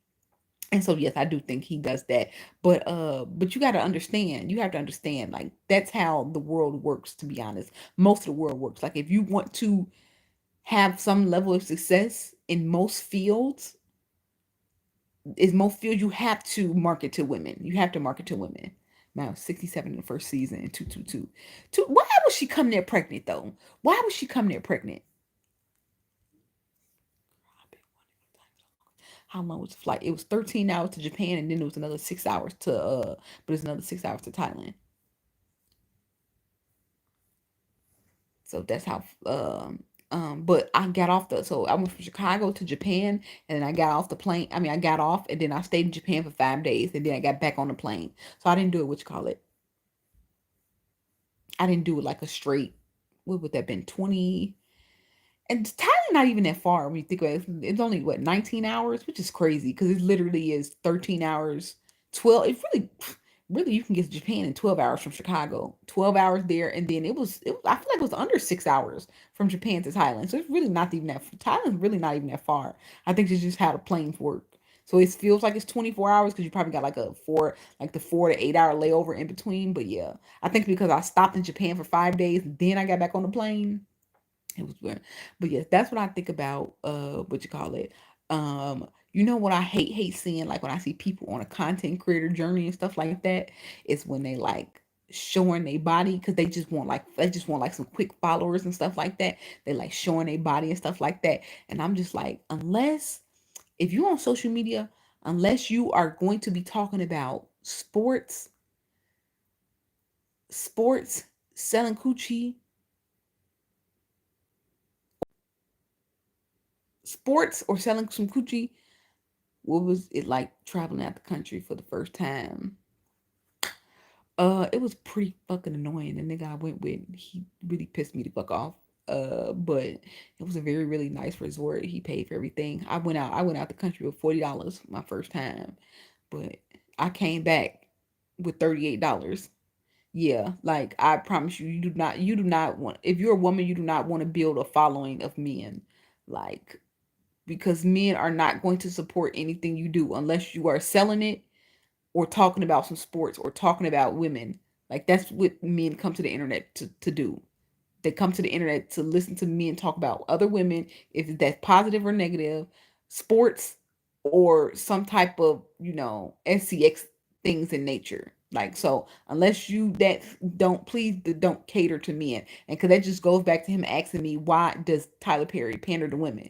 And so yes, I do think he does that. But you got to understand, you have to understand, like that's how the world works, to be honest. Most of the world works. Like if you want to have some level of success in most fields, you have to market to women. You have to market to women. Now, 67 in the first season and 222. Why was she coming there pregnant though? Why was she coming there pregnant? How long was the flight? It was 13 hours to Japan, and then it was another 6 hours but it's another 6 hours to Thailand. So that's how But I got off the so I went from Chicago to Japan, and then I got off the plane. I mean, I got off, and then I stayed in Japan for 5 days, and then I got back on the plane. So I didn't do it. What you call it? I didn't do it like a straight. What would that have been? 20. And Thailand not even that far when you think about it. It's only what 19 hours, which is crazy because it literally is 13 hours, 12. It really you can get to Japan in 12 hours from Chicago. 12 hours there, and then it was I feel like it was under 6 hours from Japan to Thailand. So it's really not even that Thailand's really not even that far. I think it's just how the planes work. So it feels like it's 24 hours because you probably got like the 4 to 8 hour layover in between. But yeah, I think because I stopped in Japan for 5 days, then I got back on the plane. It was weird. But yes, that's what I think about what you call it. You know what I hate seeing, like when I see people on a content creator journey and stuff like that, is when they like showing their body because they just want like some quick followers and stuff like that. They like showing their body and stuff like that. And I'm just like, unless if you're on social media, unless you are going to be talking about sports, selling coochie, sports or selling some coochie, what was it like traveling out the country for the first time? It was pretty fucking annoying. The nigga I went with, he really pissed me the fuck off. But it was a very, really nice resort. He paid for everything. I went out the country with $40 my first time. But I came back with $38. Yeah, like I promise you, you do not want, if you're a woman, you do not want to build a following of men. Like, because men are not going to support anything you do unless you are selling it or talking about some sports or talking about women. Like that's what men come to the internet to do. They come to the internet to listen to men talk about other women, if that's positive or negative, sports, or some type of, SCX things in nature. Like, so unless you that don't please don't cater to men. And because that just goes back to him asking me, why does Tyler Perry pander to women?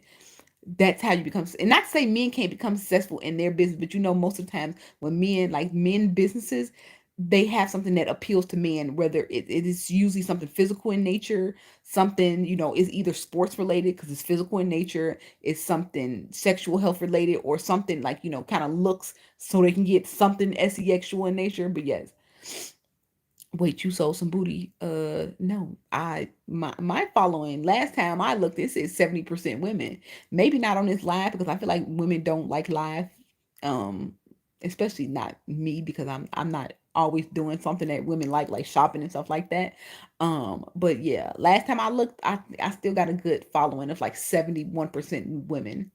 That's how you become, and not to say men can't become successful in their business, but most of the times when men businesses, they have something that appeals to men, whether it is usually something physical in nature, something is either sports related because it's physical in nature, it's something sexual health related, or something like kind of looks so they can get something sexual in nature. But yes, wait, you sold some booty? No. My following last time I looked, it says 70% women. Maybe not on this live because I feel like women don't like live. Um, Especially not me because I'm not always doing something that women like shopping and stuff like that. But yeah, last time I looked, I still got a good following of like 71% women.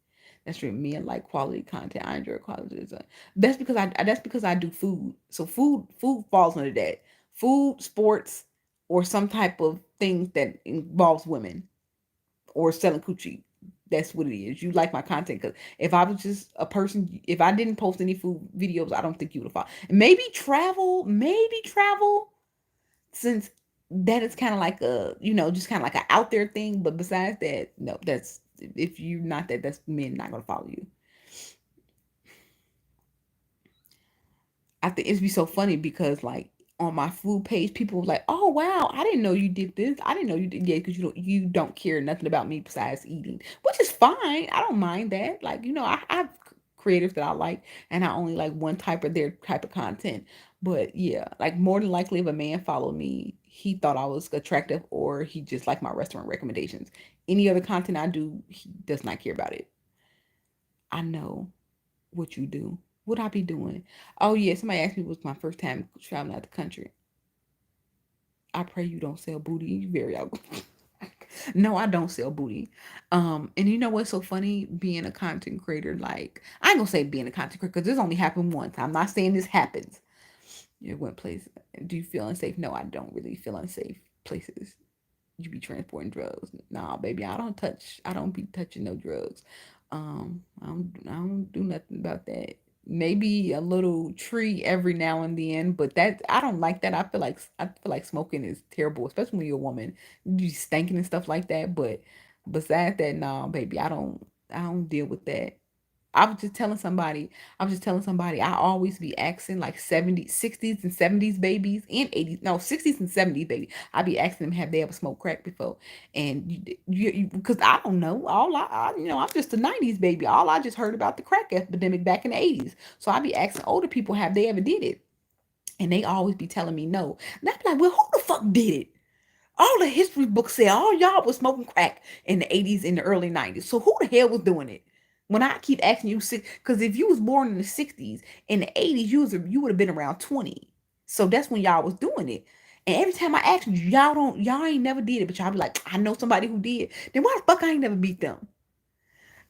That's true. Me and like quality content. I enjoy quality design. That's because I do food. So food falls under that. Food, sports, or some type of things that involves women or selling coochie. That's what it is. You like my content because if I was just a person, if I didn't post any food videos, I don't think you would follow. Maybe travel, since that is kind of like a, just kind of like an out there thing. But besides that, no, that's if you're not that, that's men not gonna follow you. I think it'd be so funny because like on my food page, people were like, "Oh wow, I didn't know you did this. I didn't know you did." Yeah, because you don't care nothing about me besides eating, which is fine. I don't mind that. Like I have creators that I like, and I only like one type of their type of content. But yeah, like more than likely, if a man followed me, he thought I was attractive, or he just liked my restaurant recommendations. Any other content I do, he does not care about it. I know what you do. What I be doing? Oh yeah, somebody asked me was my first time traveling out the country. I pray you don't sell booty. You very out. No, I don't sell booty. And you know what's so funny? Being a content creator, like I ain't gonna say being a content creator because this only happened once. I'm not saying this happens. You went place. Do you feel unsafe? No, I don't really feel unsafe places. You be transporting drugs. Nah, baby, I don't be touching no drugs. I don't do nothing about that. Maybe a little tree every now and then, but that I don't like that. I feel like smoking is terrible, especially when you're a woman. You be stinking and stuff like that. But besides that, nah, baby, I don't deal with that. I was just telling somebody, I always be asking like 70s, 60s and 70s babies and 80s, no, 60s and 70s baby. I be asking them, have they ever smoked crack before? And because I don't know, I'm just a 90s baby. All I just heard about the crack epidemic back in the 80s. So I be asking older people, have they ever did it? And they always be telling me no. And I be like, well, who the fuck did it? All the history books say all y'all was smoking crack in the 80s and the early 90s. So who the hell was doing it? When I keep asking you, because if you was born in the 60s, in the 80s, you would have been around 20. So that's when y'all was doing it. And every time I ask you, y'all ain't never did it, but y'all be like, I know somebody who did. Then why the fuck I ain't never beat them?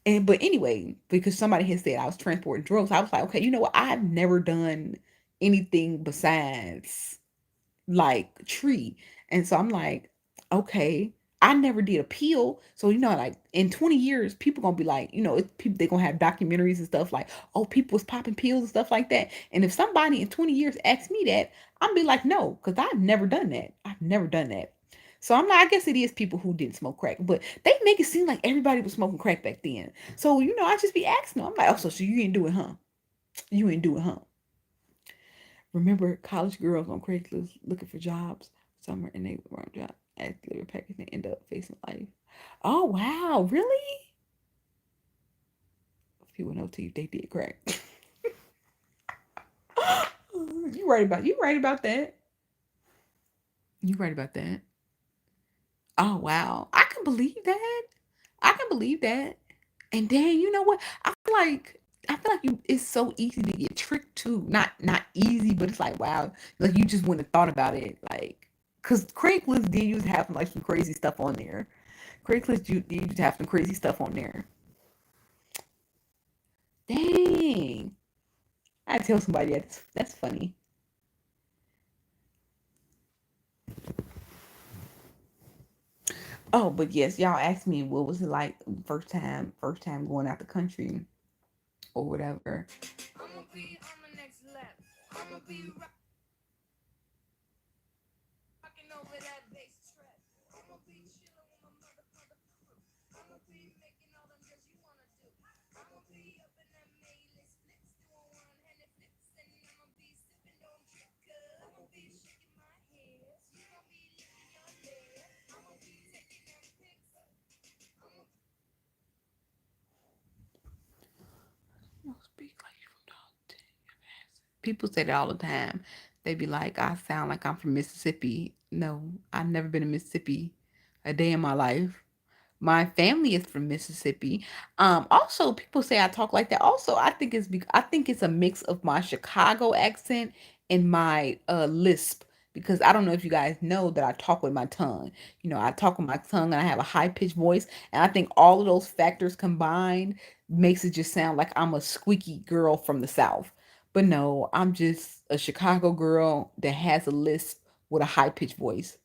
And but anyway, because somebody had said I was transporting drugs, I was like, okay, you know what? I've never done anything besides like tree. And so I'm like, okay, I never did appeal. So like in 20 years, people gonna be like, it's people they're gonna have documentaries and stuff like, oh, people was popping pills and stuff like that. And if somebody in 20 years asks me that, I'm be like, no, because I've never done that. I've never done that. So I'm not, I guess it is people who didn't smoke crack, but they make it seem like everybody was smoking crack back then. So, I just be asking them, I'm like, oh, so you ain't do it, huh? You ain't do it, huh? Remember college girls on Craigslist looking for jobs summer and they were on job actually were packaged and end up facing life. Oh wow, really? People know to you they did crack. You right about that. You right about that. Oh wow. I can believe that. And then you know what? I feel like you it's so easy to get tricked too. Not easy, but it's like wow, like you just wouldn't have thought about it. Like because Craigslist did used to have like some crazy stuff on there. Craigslist you used to have some crazy stuff on there. Dang. I tell somebody that's funny. Oh, but yes, y'all asked me what was it like first time going out the country or whatever. Speak like you from the people say that all the time. They be like, I sound like I'm from Mississippi. No, I've never been to Mississippi a day in my life. My family is from Mississippi. Also, people say I talk like that. Also, I think it's a mix of my Chicago accent and my lisp because I don't know if you guys know that I talk with my tongue. I talk with my tongue and I have a high pitched voice, and I think all of those factors combined makes it just sound like I'm a squeaky girl from the South. But no, I'm just a Chicago girl that has a lisp with a high pitched voice.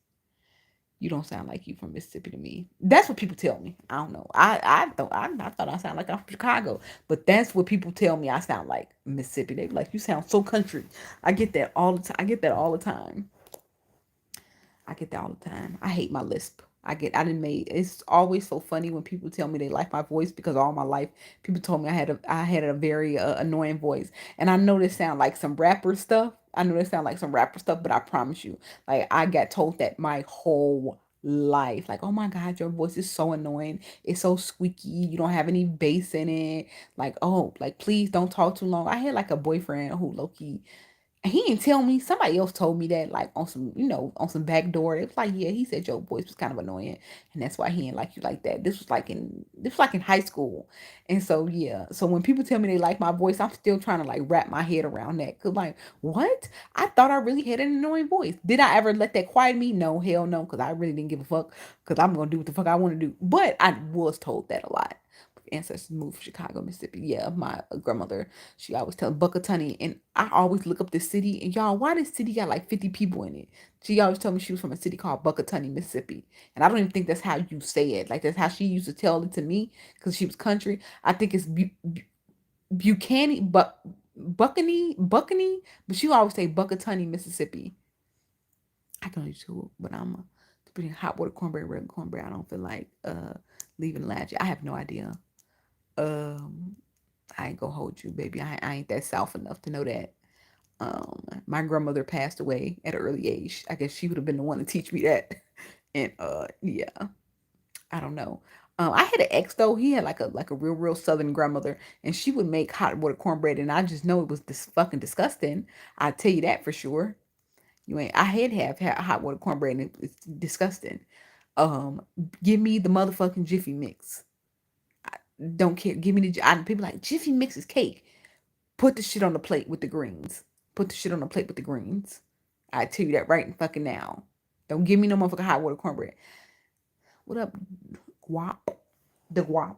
You don't sound like you from Mississippi to me. That's what people tell me. I don't know. I thought I sound like I'm from Chicago, but that's what people tell me I sound like Mississippi. They be like, you sound so country. I get that all the time. I get that all the time. I get that all the time. I hate my lisp. I didn't make it's always so funny when people tell me they like my voice because all my life people told me I had a very annoying voice. And I know this sound like some rapper stuff. I know this sound like some rapper stuff, but I promise you, like I got told that my whole life. Like, oh my God, your voice is so annoying. It's so squeaky. You don't have any bass in it. Like, oh, like please don't talk too long. I had like a boyfriend who low key he didn't tell me. Somebody else told me that, like on some, on some back door. It was like, yeah, he said your voice was kind of annoying, and that's why he didn't like you like that. This was like in high school, and so yeah. So when people tell me they like my voice, I'm still trying to like wrap my head around that. Cause like, what? I thought I really had an annoying voice. Did I ever let that quiet me? No, hell no. Cause I really didn't give a fuck. Cause I'm gonna do what the fuck I want to do. But I was told that a lot. Ancestors moved from Chicago, Mississippi. Yeah, my grandmother she always tell Buckatony, and I always look up this city. And y'all, why this city got like 50 people in it? She always told me she was from a city called Buckatony, Mississippi, and I don't even think that's how you say it. Like that's how she used to tell it to me because she was country. I think it's Buchanan, Buckany, but she always say Buckatony, Mississippi. I can only do, but I'm a putting hot water cornbread, red cornbread. I don't feel like leaving Latch. I have no idea. Um, I ain't gonna hold you, baby. I ain't that south enough to know that. My grandmother passed away at an early age. I guess she would have been the one to teach me that. And yeah, I don't know. I had an ex though. He had like a real southern grandmother, and she would make hot water cornbread, and I just know it was this fucking disgusting. I tell you that for sure. You ain't. I had had hot water cornbread, and it's disgusting. Um, Give me the motherfucking Jiffy mix. Don't care. Give me the. People like Jiffy mix is cake. Put the shit on the plate with the greens. Put the shit on the plate with the greens. I tell you that right fucking now. Don't give me no motherfucking hot water cornbread. What up, guap? The guap.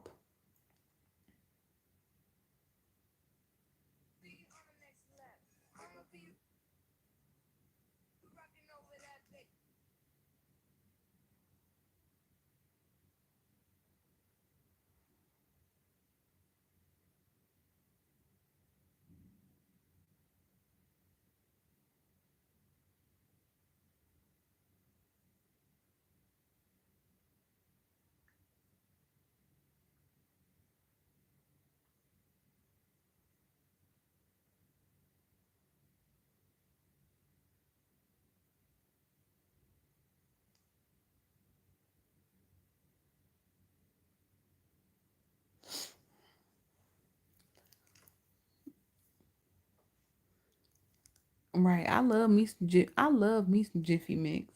Right. I love me some. I love me some Jiffy mix.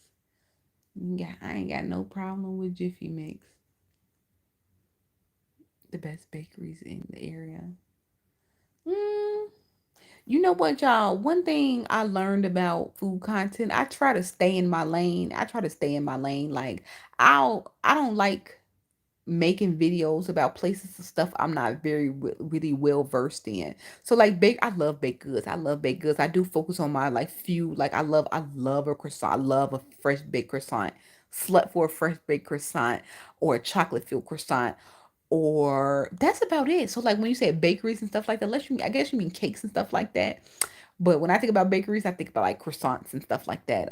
Yeah, I ain't got no problem with Jiffy mix. The best bakeries in the area. Mm, you know what, y'all? One thing I learned about food content, I try to stay in my lane. I try to stay in my lane. Like I don't like making videos about places and stuff I'm not really well versed in. So like I love baked goods. I love baked goods. I do focus on my like few like I love a croissant. I love a fresh baked croissant. Slut for a fresh baked croissant or a chocolate filled croissant, or that's about it. So like when you say bakeries and stuff like that, unless you I guess you mean cakes and stuff like that. But when I think about bakeries, I think about like croissants and stuff like that.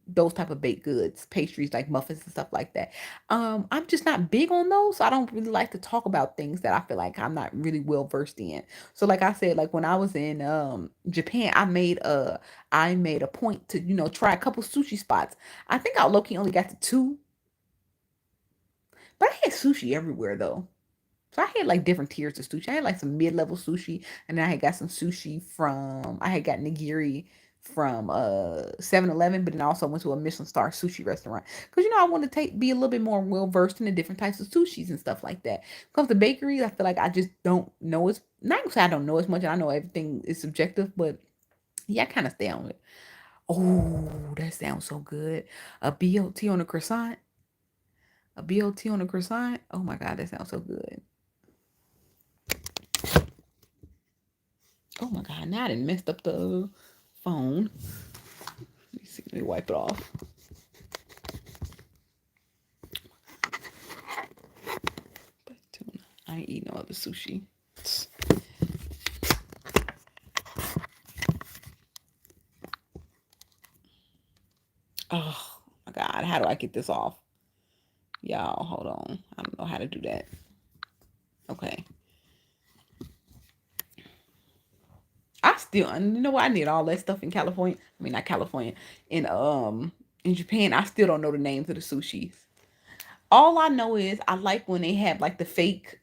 Those type of baked goods, pastries like muffins and stuff like that. I'm just not big on those, so I don't really like to talk about things that I feel like I'm not really well versed in. So like I said, like when I was in Japan, I made a point to try a couple sushi spots. I think I low key only got to two, but I had sushi everywhere though. So I had like different tiers of sushi. I had like some mid-level sushi, and then I had got some sushi from I had got nigiri from 7-Eleven, but then I also went to a Michelin star sushi restaurant. Because I want to be a little bit more well versed in the different types of sushis and stuff like that. Comes to bakeries, I feel like I just don't know as not gonna say I don't know as much, and I know everything is subjective, but yeah, I kind of stay on it. Oh, that sounds so good. A BLT on a croissant. A BLT on a croissant. Oh my god, that sounds so good. Oh my god, now I done messed up the phone. Let me see, let me wipe it off. I ain't eat no other sushi. Oh my god, how do I get this off? Y'all, hold on. I don't know how to do that. Okay. I still, what? I need all that stuff in California. I mean, not California. In Japan, I still don't know the names of the sushis. All I know is I like when they have like the fake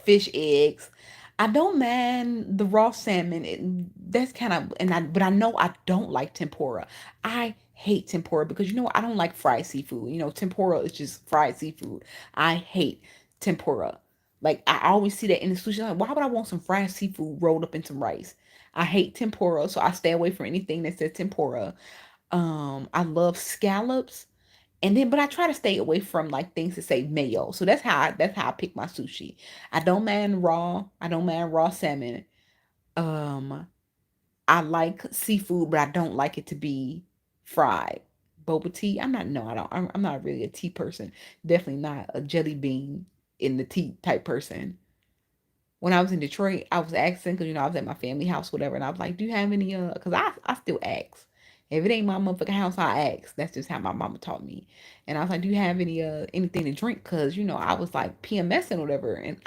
fish eggs. I don't mind the raw salmon. That's kind of but I know I don't like tempura. I hate tempura because I don't like fried seafood. Tempura is just fried seafood. I hate tempura. Like I always see that in the sushi. Like, why would I want some fried seafood rolled up in some rice? I hate tempura, so I stay away from anything that says tempura. I love scallops. And then, but I try to stay away from like things that say mayo. So that's how I pick my sushi. I don't mind raw. I don't mind raw salmon. Um, I like seafood, but I don't like it to be fried. Boba tea. I'm not. No, I don't. I'm not really a tea person. Definitely not a jelly bean in the tea type person. When I was in Detroit, I was asking because I was at my family house, whatever, and I was like, "Do you have any?" Because I still ask. If it ain't my motherfucking house, I ask. That's just how my mama taught me. And I was like, "Do you have anything to drink?" Cause I was like PMSing or whatever, and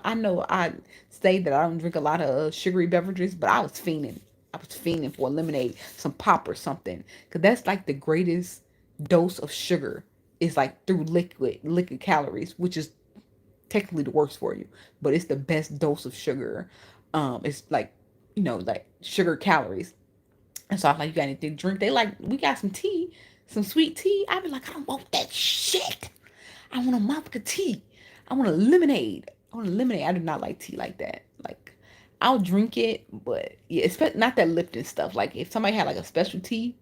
I know I say that I don't drink a lot of sugary beverages, but I was fiending. I was fiending for a lemonade, some pop or something, cause that's like the greatest dose of sugar is like through liquid calories, which is technically the worst for you, but it's the best dose of sugar. It's like like sugar calories. And so I was like, "You got anything to drink?" They like, "We got some tea, some sweet tea." I be like, "I don't want that shit. I want a motherfucking tea. I want a lemonade. I want a lemonade." I do not like tea like that. Like, I'll drink it, but yeah, it's not that Lipton stuff. Like, if somebody had like a special tea,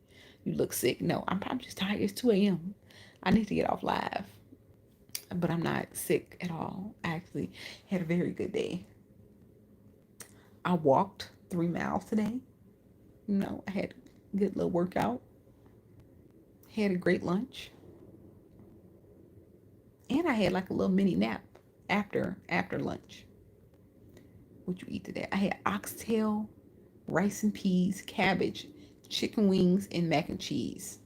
you look sick. No, I'm probably just tired. It's 2 a.m. I need to get off live, but I'm not sick at all. I actually had a very good day. I walked 3 miles today. I had a good little workout. Had a great lunch, and I had like a little mini nap after lunch. What you eat today? I had oxtail, rice and peas, cabbage, chicken wings, and mac and cheese.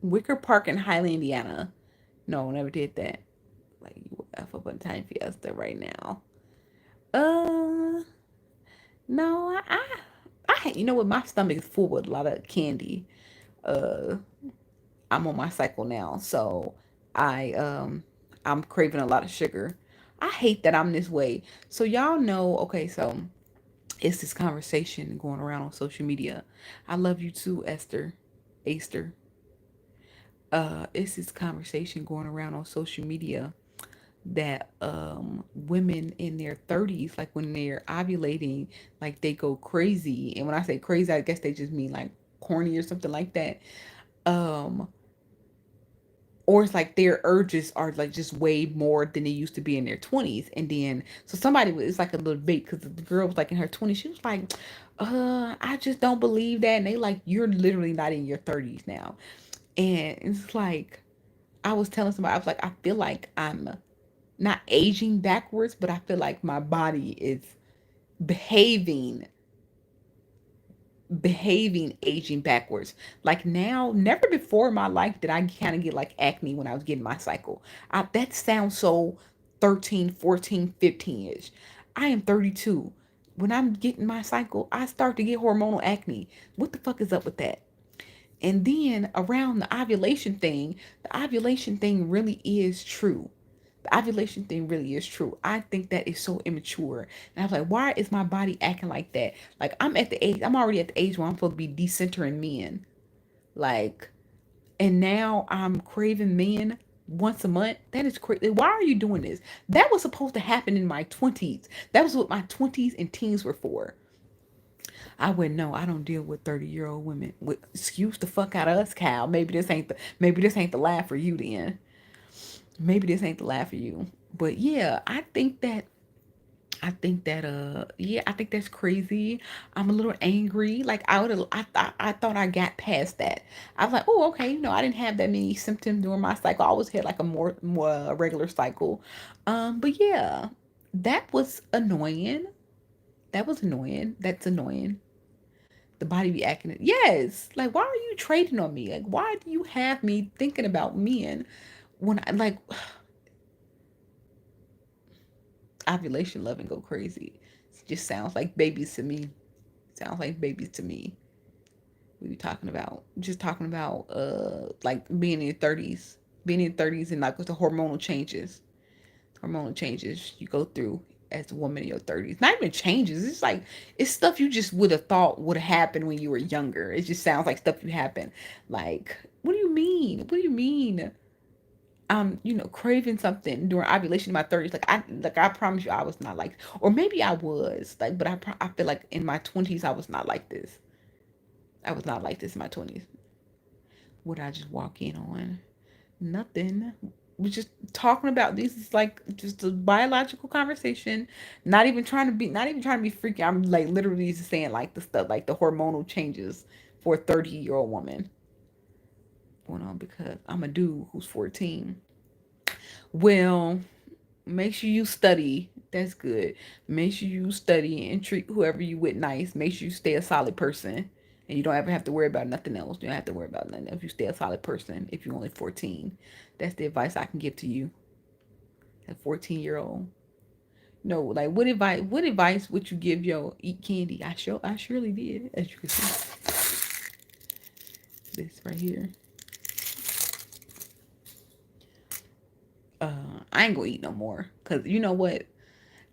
Wicker Park in Highland, Indiana. No, never did that. Like you F up on Time Fiesta right now. Uh, no, you know what? My stomach is full with a lot of candy. Uh, I'm on my cycle now, so I I'm craving a lot of sugar. I hate that I'm this way. So y'all know, okay, so it's this conversation going around on social media. I love you too, Esther. Aster. It's this conversation going around on social media that women in their 30s, like when they're ovulating, like they go crazy. And when I say crazy, I guess they just mean like corny or something like that. Um or it's like their urges are like just way more than they used to be in their 20s. And then so somebody was, it's like a little debate because the girl was like in her 20s, she was like, I just don't believe that. And they like, you're literally not in your 30s now. And it's like, I was telling somebody, I was like, I feel like I'm not aging backwards, but I feel like my body is behaving aging backwards. Like now, never before in my life did I kind of get like acne when I was getting my cycle. That sounds so 13, 14, 15ish. I am 32. When I'm getting my cycle, I start to get hormonal acne. What the fuck is up with that? And then around the ovulation thing really is true. The ovulation thing really is true. I think that is so immature. And I was like, why is my body acting like that? Like I'm already at the age where I'm supposed to be decentering men. Like, and now I'm craving men once a month. That is crazy. Why are you doing this? That was supposed to happen in my 20s. That was what my 20s and teens were for. I wouldn't know. I don't deal with 30-year-old women. Excuse the fuck out of us, Cal. Maybe this ain't the laugh for you then. Maybe this ain't the laugh for you. But yeah, I think that's crazy. I'm a little angry. Like I thought I got past that. I was like, oh, okay, I didn't have that many symptoms during my cycle. I always had like a more regular cycle. But yeah, that was annoying. That was annoying. That's annoying. The body be acting it. Yes. Like, why are you trading on me? Like, why do you have me thinking about men when I like ovulation love and go crazy? It just sounds like babies to me. Sounds like babies to me. We be talking about just talking about like being in your 30s. Being in your 30s and like with the hormonal changes. Hormonal changes you go through. as a woman in your 30s. Not even changes. It's like it's stuff you just would have thought would have happened when you were younger. It just sounds like stuff you happened. Like, what do you mean? What do you mean? Craving something during ovulation in my 30s. Like I promise you I was not like, or maybe I was like, but I feel like in my 20s I was not like this. I was not like this in my 20s. Would I just walk in on? Nothing. We're just talking about this. Is like just a biological conversation. Not even trying to be freaky. I'm like literally just saying like the stuff, like the hormonal changes for a 30-year-old woman going on because I'm a dude who's 14. Well, make sure you study. That's good. Make sure you study and treat whoever you with nice. Make sure you stay a solid person. And you don't ever have to worry about nothing else. You don't have to worry about nothing else. You stay a solid person if you're only 14. That's the advice I can give to you. A 14-year-old. No, like what advice would you give yo eat candy? I surely did, as you can see. This right here. I ain't gonna eat no more. Cause you know what?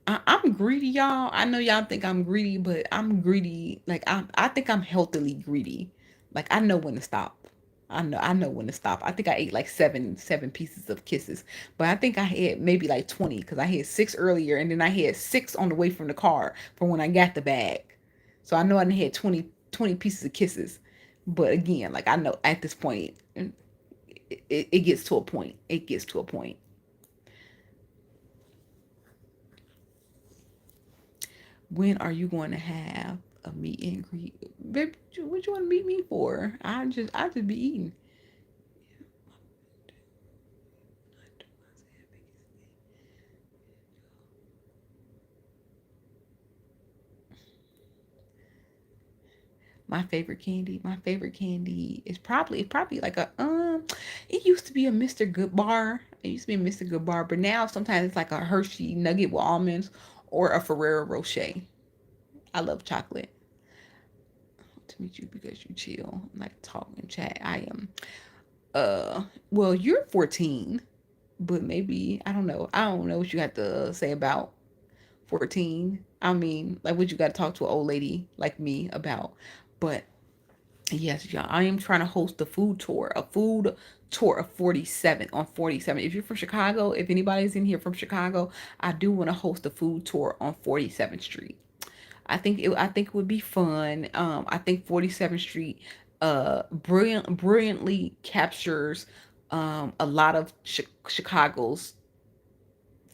I'm greedy, y'all. I know y'all think I'm greedy, but I'm greedy. Like I think I'm healthily greedy. Like I know when to stop. I know when to stop. I think I ate like seven pieces of kisses, but I think I had maybe like 20 because I had six earlier, and then I had six on the way from the car from when I got the bag. So I know I had 20 pieces of kisses. But again, like I know at this point, it gets to a point. It gets to a point. When are you going to have a meet and greet? Babe, what you want to meet me for? I just be eating. My favorite candy is probably like a it used to be a Mr. Good bar. It used to be a Mr. Good bar, but now sometimes it's like a Hershey nugget with almonds or a Ferrero Rocher. I love chocolate. To meet you because you chill, like talk and chat. I am well, you're 14, but maybe I don't know what you have to say about 14. I mean, like what you got to talk to an old lady like me about. But yes, y'all, I am trying to host a food tour of 47 on 47. If you're from Chicago, if anybody's in here from Chicago, I do want to host a food tour on 47th Street. I think it would be fun. I think 47th Street brilliantly captures a lot of Chicago's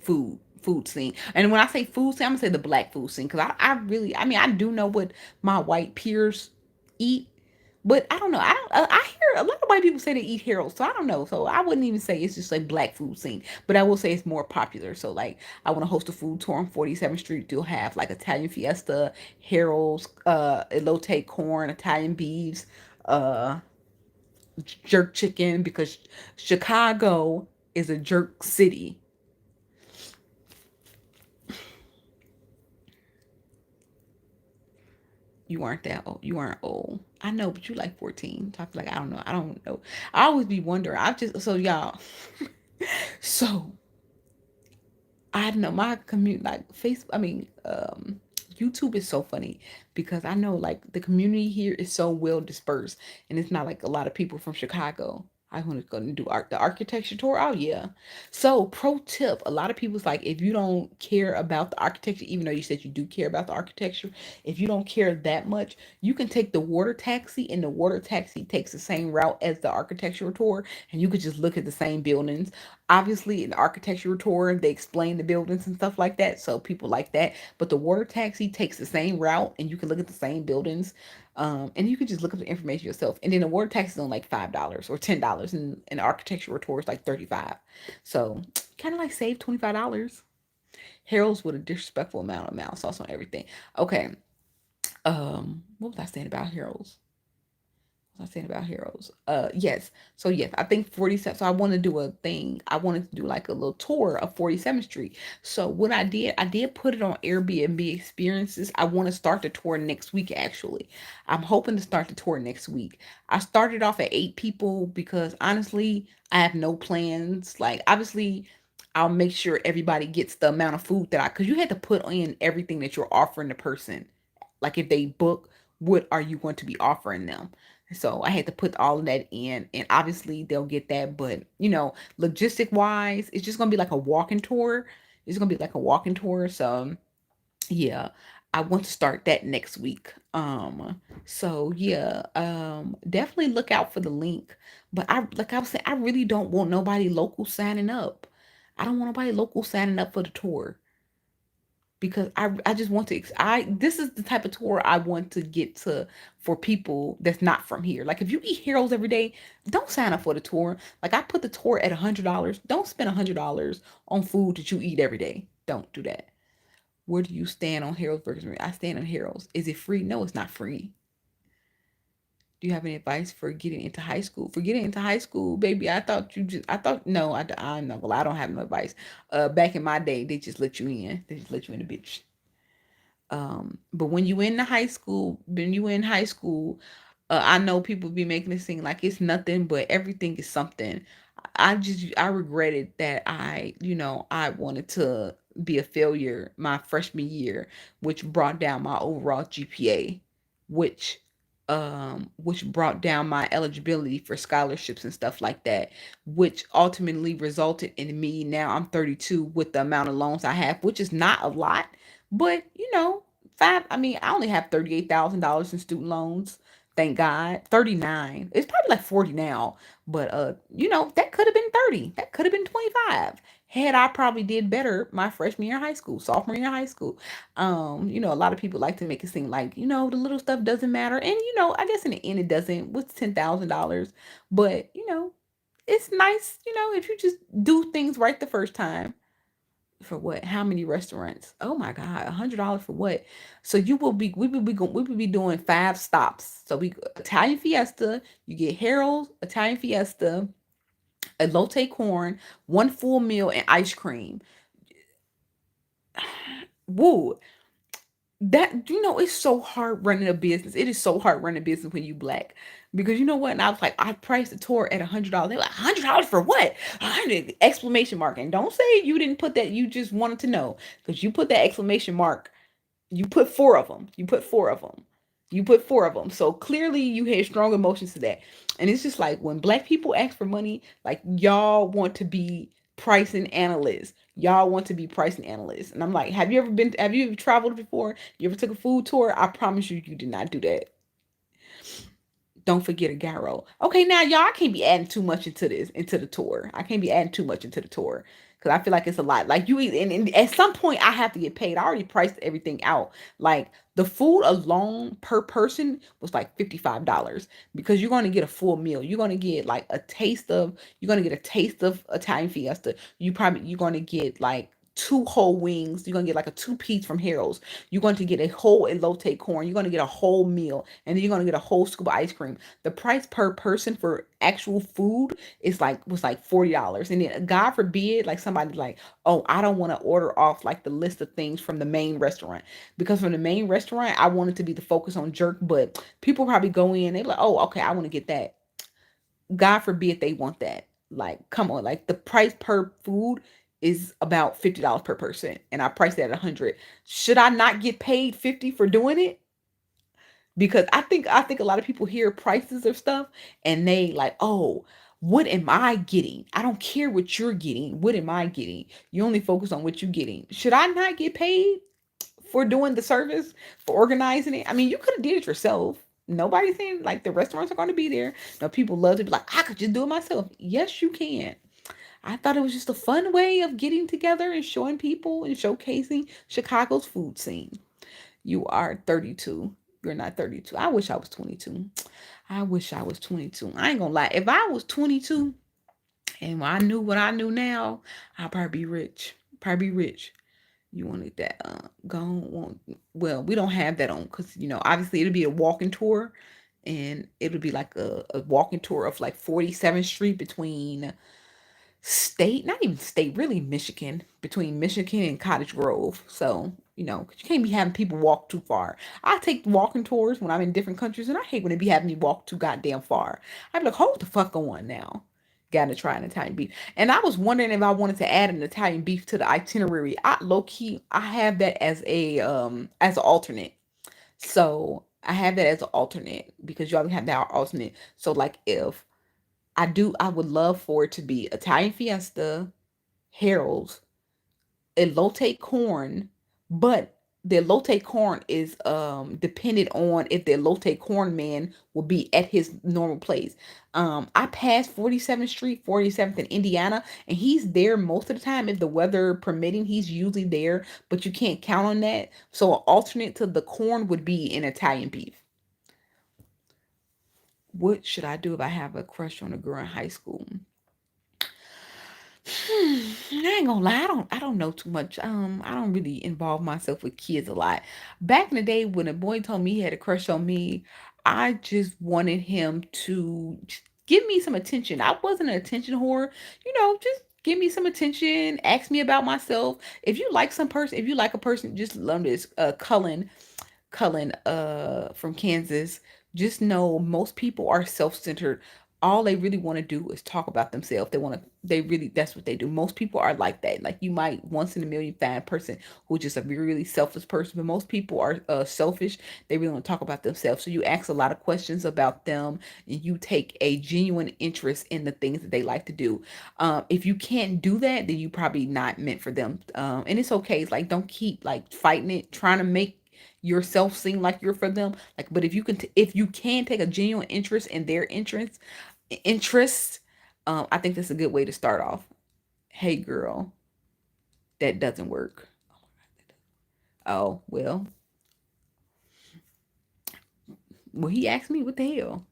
food scene. And when I say food scene, I'm gonna say the black food scene because I really, I mean, I do know what my white peers eat, but I don't know. I hear a lot of white people say they eat Harold, so I don't know. So I wouldn't even say it's just like black food scene, but I will say it's more popular. So like I want to host a food tour on 47th Street. They'll have like Italian Fiesta, Harold's, elote corn, Italian beefs, uh, jerk chicken because Chicago is a jerk city. You aren't that old. You aren't old. I know, but you like 14. So I feel like I don't know. I don't know. I always be wondering. I just so y'all. So I know my community like Facebook. I mean, YouTube is so funny because I know like the community here is so well dispersed, and it's not like a lot of people from Chicago. I want to go and do the architecture tour. Oh yeah. So pro tip: a lot of people's like if you don't care about the architecture, even though you said you do care about the architecture, if you don't care that much, you can take the water taxi, and the water taxi takes the same route as the architectural tour, and you could just look at the same buildings. Obviously, in the architectural tour, they explain the buildings and stuff like that, so people like that. But the water taxi takes the same route, and you can look at the same buildings, and you can just look up the information yourself. And then the water taxi is on like $5 or $10, and the architectural tour is like 35. So kind of like save $25. Harold's with a disrespectful amount of mouse sauce on everything. Okay. What was I saying about Harold's? I was saying about heroes. Yes. So yes, I think 47. So I want to do a thing. I wanted to do like a little tour of 47th Street. So what I did put it on Airbnb experiences. I want to start the tour next week actually. I'm hoping to start the tour next week. I started off at 8 people because honestly, I have no plans. Like obviously I'll make sure everybody gets the amount of food that because you had to put in everything that you're offering the person. Like if they book, what are you going to be offering them? So I had to put all of that in, and obviously they'll get that. But logistic wise, it's just gonna be like a walking tour. It's gonna be like a walking tour. So yeah, I want to start that next week. So yeah, definitely look out for the link. But like I was saying, I really don't want nobody local signing up. I don't want nobody local signing up for the tour because I just want to I this is the type of tour I want to get to for people that's not from here. Like if you eat heroes every day, don't sign up for the tour. Like I put the tour at $100. Don't spend $100 on food that you eat every day. Don't do that. Where do you stand on Harold's Burgers? I stand on Harold's. Is it free? No, it's not free. Do you have any advice for getting into high school? For getting into high school, baby, I thought, no, I'm not, well, I don't have no advice. Back in my day, they just let you in. They just let you in the bitch. But when you in high school, I know people be making it seem like it's nothing, but everything is something. I regretted that I wanted to be a failure my freshman year, which brought down my overall GPA, which which brought down my eligibility for scholarships and stuff like that, which ultimately resulted in me now I'm 32 with the amount of loans I have, which is not a lot, but I mean, I only have $38,000 in student loans. Thank God. 39. It's probably like 40 now. But that could have been 30. That could have been 25. Had I probably did better my freshman year of high school, sophomore year of high school. A lot of people like to make it seem like, the little stuff doesn't matter. And I guess in the end it doesn't with $10,000. But, it's nice, if you just do things right the first time. For what? How many restaurants? Oh my God, $100 for what? So we will be doing 5 stops. So we Italian Fiesta, you get Harold's Italian Fiesta, a latte corn, one full meal, and ice cream. Woo! It's so hard running a business. It is so hard running a business when you black. Because you know what? And I was like, I priced the tour at $100. They were like, $100 for what? 100 exclamation mark. And don't say you didn't put that, you just wanted to know. Because you put that exclamation mark, you put 4 of them. You put 4 of them. You put 4 of them. So clearly you had strong emotions to that. And it's just like when black people ask for money, like y'all want to be pricing analysts. Y'all want to be pricing analysts. And I'm like, have you ever traveled before? You ever took a food tour? I promise you, you did not do that. Don't forget a gyro. Okay, now y'all, I can't be adding too much into the tour. I can't be adding too much into the tour because I feel like it's a lot. Like and at some point I have to get paid. I already priced everything out. Like the food alone per person was like $55 because you're going to get a full meal. You're going to get like you're going to get a taste of Italian Fiesta. You're going to get like 2 whole wings. You're gonna get like a 2-piece from Harold's. You're going to get a whole elote corn. You're gonna get a whole meal, and then you're gonna get a whole scoop of ice cream. The price per person for actual food was like $40. And then God forbid, like somebody like, oh, I don't want to order off like the list of things from the main restaurant because from the main restaurant I wanted to be the focus on jerk, but people probably go in, they be like, oh, okay, I want to get that. God forbid they want that. Like, come on, like the price per food is about $50 per person, and I priced it at 100. Should I not get paid 50 for doing it? Because I think a lot of people hear prices of stuff and they like, oh, what am I getting? I don't care what you're getting. What am I getting? You only focus on what you're getting. Should I not get paid for doing the service, for organizing it? I mean, you could have did it yourself. Nobody's saying like the restaurants are going to be there. No, people love to be like, I could just do it myself. Yes, you can. I thought it was just a fun way of getting together and showing people and showcasing Chicago's food scene. You are 32. You're not 32. I wish I was 22. I wish I was 22. I ain't gonna lie. If I was 22 and I knew what I knew now, I'd probably be rich. Probably be rich. You wanted that well, we don't have that on because obviously it'll be a walking tour, and it'll be like a walking tour of like 47th Street between state, not even state, really Michigan, between Michigan and Cottage Grove. So, 'cause you can't be having people walk too far. I take walking tours when I'm in different countries, and I hate when they be having me walk too goddamn far. I'd be like, hold the fuck on now. Gotta try an Italian beef. And I was wondering if I wanted to add an Italian beef to the itinerary. I low key I have that as an alternate. So I have that as an alternate because you always have that alternate. So like if I would love for it to be Italian Fiesta, Harold's, elote corn, but the elote corn is dependent on if the elote corn man will be at his normal place. I passed 47th Street, 47th in Indiana, and he's there most of the time. If the weather permitting, he's usually there, but you can't count on that. So an alternate to the corn would be an Italian beef. What should I do if I have a crush on a girl in high school? I ain't gonna lie, I don't know too much. I don't really involve myself with kids a lot. Back in the day when a boy told me he had a crush on me, I just wanted him to just give me some attention. I wasn't an attention whore, just give me some attention, ask me about myself. If you like a person, just learn this. Cullen from Kansas, just know most people are self-centered. All they really want to do is talk about themselves. They really, that's what they do. Most people are like that. Like you might once in a million find a person who's just a really, really selfless person, but most people are selfish. They really want to talk about themselves. So you ask a lot of questions about them and you take a genuine interest in the things that they like to do. If you can't do that, then you probably not meant for them. And it's okay. It's like, don't keep like fighting it, trying to make yourself seem like you're for them. Like, but if you can take a genuine interest in their interests, I think that's a good way to start off. Hey girl, that doesn't work. Oh well, he asked me what the hell.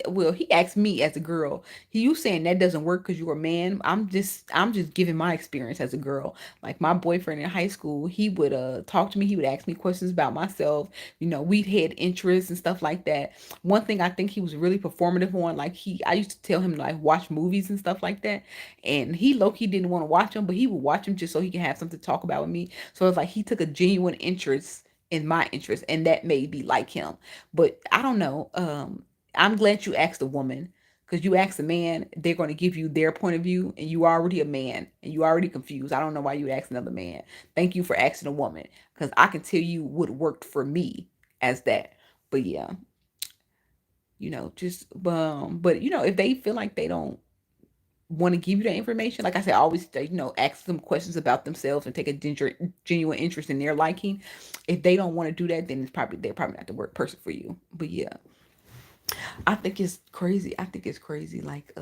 Well, he asked me as a girl. You saying that doesn't work because you're a man. I'm just giving my experience as a girl. Like my boyfriend in high school, he would talk to me. He would ask me questions about myself. We'd had interests and stuff like that. One thing I think he was really performative on, like I used to tell him to like watch movies and stuff like that, and he low key didn't want to watch them, but he would watch them just so he can have something to talk about with me. So it's like he took a genuine interest in my interest, and that made me like him. But I don't know. I'm glad you asked a woman because you asked a man, they're going to give you their point of view, and you already a man and you already confused. I don't know why you asked another man. Thank you for asking a woman because I can tell you what worked for me as that. But yeah, just but if they feel like they don't want to give you that information, like I said, always ask them questions about themselves and take a genuine interest in their liking. If they don't want to do that, then they're probably not the work person for you. But yeah, I think it's crazy. I think it's crazy. Like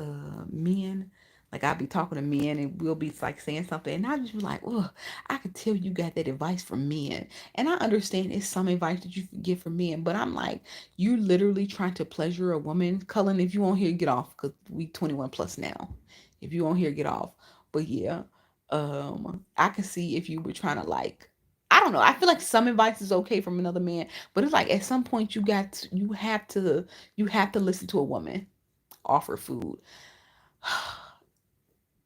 men, like I'll be talking to men and we'll be like saying something and I just be like, oh, I could tell you got that advice from men. And I understand it's some advice that you can get from men, but I'm like, you literally trying to pleasure a woman. Cullen, if you want here, get off because we 21 plus now. If you want here, get off. But yeah, I can see if you were trying to like, I don't know. I feel like some advice is okay from another man, but it's like at some point you have to listen to a woman offer food.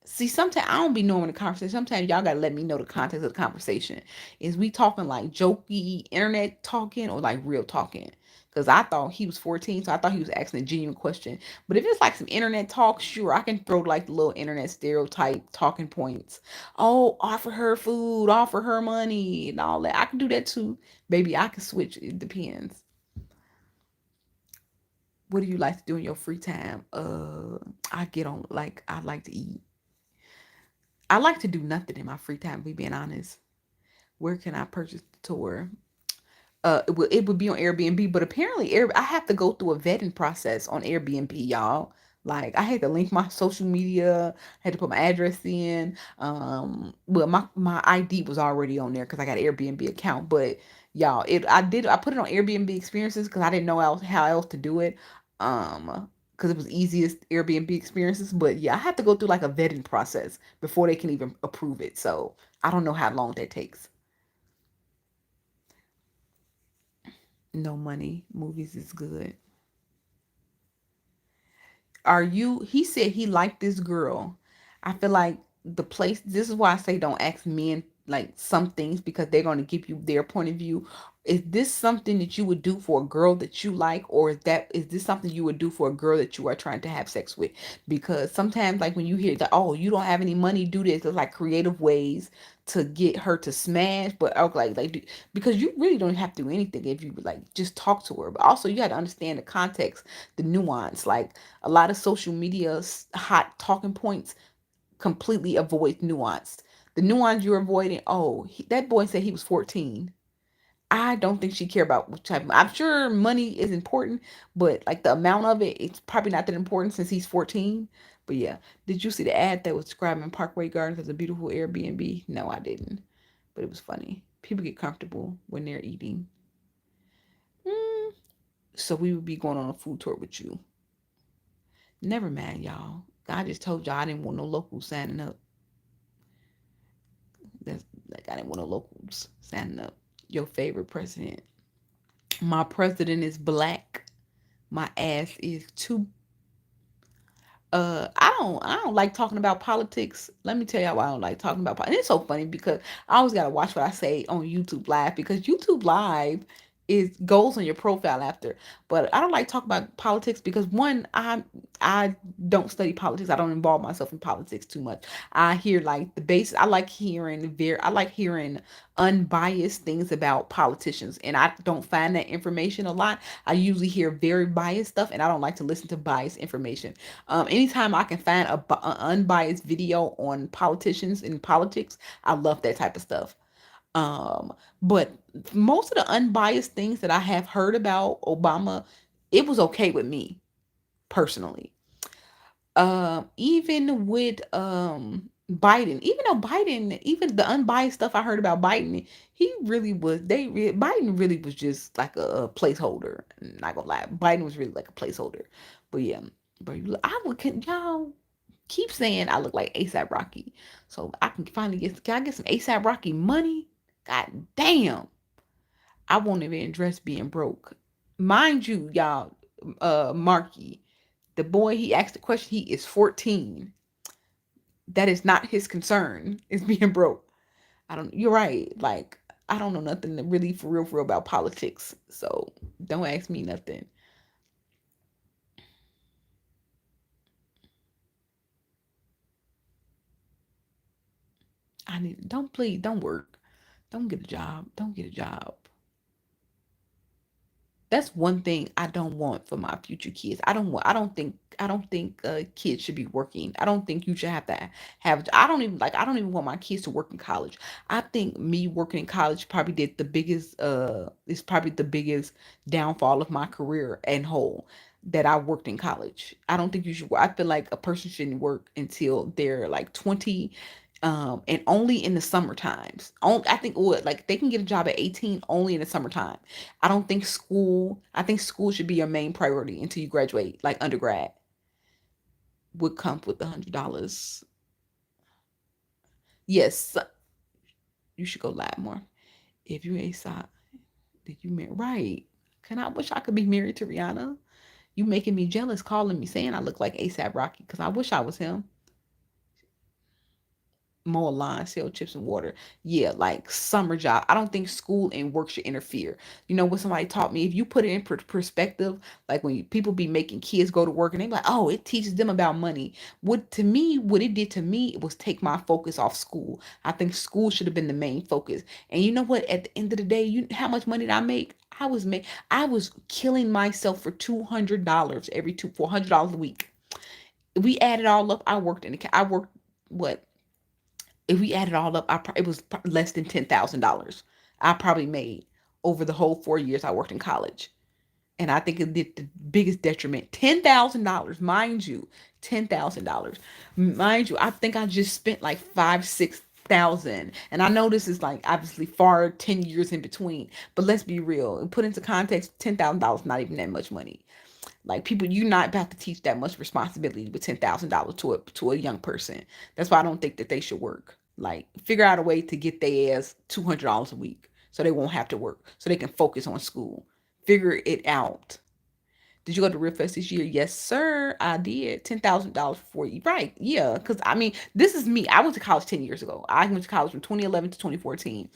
See, sometimes I don't be knowing the conversation. Sometimes y'all gotta let me know the context of the conversation. Is we talking like jokey internet talking or like real talking? Because I thought he was 14, so I thought he was asking a genuine question. But if it's like some internet talk, sure, I can throw like the little internet stereotype talking points. Oh, offer her food, offer her money, and all that. I can do that too. Baby, I can switch. It depends. What do you like to do in your free time? I get on like I like to eat. I like to do nothing in my free time, be being honest. Where can I purchase the tour? It would be on Airbnb, but apparently I have to go through a vetting process on Airbnb, y'all. Like I had to link my social media, had to put my address in. Well, my ID was already on there because I got an Airbnb account. But y'all, I put it on Airbnb experiences because I didn't know how else to do it. Because it was easiest Airbnb experiences. But yeah, I have to go through like a vetting process before they can even approve it. So I don't know how long that takes. No money. Movies is good. He said he liked this girl. I feel like this is why I say don't ask men like some things because they're going to give you their point of view. Is this something that you would do for a girl that you like, or is this something you would do for a girl that you are trying to have sex with? Because sometimes, like when you hear that, oh, you don't have any money, do this. It's like creative ways to get her to smash, but because you really don't have to do anything if you like just talk to her. But also, you got to understand the context, the nuance. Like a lot of social media hot talking points completely avoid nuance. The nuance you're avoiding, oh, that boy said he was 14. I don't think she care about what type. I'm sure money is important, but like the amount of it, it's probably not that important since he's 14. But yeah, did you see the ad that was describing Parkway Gardens as a beautiful Airbnb? No, I didn't. But it was funny. People get comfortable when they're eating. Mm, so we would be going on a food tour with you. Never mind, y'all. I just told y'all I didn't want no locals signing up. That's like I didn't want no locals signing up. Your favorite president. My president is black. My ass is too. I don't like talking about politics. Let me tell y'all why I don't like talking about politics. And it's so funny because I always gotta watch what I say on YouTube Live because YouTube Live is goes on your profile after. But I don't like talking about politics because one, I don't study politics. I don't involve myself in politics too much. I hear like the base. I like hearing unbiased things about politicians, and I don't find that information a lot. I usually hear very biased stuff, and I don't like to listen to biased information. Anytime I can find a unbiased video on politicians and politics, I love that type of stuff. But most of the unbiased things that I have heard about Obama, it was okay with me personally. Even with Biden, even though Biden, even the unbiased stuff I heard about Biden, he really was Biden really was just like a placeholder. Not gonna lie, Biden was really like a placeholder. But yeah, but I would can y'all keep saying I look like ASAP Rocky, so I can finally can I get some ASAP Rocky money? God damn, I won't even address being broke, mind you, y'all. Marky, the boy he asked the question, he is 14. That is not his concern, is being broke. You're right. Like, I don't know nothing really for real about politics. So don't ask me nothing. Don't work. Don't get a job. Don't get a job. That's one thing I don't want for my future kids. I don't think kids should be working. I don't think you should have to have I don't even want my kids to work in college. I think me working in college probably did the biggest is probably the biggest downfall of my career and whole, that I worked in college. I don't think you should I feel like a person shouldn't work until they're like 20, and only in the summer times. I think what like they can get a job at 18 only in the summertime. I think school should be your main priority until you graduate, like undergrad would come with $100. Yes, you should go live more. If you ain't stop, did you marry? Right. Can I wish I could be married to Rihanna? You making me jealous calling me saying I look like ASAP Rocky because I wish I was him. Mow a lawn, sell chips and water. Yeah, like summer job. I don't think school and work should interfere. You know what somebody taught me? If you put it in perspective, like when people be making kids go to work and they be like, oh, it teaches them about money. What it did to me was take my focus off school. I think school should have been the main focus. And you know what? At the end of the day, how much money did I make? I was killing myself for $200 every two $400 a week. If we add it all up, I worked what if we add it all up, it was less than $10,000 I probably made over the whole 4 years I worked in college. And I think it did the biggest detriment. $10,000, mind you, $10,000, mind you. I think I just spent like 6,000. And I know this is like obviously far 10 years in between, but let's be real and put into context. $10,000 not even that much money. Like people, you're not about to teach that much responsibility with $10,000 to a young person. That's why I don't think that they should work. Like figure out a way to get their ass $200 a week so they won't have to work, so they can focus on school. Figure it out. Did you go to Real Fest this year? Yes, sir. I did. $10,000 for you. Right. Yeah. Because, I mean, this is me. I went to college 10 years ago. I went to college from 2011 to 2014.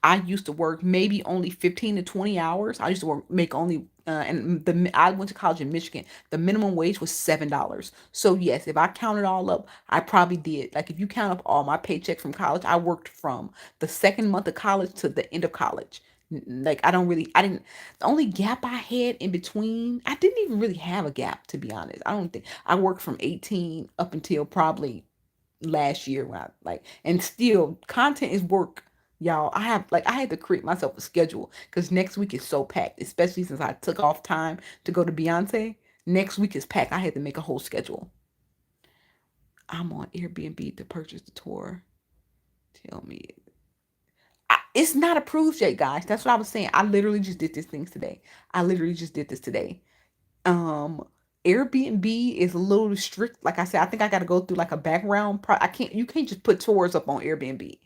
I used to work maybe only 15 to 20 hours. I used to make only, I went to college in Michigan. The minimum wage was $7. So yes, if I count it all up, I probably did. Like if you count up all my paycheck from college, I worked from the second month of college to the end of college. Like I didn't. The only gap I had in between, I didn't even really have a gap, to be honest. I don't think I worked from 18 up until probably last year when I like, and still content is work, y'all. I had to create myself a schedule because next week is so packed, especially since I took off time to go to Beyonce. Next week is packed. I had to make a whole schedule. I'm on Airbnb to purchase the tour. Tell me. It's not approved yet, guys. That's what I was saying. I literally just did this things today. I literally just did this today. um Airbnb is a little strict. Like I said, I think I got to go through like a background I can't, you can't just put tours up on Airbnb.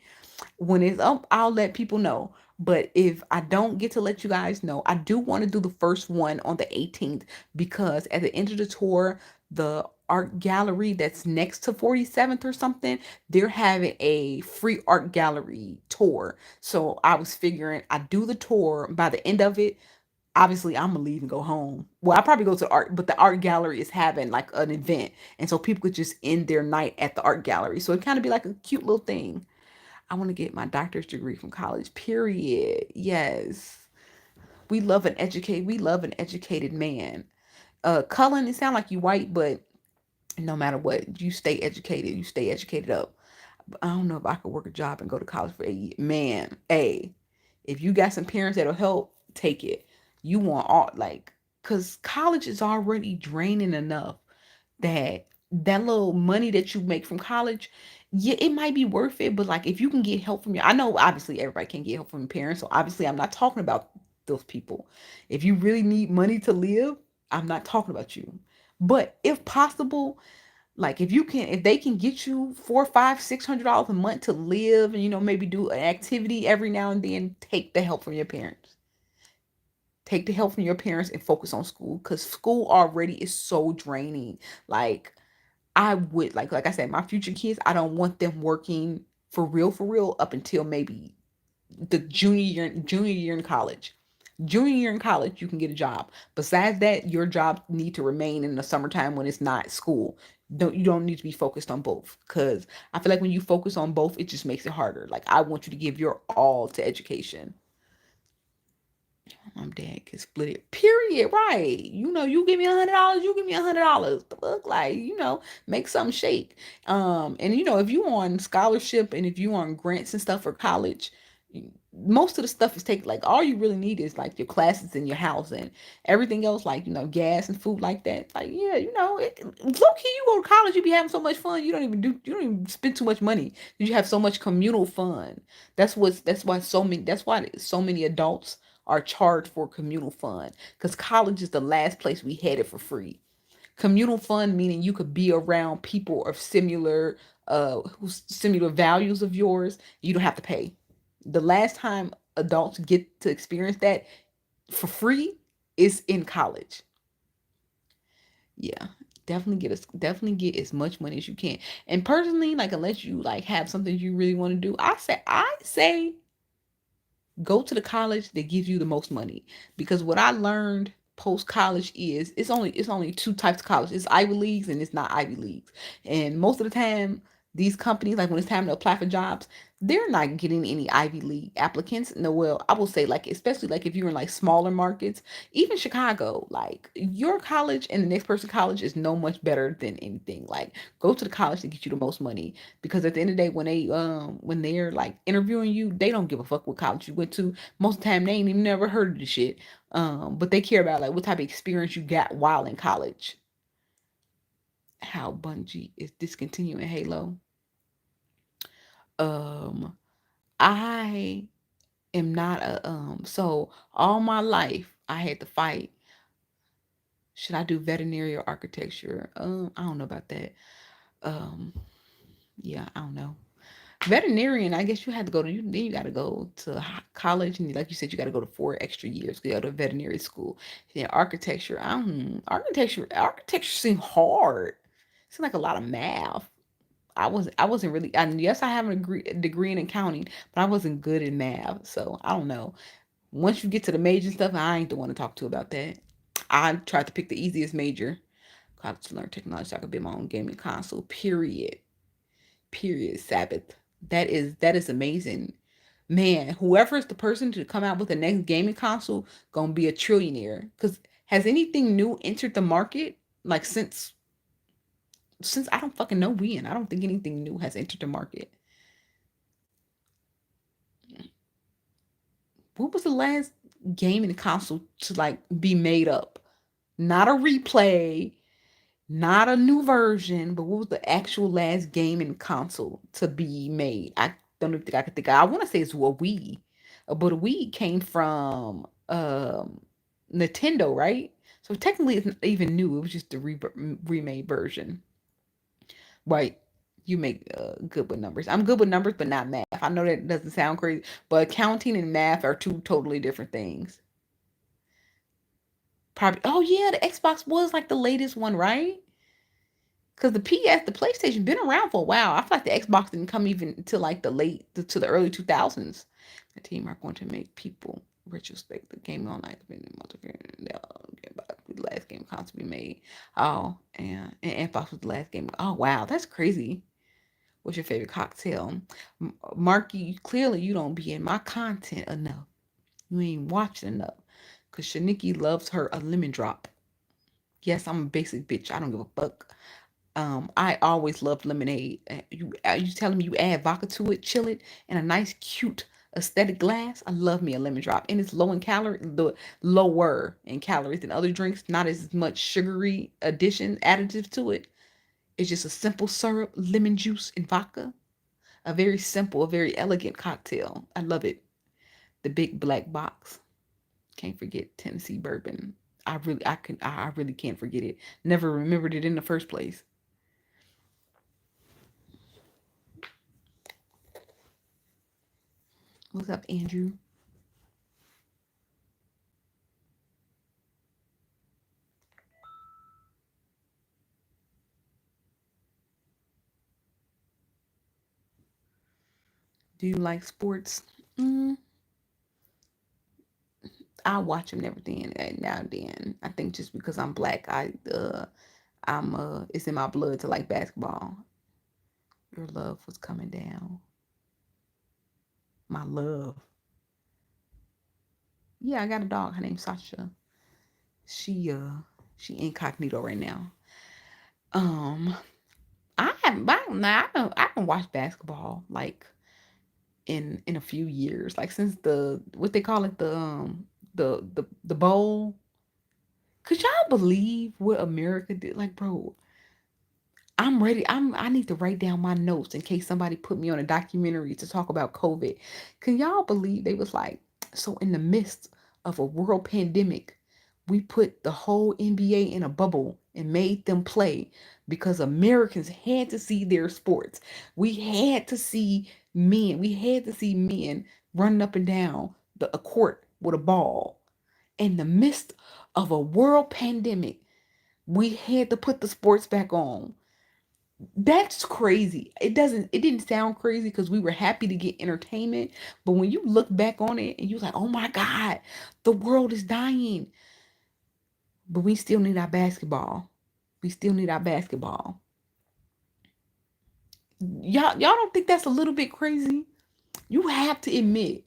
When it's up, I'll let people know. But if I don't get to let you guys know, I do want to do the first one on the 18th because at the end of the tour, the art gallery that's next to 47th or something, they're having a free art gallery tour. So I was figuring I do the tour. By the end of it, obviously I'm gonna leave and go home. Well, I probably go to the art, but the art gallery is having like an event, and so people could just end their night at the art gallery. So it kind of be like a cute little thing. I want to get my doctor's degree from college. Period. Yes, we love an educated man. Cullen, it sound like you white, but no matter what, you stay educated. You stay educated up. But I don't know if I could work a job and go to college for 8 years. Man, hey, if you got some parents that'll help, take it. You want all like, cause college is already draining enough that that little money that you make from college, yeah, it might be worth it. But like, if you can get help from your, I know obviously everybody can't get help from parents, so obviously I'm not talking about those people. If you really need money to live, I'm not talking about you. But if possible, like if they can get you four, five, $600 a month to live, and maybe do an activity every now and then, take the help from your parents. Take the help from your parents and focus on school because school already is so draining. Like I would like I said, my future kids, I don't want them working for real up until maybe the junior year in college. Junior year in college, you can get a job. Besides that, your job need to remain in the summertime when it's not school. You don't need to be focused on both because I feel like when you focus on both, it just makes it harder. Like I want you to give your all to education. I'm dead. Can split it. Period. Right. You give me $100. You give me $100. The look like make something shake. And if you on scholarship and if you on grants and stuff for college, most of the stuff is taken. Like all you really need is like your classes in your house and everything else, like gas and food like that. Like yeah, low key you go to college, you be having so much fun. You don't even spend too much money. You have so much communal fun. That's why so many adults are charged for communal fun because college is the last place we had it for free. Communal fun meaning you could be around people of similar values of yours. You don't have to pay. The last time adults get to experience that for free is in college. Yeah, definitely get as much money as you can. And personally, like unless you like have something you really want to do, I say go to the college that gives you the most money. Because what I learned post college is it's only two types of college. It's Ivy Leagues and it's not Ivy Leagues. And most of the time, these companies, like when it's time to apply for jobs, they're not getting any Ivy League applicants. No, well, I will say like especially like if you're in like smaller markets, even Chicago, like your college and the next person's college is no much better than anything. Like go to the college to get you the most money because at the end of the day when they're like interviewing you, they don't give a fuck what college you went to. Most of the time they ain't even never heard of the shit. But they care about like what type of experience you got while in college. How Bungie is discontinuing Halo. um I am not a so all my life I had to fight, should I do veterinary or architecture? I don't know about that. um yeah, I don't know. Veterinarian, I guess you had to go to you. Then you got to go to college, and like you said, you got to go to 4 extra years to go to veterinary school. Yeah, architecture. Architecture seemed hard. Seemed like a lot of math. I wasn't really. And yes, I have a degree in accounting, but I wasn't good in math. So I don't know. Once you get to the major stuff, I ain't the one to talk to about that. I tried to pick the easiest major. College to learn technology so I could build my own gaming console. Period. Period. Sabbath. That is amazing. Man, whoever is the person to come out with the next gaming console gonna be a trillionaire. Cause has anything new entered the market? Like since I don't fucking know when. I don't think anything new has entered the market. What was the last gaming console to like be made up? Not a replay, not a new version, but what was the actual last gaming console to be made? I don't even think I could think. I want to say it's a Wii, but a Wii came from Nintendo, right? So technically, it's not even new. It was just the remade version, right? You make good with numbers. I'm good with numbers, but not math. I know that doesn't sound crazy, but accounting and math are two totally different things. Probably. Oh yeah, the Xbox was like the latest one, right? Because the PlayStation been around for a while. I feel like the Xbox didn't come even until like to the early 2000s. The team are going to make people retrospect the game online. The last game constantly made. Oh, and Xbox was the last game. Oh wow, that's crazy. What's your favorite cocktail? Marky, clearly you don't be in my content enough. You ain't watching enough. Cause Shanikky loves her a lemon drop. Yes, I'm a basic bitch. I don't give a fuck. I always loved lemonade. You telling me you add vodka to it, chill it, and a nice, cute, aesthetic glass? I love me a lemon drop, and it's low in calorie, the lower in calories than other drinks. Not as much sugary addition additives to it. It's just a simple syrup, lemon juice, and vodka. A very simple, a very elegant cocktail. I love it. The big black box. Can't forget Tennessee bourbon. I really can't forget it. Never remembered it in the first place. What's up, Andrew? Do you like sports? Mm, I watch them every then now and then. I think just because I'm black, I'm it's in my blood to like basketball. Your love was coming down. My love. Yeah, I got a dog. Her name's Sasha. She uh she incognito right now. Um, I haven't I don't watch basketball like in a few years. Like since the what they call it the bowl. Could y'all believe what America did? Like, bro, I'm ready. I need to write down my notes in case somebody put me on a documentary to talk about COVID. Can y'all believe they was like, so in the midst of a world pandemic, we put the whole NBA in a bubble and made them play because Americans had to see their sports. We had to see men. We had to see men running up and down a court with a ball. In the midst of a world pandemic, we had to put the sports back on. That's crazy. It didn't sound crazy because we were happy to get entertainment, but when you look back on it and you're like, "Oh my god, the world is dying." But we still need our basketball. We still need our basketball. Y'all don't think that's a little bit crazy? You have to admit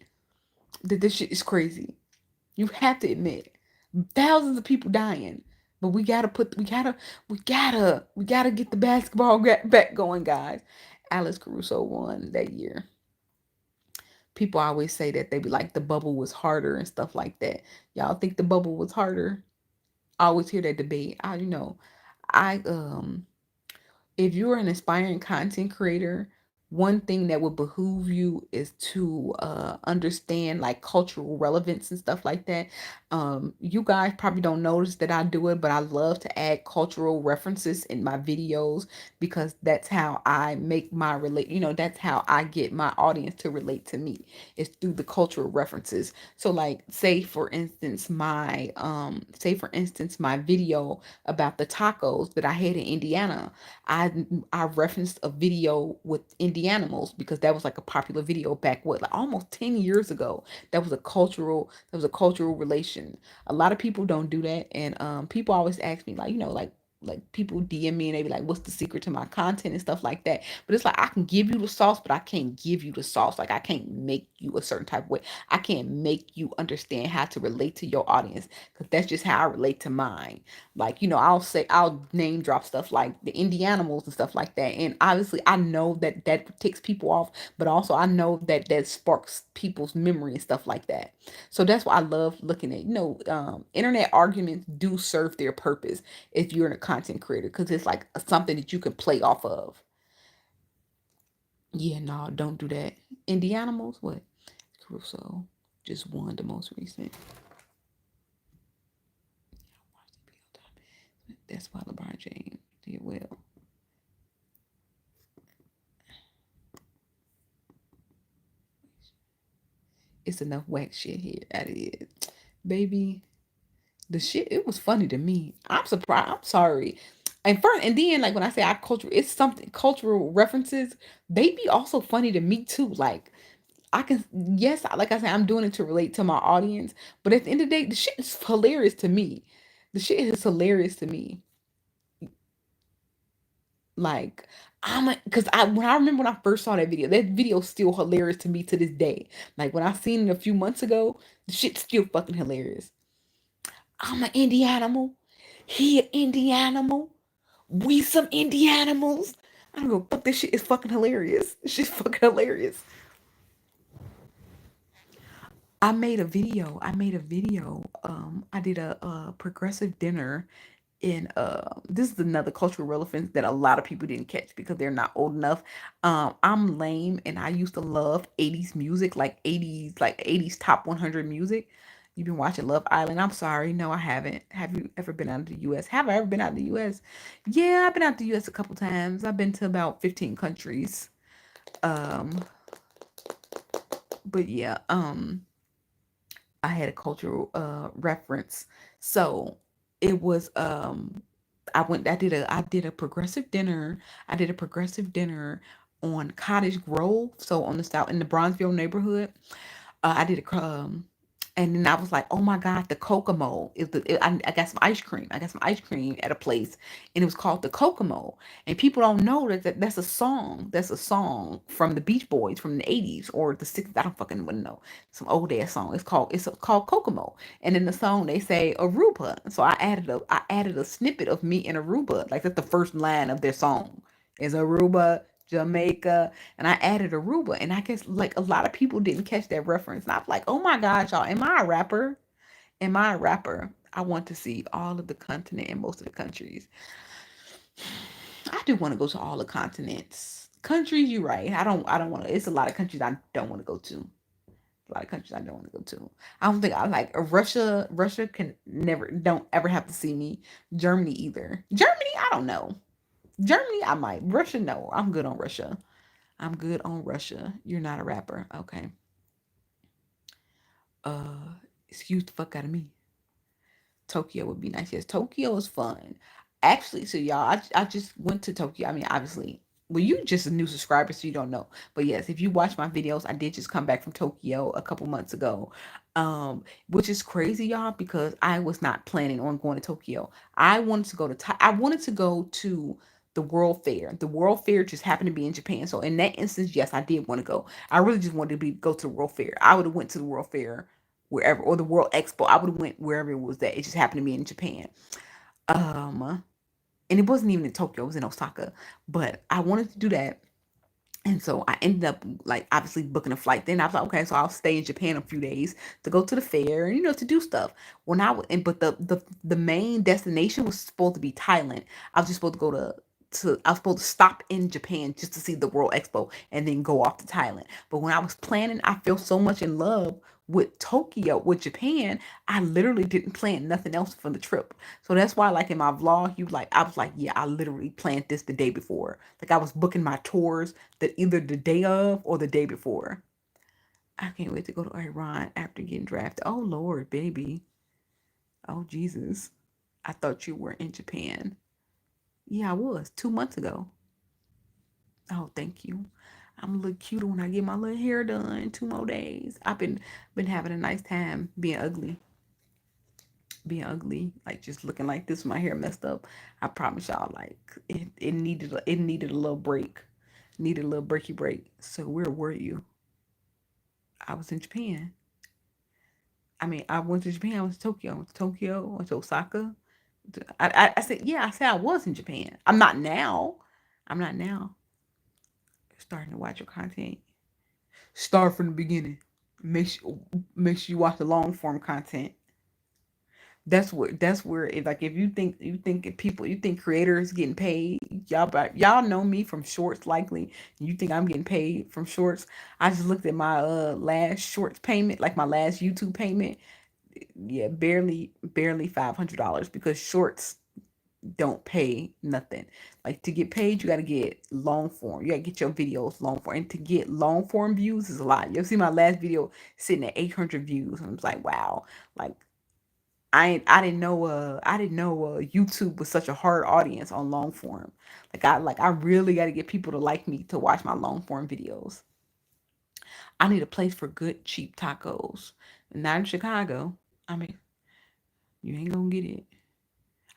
that this shit is crazy. You have to admit. Thousands of people dying. But we gotta get the basketball back going, guys. Alex Caruso won that year. People always say that they be like the bubble was harder and stuff like that. Y'all think the bubble was harder? I always hear that debate. I if you're an aspiring content creator, one thing that would behoove you is to understand like cultural relevance and stuff like that. You guys probably don't notice that I do it, but I love to add cultural references in my videos because that's how I make my relate, that's how I get my audience to relate to me, is through the cultural references. So like say for instance my video about the tacos that I had in Indiana. I referenced a video with Indianimals because that was like a popular video back what, like almost 10 years ago. That was a cultural relation. A lot of people don't do that, and people always ask me like, like people DM me and they be like, what's the secret to my content and stuff like that. But it's like I can give you the sauce, but I can't give you the sauce. Like I can't make you a certain type of way. I can't make you understand how to relate to your audience because that's just how I relate to mine. Like, I'll name drop stuff like the Indianimals and stuff like that. And obviously I know that that ticks people off, but also I know that that sparks people's memory and stuff like that. So that's why I love looking at, internet arguments do serve their purpose if you're a content creator because it's like something that you can play off of. Yeah, no, don't do that. Indianimals, what? Caruso just won the most recent. That's why LeBron James did well. It's enough whack shit here. That is, baby. The shit, it was funny to me. I'm surprised. I'm sorry. And then like when I say I culture, it's something cultural references. They be also funny to me too. Like I can, yes, like I said, I'm doing it to relate to my audience. But at the end of the day, the shit is hilarious to me. The shit is hilarious to me. Like because I when I remember when I first saw that video's still hilarious to me to this day. Like when I seen it a few months ago, the shit's still fucking hilarious. I'm an indie animal. He an indie animal. We some indie animals. I don't know. Fuck, this shit is fucking hilarious. This shit's fucking hilarious. I made a video. I did a progressive dinner in this is another cultural relevance that a lot of people didn't catch because they're not old enough. I'm lame and I used to love 80s music, like 80s top 100 music. You've been watching Love Island. I'm sorry. No, I haven't. Have you ever been out of the US? Have I ever been out of the US? Yeah, I've been out of the US a couple times. I've been to about 15 countries. Um, but yeah, I had a cultural reference. So it was I did a progressive dinner. I did a progressive dinner on Cottage Grove, so on the south in the Bronzeville neighborhood. I did a and then I was like, oh my god, the Kokomo is I got some ice cream. I got some ice cream at a place, and it was called the Kokomo. And people don't know that's a song. That's a song from the Beach Boys from the 80s or the 60s. I don't fucking know. Some old ass song. It's called Kokomo. And in the song they say Aruba. So I added a snippet of me in Aruba. Like that's the first line of their song. Is Aruba, Jamaica, and I added Aruba, and I guess like a lot of people didn't catch that reference. And I'm like, oh my god, y'all, am I a rapper? Am I a rapper? I want to see all of the continent and most of the countries. I do want to go to all the continents. Countries, you're right. I don't want to. It's a lot of countries I don't want to go to. A lot of countries I don't want to go to. I don't think I like Russia. Russia can never, don't ever have to see me. Germany either. Germany, I don't know. Germany, I might. Russia, no. I'm good on Russia. I'm good on Russia. You're not a rapper. Okay. Uh, excuse the fuck out of me. Tokyo would be nice. Yes, Tokyo is fun. Actually, so y'all, I just went to Tokyo. I mean, obviously, well, you just a new subscriber, so you don't know. But yes, if you watch my videos, I did just come back from Tokyo a couple months ago. Which is crazy, y'all, because I was not planning on going to Tokyo. I wanted to go to the World Fair. The World Fair just happened to be in Japan. So in that instance, yes, I did want to go. I really just wanted to go to the World Fair. I would have went to the World Fair wherever, or the World Expo. I would have went wherever it was that. It just happened to be in Japan. Um, and it wasn't even in Tokyo, it was in Osaka. But I wanted to do that. And so I ended up like obviously booking a flight. Then I was like, okay, so I'll stay in Japan a few days to go to the fair, to do stuff. But the main destination was supposed to be Thailand. I was just supposed to go to I was supposed to stop in Japan just to see the World Expo and then go off to Thailand. But when I was planning, I feel so much in love with Tokyo, with Japan, I literally didn't plan nothing else for the trip. So that's why, like in my vlog, I was like, yeah, I literally planned this the day before. Like I was booking my tours that either the day of or the day before. I can't wait to go to Iran after getting drafted. Oh Lord, baby. Oh Jesus. I thought you were in Japan. Yeah, I was 2 months ago. Oh, thank you. I'm a little cuter when I get my little hair done. 2 more days. I've been having a nice time being ugly, like just looking like this with my hair messed up. I promise y'all, like it needed a little break, needed a little breaky break. So where were you? I was in Japan. I mean, I went to Japan. I went to Tokyo. I went to Tokyo. I went to Osaka. I said, yeah, I said I was in Japan. I'm not now. I'm not now. Starting to watch your content. Start from the beginning. Make sure you watch the long form content. That's where if like if you think creators getting paid, y'all know me from shorts likely. You think I'm getting paid from shorts? I just looked at my last shorts payment, like my last YouTube payment. Yeah, barely $500 because shorts don't pay nothing. Like to get paid, you got to get long form. You got to get your videos long form, and to get long form views is a lot. You'll see my last video sitting at 800 views, and I was like, wow, like I didn't know YouTube was such a hard audience on long form. I really got to get people to like me to watch my long form videos. I need a place for good cheap tacos. Not in Chicago. I mean, you ain't gonna get it.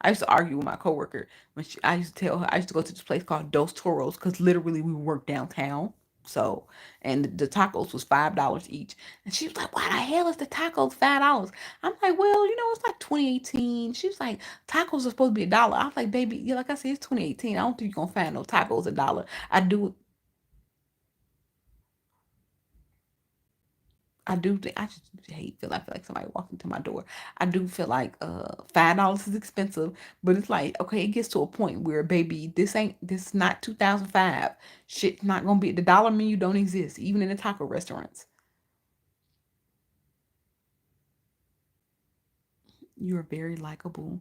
I used to argue with my coworker when I used to tell her I used to go to this place called Dos Toros because literally we work downtown. So, and the tacos was $5 each, and she was like, "Why the hell is the tacos $5?" I'm like, "Well, it's like 2018." She was like, "Tacos are supposed to be $1." I was like, "Baby, yeah, like I said, it's 2018. I don't think you're gonna find no tacos $1." I do I do think I just I feel like somebody walked into my door. I do feel like $5 is expensive, but it's like okay, it gets to a point where baby, this not 2005. Shit's not gonna be the dollar menu don't exist even in the taco restaurants. You're very likable.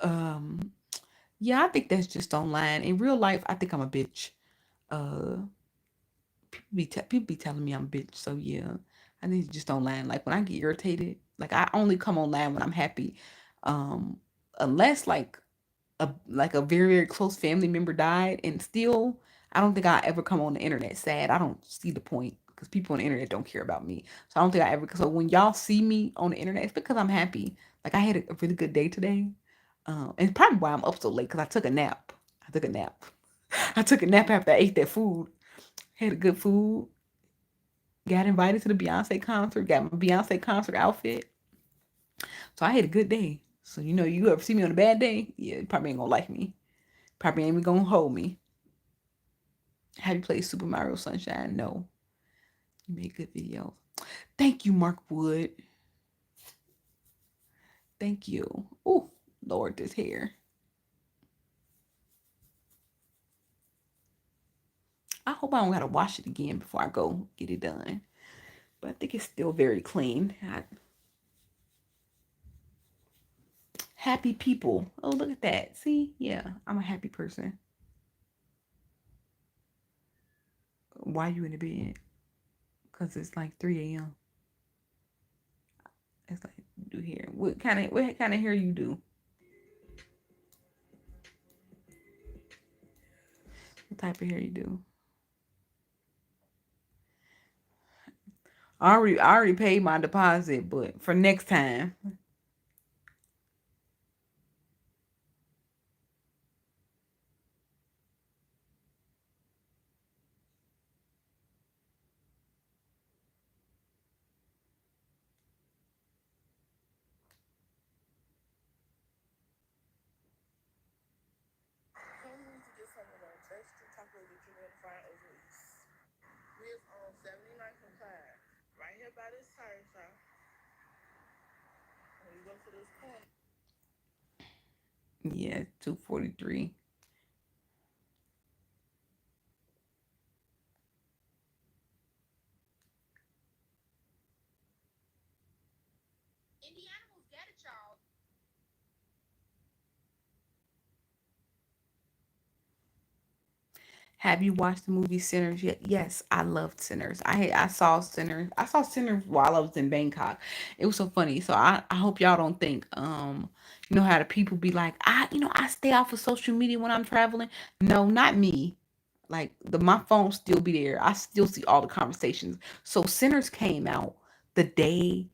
Um, yeah, I think that's just online. In real life, I think I'm a bitch. Uh, people be telling me I'm a bitch, so yeah, I think it's just online. Like when I get irritated, like I only come online when I'm happy. Um, unless like a very very close family member died, and still I don't think I ever come on the internet sad. I don't see the point because people on the internet don't care about me. So I don't think I ever. So when y'all see me on the internet, it's because I'm happy. Like I had a really good day today, and probably why I'm up so late because I took a nap. I took a nap. I took a nap after I ate that food. Had a good food. Got invited to the Beyonce concert. Got my Beyonce concert outfit. So I had a good day. So you ever see me on a bad day? Yeah, you probably ain't gonna like me. Probably ain't even gonna hold me. Have you played Super Mario Sunshine? No. You made good videos. Thank you, Mark Wood. Thank you. Oh, Lord, this hair. I hope I don't gotta wash it again before I go get it done. But I think it's still very clean. Happy people. Oh, look at that. See? Yeah, I'm a happy person. Why you in the bed? Because it's like 3 a.m. It's like do hair. What kind of hair you do? What type of hair you do? I already paid my deposit, but for next time. Yeah, 243. Have you watched the movie Sinners yet? Yes, I loved Sinners. I saw Sinners. I saw Sinners while I was in Bangkok. It was so funny. So I hope y'all don't think you know how the people be like, I stay off of social media when I'm traveling. No, not me. Like my phone still be there. I still see all the conversations. So Sinners came out the day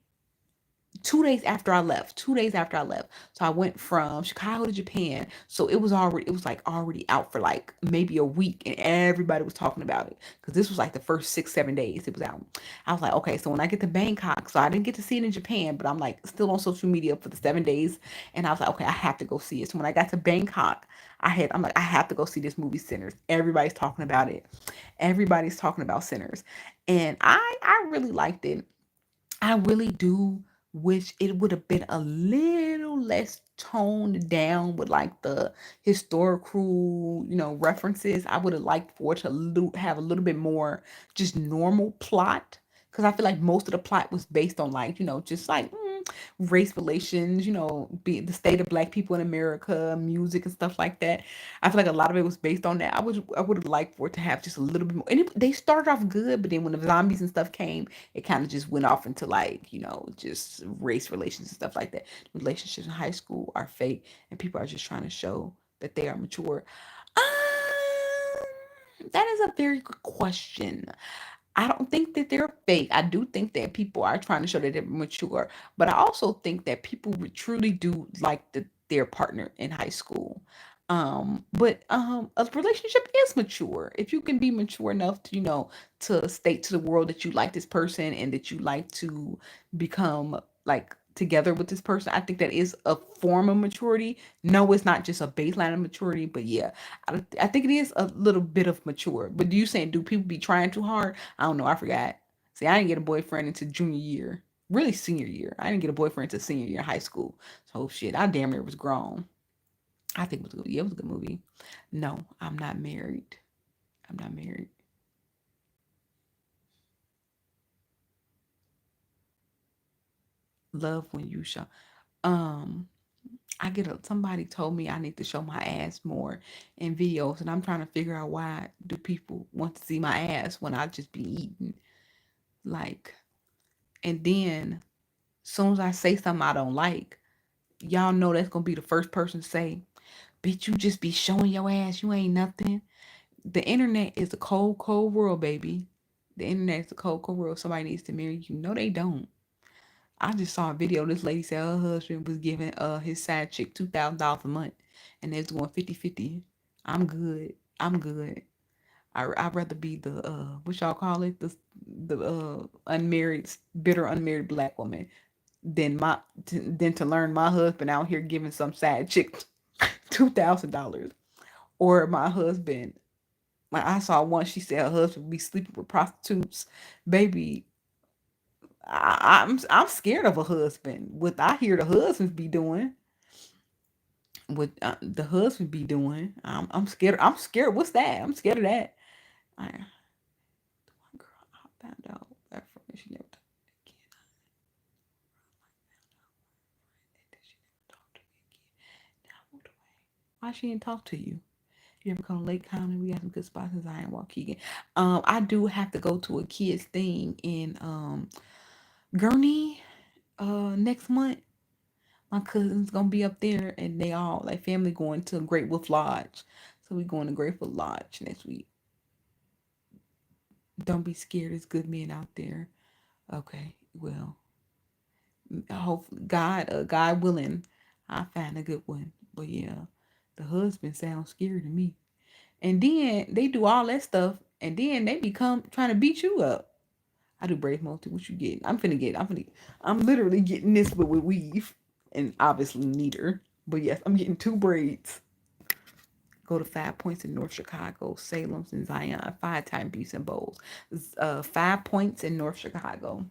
2 days after I left. 2 days after I left. So I went from Chicago to Japan. So it was like already out for like maybe a week and everybody was talking about it. Cause this was like the first 6, 7 days it was out. I was like, okay, so when I get to Bangkok, so I didn't get to see it in Japan, but I'm like still on social media for the 7 days. And I was like, okay, I have to go see it. So when I got to Bangkok, I'm like, I have to go see this movie Sinners. Everybody's talking about it. Everybody's talking about Sinners. And I really liked it. I really do wish it would have been a little less toned down with like the historical, references. I would have liked for it to have a little bit more just normal plot. Because I feel like most of the plot was based on like, just like race relations, be the state of black people in America, music and stuff like that. I feel like a lot of it was based on that. I would have liked for it to have just a little bit more. And they started off good, but then when the zombies and stuff came, it kind of just went off into like, just race relations and stuff like that. Relationships in high school are fake, and people are just trying to show that they are mature. That is a very good question. I don't think that they're fake. I do think that people are trying to show that they're mature, but I also think that people truly do like their partner in high school. But a relationship is mature. If you can be mature enough to, to state to the world that you like this person and that you like to become like together with this person, I think that is a form of maturity. No, it's not just a baseline of maturity, but yeah, I think it is a little bit of mature. But do you saying do people be trying too hard? I don't know. I forgot. See, I didn't get a boyfriend until junior year, really senior year. I didn't get a boyfriend until senior year of high school. So shit, I damn near was grown. I think it was a good. Yeah, it was a good movie. No, I'm not married. I'm not married. Love when you show. Um, somebody told me I need to show my ass more in videos, and I'm trying to figure out why do people want to see my ass when I just be eating like, and then soon as I say something I don't like, y'all know that's gonna be the first person to say, bitch, you just be showing your ass, you ain't nothing. The internet is a cold, cold world, baby. The internet is a cold, cold world. Somebody needs to marry you. No, they don't. I just saw a video. This lady said her husband was giving his side chick $2,000 a month, and they're going 50-50. I'm good. I'm good. I'd rather be the what y'all call it, the unmarried, bitter unmarried black woman than to learn my husband out here giving some side chick $2,000, or my husband. Like I saw one, she said her husband be sleeping with prostitutes. Baby, I'm scared of a husband. What I hear the husbands be doing, what the husband be doing, I'm scared. I'm scared. What's that? I'm scared of that. I, one girl I found out that from she never talked again. That she never talked to me again. Now I moved away. Why she didn't talk to you? You ever come to Lake County? We got some good spots in Zion, Waukegan. I do have to go to a kids thing in Gurney next month. My cousin's gonna be up there, and they all like family going to Great Wolf Lodge. So we going to Great Wolf Lodge next week. Don't be scared. There's good men out there. Okay, well, hopefully God willing, I find a good one. But yeah, the husband sounds scary to me. And then they do all that stuff, and then they become trying to beat you up. I do braids multi. What you get? I'm literally getting this, but with weave, and obviously neither. But yes, I'm getting 2 braids. Go to 5 Points in North Chicago, Salem's and Zion, 5 timepiece and bowls. 5 Points in North Chicago.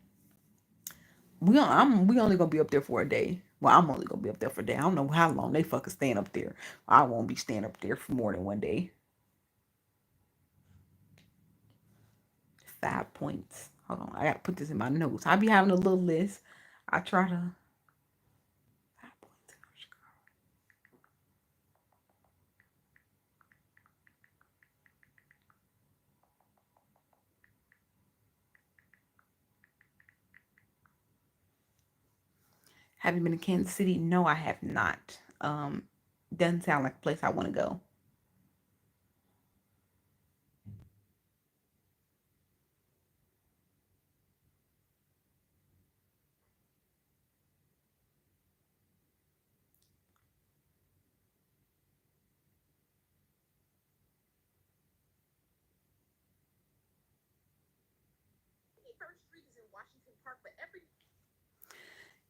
We only gonna be up there for a day. Well, I'm only gonna be up there for a day. I don't know how long they fucking stand up there. I won't be staying up there for more than one day. 5 points. Hold on, I gotta put this in my notes. I be having a little list. I try to 5 points. Have you been to Kansas City? No, I have not. Doesn't sound like a place I want to go.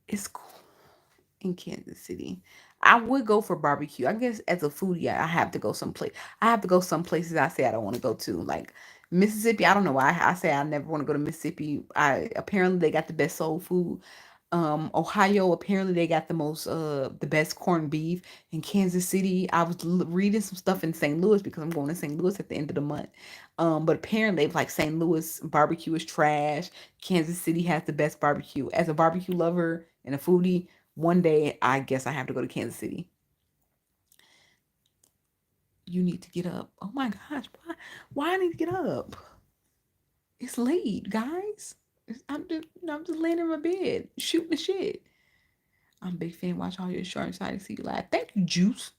It's cool in Kansas City. I would go for barbecue. I guess as a foodie, I have to go someplace. I have to go some places I say I don't want to go to. Like Mississippi, I don't know why I say I never want to go to Mississippi. I apparently they got the best soul food. Ohio, apparently they got the best corned beef. In Kansas City, I was reading some stuff in St. Louis because I'm going to St. Louis at the end of the month. But apparently like St. Louis barbecue is trash. Kansas City has the best barbecue. As a barbecue lover and a foodie, one day I guess I have to go to Kansas City. You need to get up. Oh my gosh, why I need to get up? It's late, guys. I'm just laying in my bed, shooting the shit. I'm a big fan. Watch all your show. I'm excited to see you live. Thank you, Juice.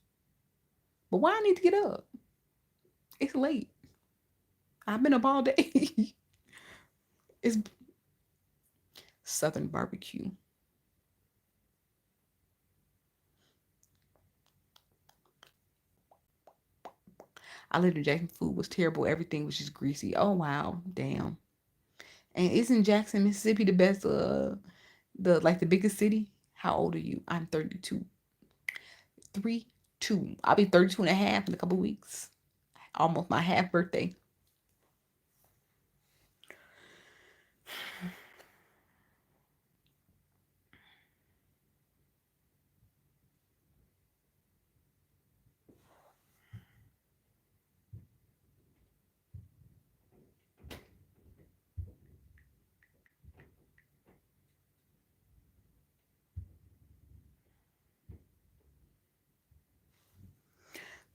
But why I need to get up? It's late. I've been up all day. It's Southern barbecue. I lived in Jackson. Food was terrible. Everything was just greasy. Oh wow, damn. And isn't Jackson, Mississippi the best? The biggest city. How old are you? I'm 32. 32. I'll be 32 and a half in a couple weeks. Almost my half birthday.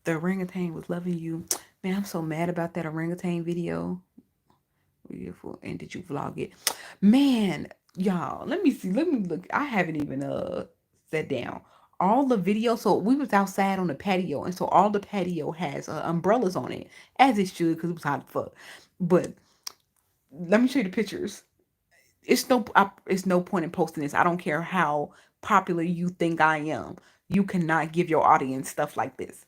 The orangutan was loving you. Man, I'm so mad about that orangutan video. Beautiful. And did you vlog it? Man, y'all, let me see. Let me look. I haven't even sat down. All the video, so we was outside on the patio, and so all the patio has umbrellas on it, as it should, because it was hot as fuck. But let me show you the pictures. It's no point in posting this. I don't care how popular you think I am. You cannot give your audience stuff like this.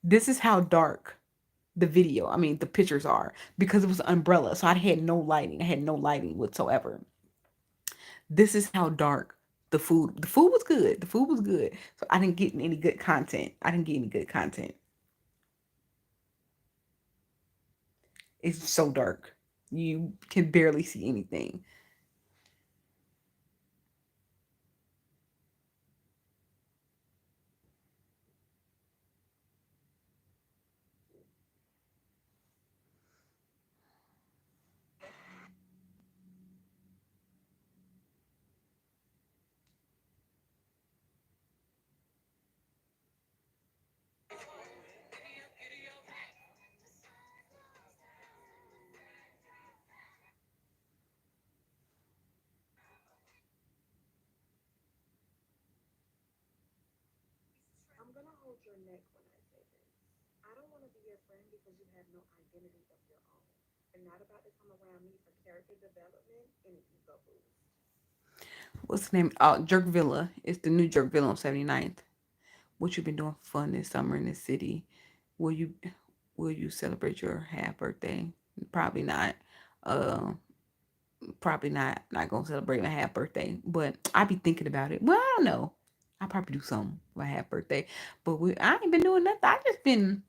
This is how dark the pictures are because it was an umbrella. So I had no lighting. I had no lighting whatsoever. This is how dark the food was good. The food was good. So I didn't get any good content. I didn't get any good content. It's so dark. You can barely see anything. What's the name? Jerk Villa. It's the new Jerk Villa on 79th. What you been doing for fun this summer in the city? Will you will you celebrate your half birthday? Probably not. Uh, Probably not gonna celebrate my half birthday, but I be thinking about it. Well, I don't know. I probably do something for my half birthday, but I ain't been doing nothing. I just been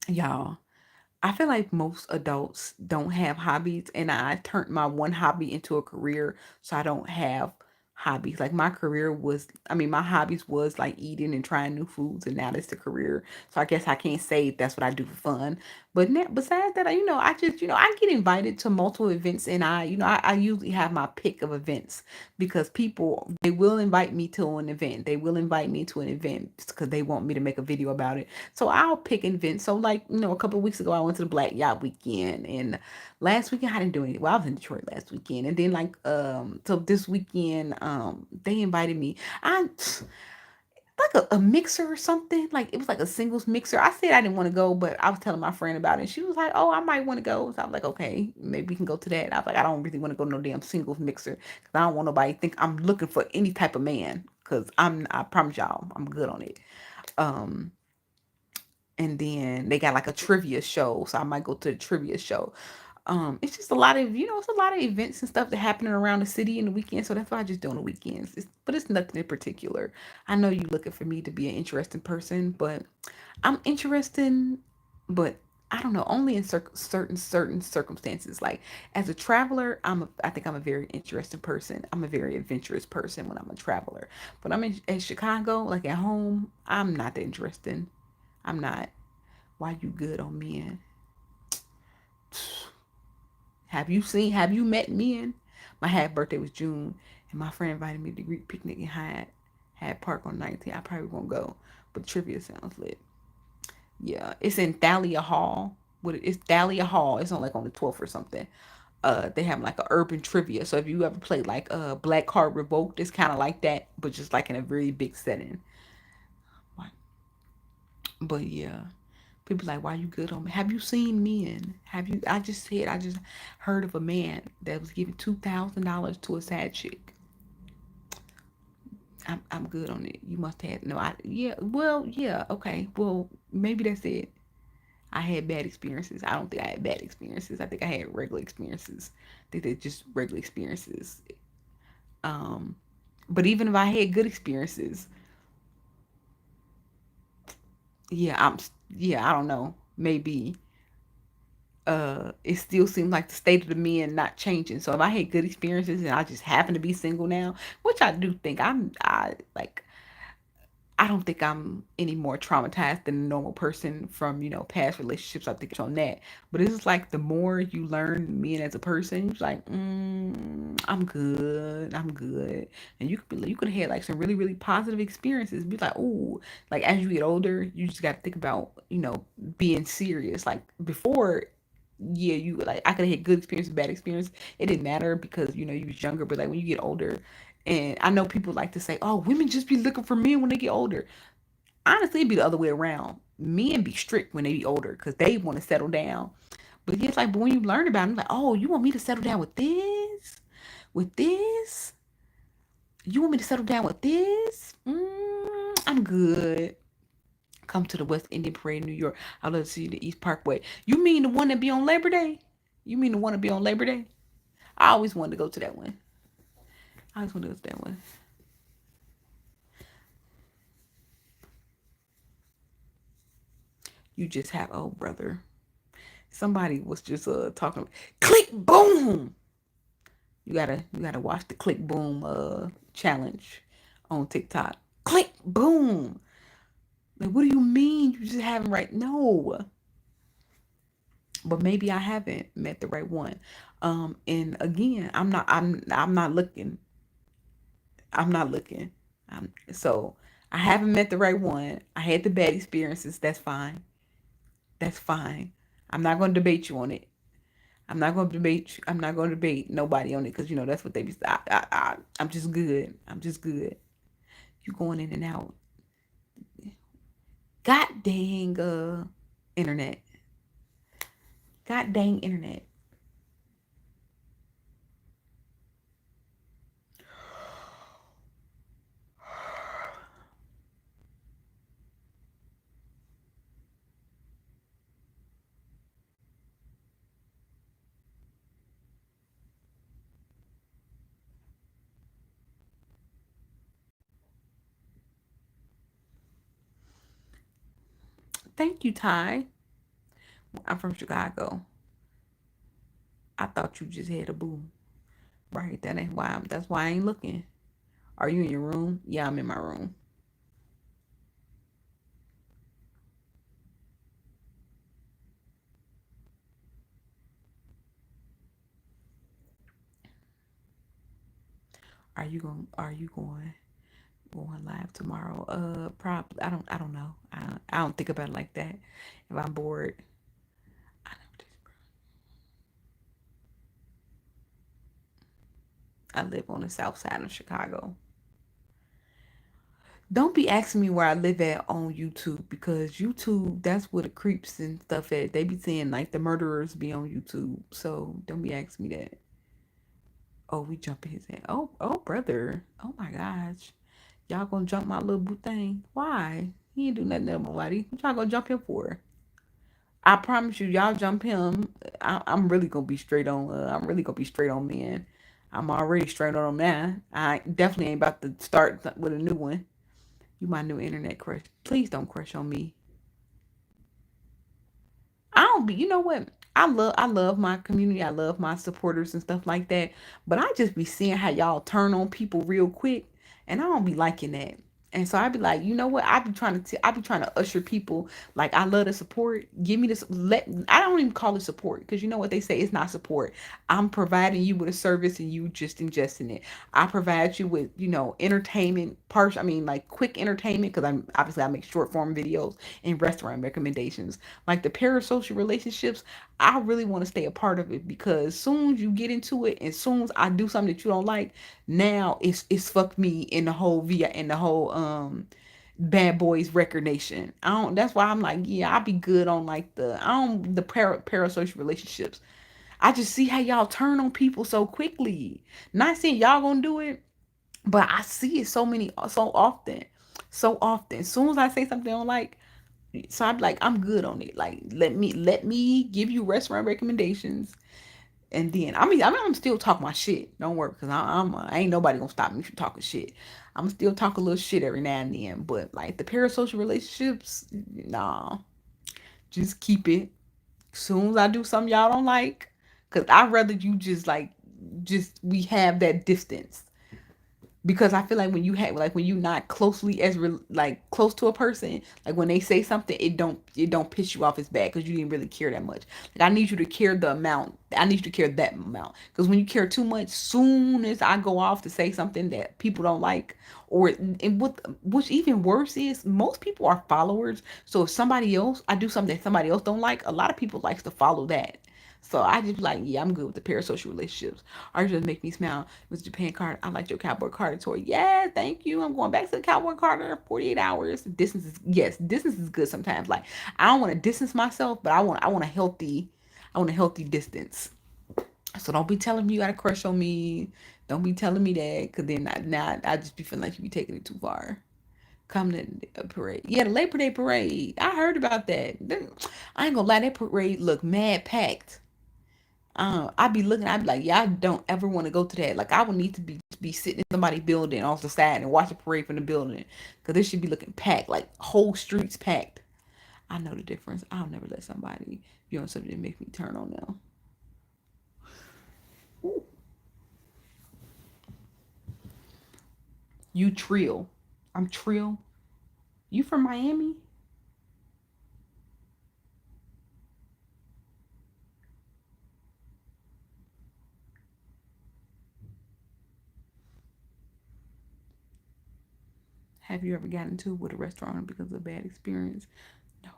y'all. I feel like most adults don't have hobbies, and I turned my one hobby into a career, so I don't have hobbies. Like my hobbies was like eating and trying new foods, and now that's the career. So I guess I can't say that's what I do for fun. But besides that, I just, I get invited to multiple events, and I usually have my pick of events because people they will invite me to an event. They will invite me to an event because they want me to make a video about it. So I'll pick events. So like, a couple of weeks ago I went to the Black Yacht Weekend, and last weekend I didn't do anything. Well, I was in Detroit last weekend. And then like so this weekend they invited me. I like a mixer or something. Like it was like a singles mixer. I said I didn't want to go, but I was telling my friend about it. And she was like, "Oh, I might want to go." So I was like, "Okay, maybe we can go to that." And I was like, "I don't really want to go to no damn singles mixer because I don't want nobody to think I'm looking for any type of man. Because I promise y'all, I'm good on it." Um, and then they got like a trivia show, so I might go to the trivia show. It's just a lot of it's a lot of events and stuff that happening around the city in the weekend, so that's what I just do on the weekends. But it's nothing in particular. I know you looking for me to be an interesting person, but I'm interesting, but I don't know, only in certain circumstances. Like as a traveler, I think I'm a very interesting person. I'm a very adventurous person when I'm a traveler. But I'm in Chicago, like at home, I'm not that interesting. I'm not. Why you good on men? Have you met men? My half birthday was June, and my friend invited me to Greek picnic in Hyde Park on 19. I probably won't go, but the trivia sounds lit. Yeah, it's in Thalia Hall. It's Thalia Hall. It's on like on the 12th or something. They have like a urban trivia. So if you ever played like Black Card Revoked, it's kind of like that, but just like in a very big setting. But yeah, people like, why you good on me? Have you seen men? Have you? I just heard of a man that was giving $2,000 to a sad chick. I'm good on it. You must have no. Yeah. Well, yeah. Okay. Well, maybe that's it. I had bad experiences. I don't think I had bad experiences. I think I had regular experiences. I think they're just regular experiences. Um, but even if I had good experiences, yeah, I don't know. Maybe it still seems like the state of the men not changing. So if I had good experiences and I just happen to be single now, which I do think I like I don't think I'm any more traumatized than a normal person from, past relationships. I think it's on that. But it's just like the more you learn me and as a person, it's like, I'm good. I'm good. And you could have had like some really, really positive experiences. Be like, oh, like as you get older, you just gotta think about, being serious. Like before, yeah, you like I could have had good experiences, bad experience. It didn't matter because, you was younger, but like when you get older, and I know people like to say, "Oh, women just be looking for men when they get older." Honestly, it'd be the other way around. Men be strict when they be older because they want to settle down. But it's like, but when you learn about it, like, "Oh, you want me to settle down with this, with this? You want me to settle down with this? I'm good." Come to the West Indian Parade in New York. I love to see the East Parkway. You mean the one that be on Labor Day? You mean the one that be on Labor Day? I always wanted to go to that one. I always wanted to go to that one. You just have, oh brother. Somebody was just talking. Click boom. You gotta watch the click boom challenge on TikTok. Click boom. Like, what do you mean you just haven't right? No, but maybe I haven't met the right one. And again, I'm not looking. I'm not looking. So I haven't met the right one. I had the bad experiences. That's fine. That's fine. I'm not going to debate you on it. I'm not going to debate. I'm not going to debate nobody on it because that's what they be. I'm just good. I'm just good. You going in and out. God dang internet. God dang internet. Thank you, Ty. I'm from Chicago. I thought you just had a boo. Right. That ain't why. That's why I ain't looking. Are you in your room? Yeah, I'm in my room. Are you going live tomorrow? Probably. I don't know. I don't think about it like that. If I'm bored, I I live on the south side of Chicago. Don't be asking me where I live at on YouTube because YouTube, that's where the creeps and stuff at. They be saying like the murderers be on YouTube. So don't be asking me that. Oh, we jumping his head. Oh, brother. Oh my gosh. Y'all gonna jump my little boo thing? Why? He ain't do nothing to nobody. What y'all gonna jump him for? I promise you, y'all jump him. I'm really gonna be straight on. I'm really gonna be straight on men. I'm already straight on man. I definitely ain't about to start with a new one. You my new internet crush. Please don't crush on me. I don't be, you know what? I love my community. I love my supporters and stuff like that. But I just be seeing how y'all turn on people real quick, and I don't be liking that. And so I be like, you know what? I be trying to usher people like I love the support. Give me this. I don't even call it support because you know what they say, it's not support. I'm providing you with a service and you just ingesting it. I provide you with entertainment I mean like quick entertainment because I make short form videos and restaurant recommendations like the parasocial relationships. I really want to stay a part of it because soon as you get into it and soon as I do something that you don't like, now it's fucked me in the whole bad boys record nation. I don't That's why I'm like, yeah, I'll be good on like the parasocial relationships. I just see how y'all turn on people so quickly. Not saying y'all gonna do it, but I see it so often. So often. As soon as I say something I don't like, so I'm like, I'm good on it. Like, let me give you restaurant recommendations, and then I'm still talking my shit. Don't worry, because I ain't nobody gonna stop me from talking shit. I'm still talking a little shit every now and then, but like the parasocial relationships, nah, just keep it. Soon as I do something y'all don't like, because I'd rather you just we have that distance because I feel like when you have like when you not closely like close to a person, like when they say something, it don't piss you off as bad because you didn't really care that much. Like I need you to care the amount. I need you to care that amount because when you care too much, soon as I go off to say something that people don't like, or and which even worse is most people are followers. So if somebody else I do something that somebody else don't like, a lot of people likes to follow that. So I just be like, yeah, I'm good with the parasocial relationships. Art just make me smile. With Japan card, I like your Cowboy Carter tour. Yeah, thank you. I'm going back to the Cowboy Carter. 48 hours. Distance is yes, distance is good sometimes. Like I don't want to distance myself, but I want a healthy distance. So don't be telling me you got a crush on me. Don't be telling me that, cause then I just be feeling like you be taking it too far. Come to the parade. Yeah, the Labor Day parade. I heard about that. I ain't gonna lie, that parade look mad packed. I'd be looking, I'd be like, yeah, I don't ever want to go to that. Like, I would need to be sitting in somebody's building off the side and watch a parade from the building, because this should be looking packed, like whole streets packed. I know the difference. I'll never let somebody be on something that makes me turn on them. Ooh. You Trill. I'm Trill. You from Miami? Have you ever gotten into it with a restaurant because of a bad experience? No.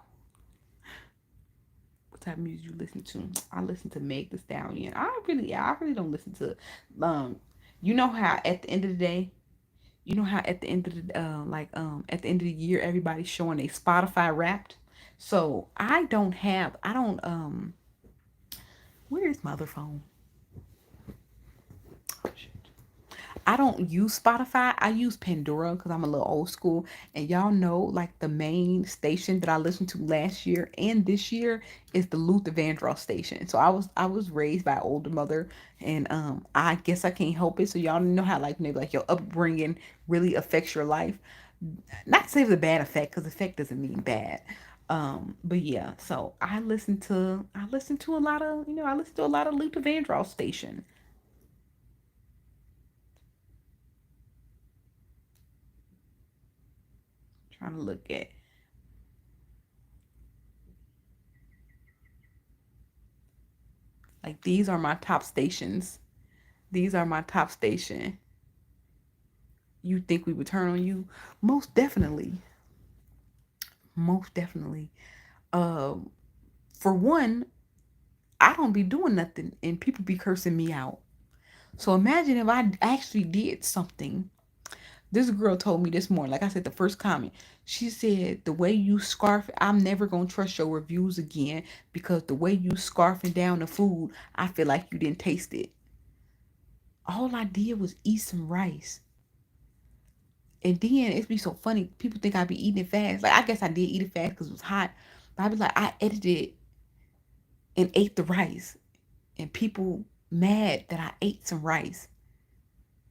What type of music you listen to? I listen to Meg the Stallion. I really don't listen to um you know how at the end of the day, you know how at the end of the at the end of the year everybody's showing a Spotify Wrapped. So I don't where is my other phone? Oh, shit. I don't use Spotify. I use Pandora because I'm a little old school. And y'all know, like the main station that I listened to last year and this year is the Luther Vandross station. So I was raised by an older mother, and I guess I can't help it. So y'all know how like maybe like your upbringing really affects your life. Not to say it's a bad effect because effect doesn't mean bad. But yeah, so I listen to a lot of I listen to a lot of Luther Vandross station. Trying to look at like these are my top stations. These are my top station. You think we would turn on you? Most definitely. Most definitely. Um, for one, I don't be doing nothing and people be cursing me out. So imagine if I actually did something. This girl told me this morning, like I said, the first comment, she said, the way you scarf, I'm never going to trust your reviews again because the way you scarfing down the food, I feel like you didn't taste it. All I did was eat some rice. And then it'd be so funny. People think I be eating it fast. Like, I guess I did eat it fast because it was hot. But I be like, I edited and ate the rice. And people mad that I ate some rice.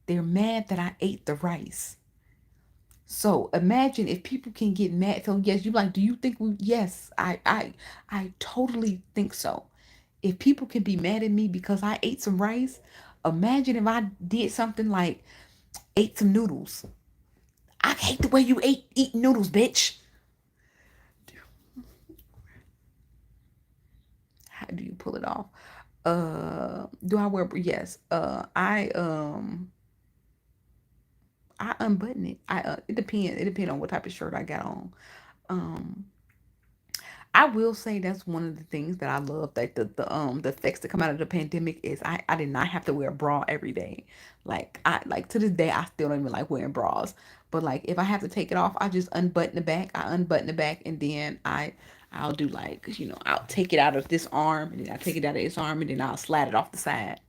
They're mad that I ate the rice. So imagine if people can get mad. So yes, you like, do you think we, yes, I totally think so. If people can be mad at me because I ate some rice, imagine if I did something like ate some noodles. I hate the way you eat noodles, bitch. How do you pull it off? Do I wear, yes. I unbutton it. It depends. It depends on what type of shirt I got on. Um I will say that's one of the things that I love, that the effects that come out of the pandemic is I did not have to wear a bra every day. Like, I like to this day I still don't even like wearing bras. But like if I have to take it off, I just unbutton the back. I unbutton the back and then I'll do like, I'll take it out of this arm and then I take it out of this arm and then I'll slide it off the side.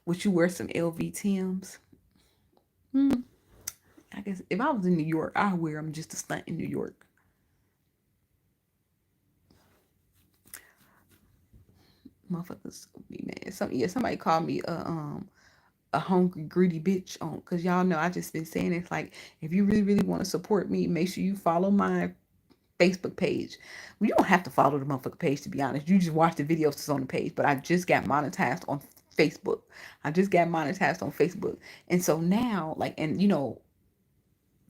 Would you wear some LV Tims? Hmm. I guess if I was in New York, I'd wear them just to stunt in New York. Motherfuckers be mad. Somebody called me a hungry, greedy bitch on, because y'all know I just been saying it's like, if you really, really want to support me, make sure you follow my Facebook page. Well, you don't have to follow the motherfucker page, to be honest. You just watch the videos that's on the page. But I just got monetized on Facebook. I just got monetized on Facebook. And so now, like, and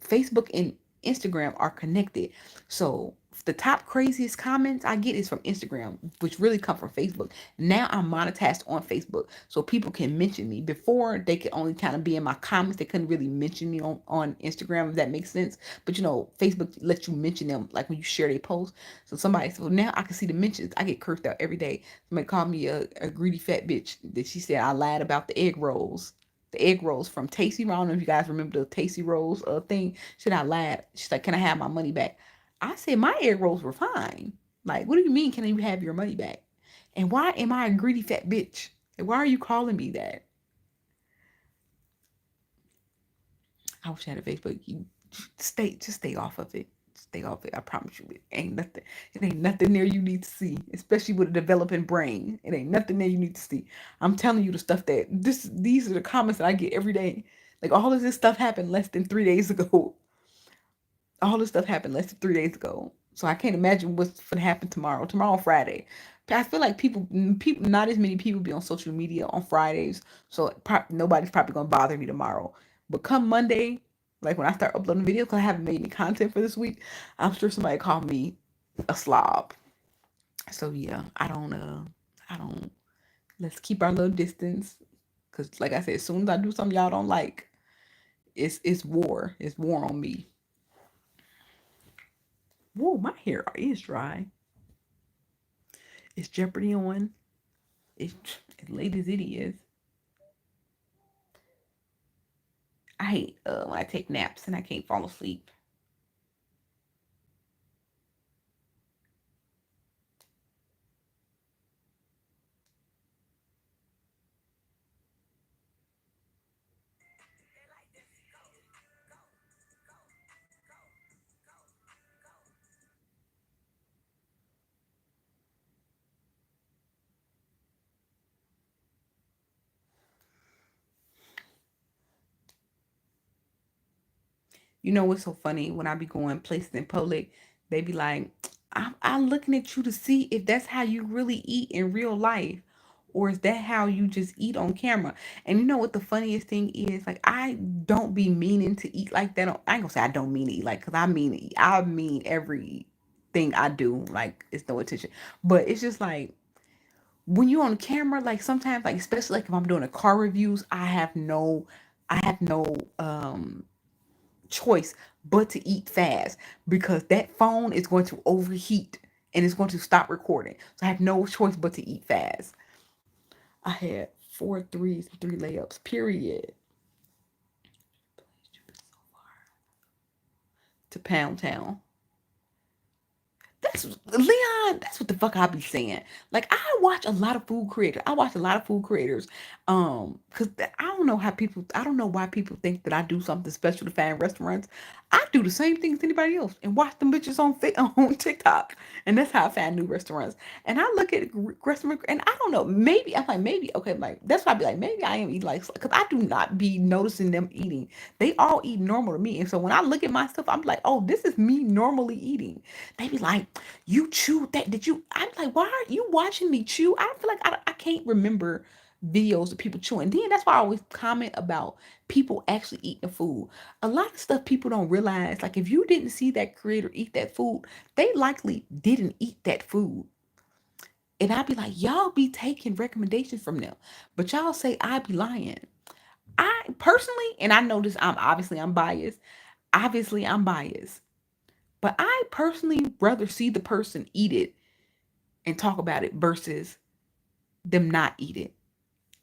Facebook and Instagram are connected. So the top craziest comments I get is from Instagram, which really come from Facebook. Now I'm monetized on Facebook. So people can mention me. Before they could only kind of be in my comments. They couldn't really mention me on Instagram, if that makes sense. But Facebook lets you mention them like when you share their posts. So now I can see the mentions. I get cursed out every day. Somebody called me a greedy fat bitch. That she said I lied about the egg rolls. The egg rolls from Tasty. I don't know if you guys remember the Tasty Rolls thing. She said I lied. She's like, can I have my money back? I said my egg rolls were fine. Like, what do you mean? Can you have your money back? And why am I a greedy fat bitch? Like, why are you calling me that? I wish I had a Facebook. You just stay off of it. Stay off it. I promise you, it ain't nothing. It ain't nothing there you need to see, especially with a developing brain. It ain't nothing there you need to see. I'm telling you the stuff that these are the comments that I get every day. Like, all of this stuff happened less than 3 days ago. All this stuff happened less than 3 days ago. So I can't imagine what's gonna happen tomorrow. Tomorrow Friday. I feel like people, not as many people be on social media on Fridays, so nobody's probably gonna bother me tomorrow. But come Monday, like when I start uploading videos, because I haven't made any content for this week, I'm sure somebody called me a slob. So yeah, I don't. Let's keep our little distance, because like I said, as soon as I do something y'all don't like, it's war. It's war on me. Whoa, my hair is dry. Is Jeopardy on? It's as late as it is. I hate when I take naps and I can't fall asleep. You know what's so funny? When I be going places in public, they be like, I'm looking at you to see if that's how you really eat in real life. Or is that how you just eat on camera? And you know what the funniest thing is? Like, I don't be meaning to eat like that. I ain't gonna say I don't mean to eat like, because I mean to eat. I mean everything I do. Like, it's no attention. But it's just like, when you on camera, like sometimes, like especially like if I'm doing a car reviews, I have no choice but to eat fast, because that phone is going to overheat and it's going to stop recording. So I have no choice but to eat fast. I had Four threes, three layups. Period. To Pound Town. That's Leon. That's what the fuck I be saying. Like I watch a lot of food creators. I watch a lot of food creators. Cause I don't know how people. I don't know why people think that I do something special to find restaurants. I do the same thing as anybody else and watch them bitches on on TikTok, and that's how I find new restaurants. And I look at restaurant, and I don't know. Maybe I'm like maybe okay. Like that's why I be like maybe I am eating like because I do not be noticing them eating. They all eat normal to me, and so when I look at my stuff, I'm like, oh, this is me normally eating. They be like, you chewed that? Did you? I'm like, why aren't you watching me chew? I feel like I can't remember videos of people chewing. Then that's why I always comment about people actually eating the food. A lot of stuff people don't realize, like if you didn't see that creator eat that food, they likely didn't eat that food. And I'd be like, y'all be taking recommendations from them, but y'all say I be lying. I personally, and I know this, I'm biased. Obviously, I'm biased. But I personally rather see the person eat it and talk about it versus them not eat it.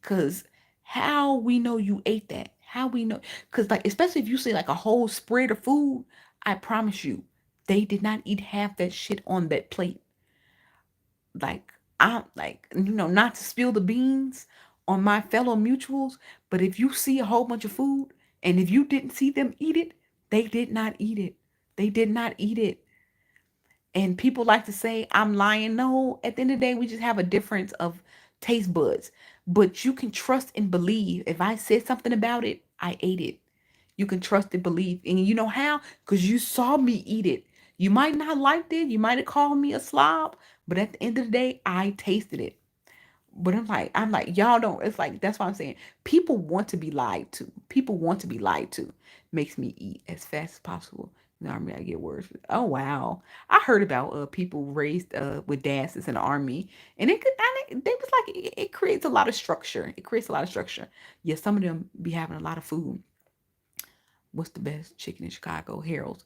Cause how we know you ate that? How we know? Cause like especially if you say like a whole spread of food, I promise you, they did not eat half that shit on that plate. Like I'm like not to spill the beans on my fellow mutuals, but if you see a whole bunch of food and if you didn't see them eat it, they did not eat it. They did not eat it. And people like to say I'm lying. No, at the end of the day, we just have a difference of taste buds. But you can trust and believe. If I said something about it, I ate it. You can trust and believe. And you know how? Because you saw me eat it. You might not liked it. You might have called me a slob. But at the end of the day, I tasted it. But I'm like, y'all don't. It's like that's why I'm saying people want to be lied to. People want to be lied to. Makes me eat as fast as possible. In the army, I get worse. Oh wow, I heard about people raised with dads in the army, and they was like it creates a lot of structure. It creates a lot of structure. Yeah, some of them be having a lot of food. What's the best chicken in Chicago? Harold's.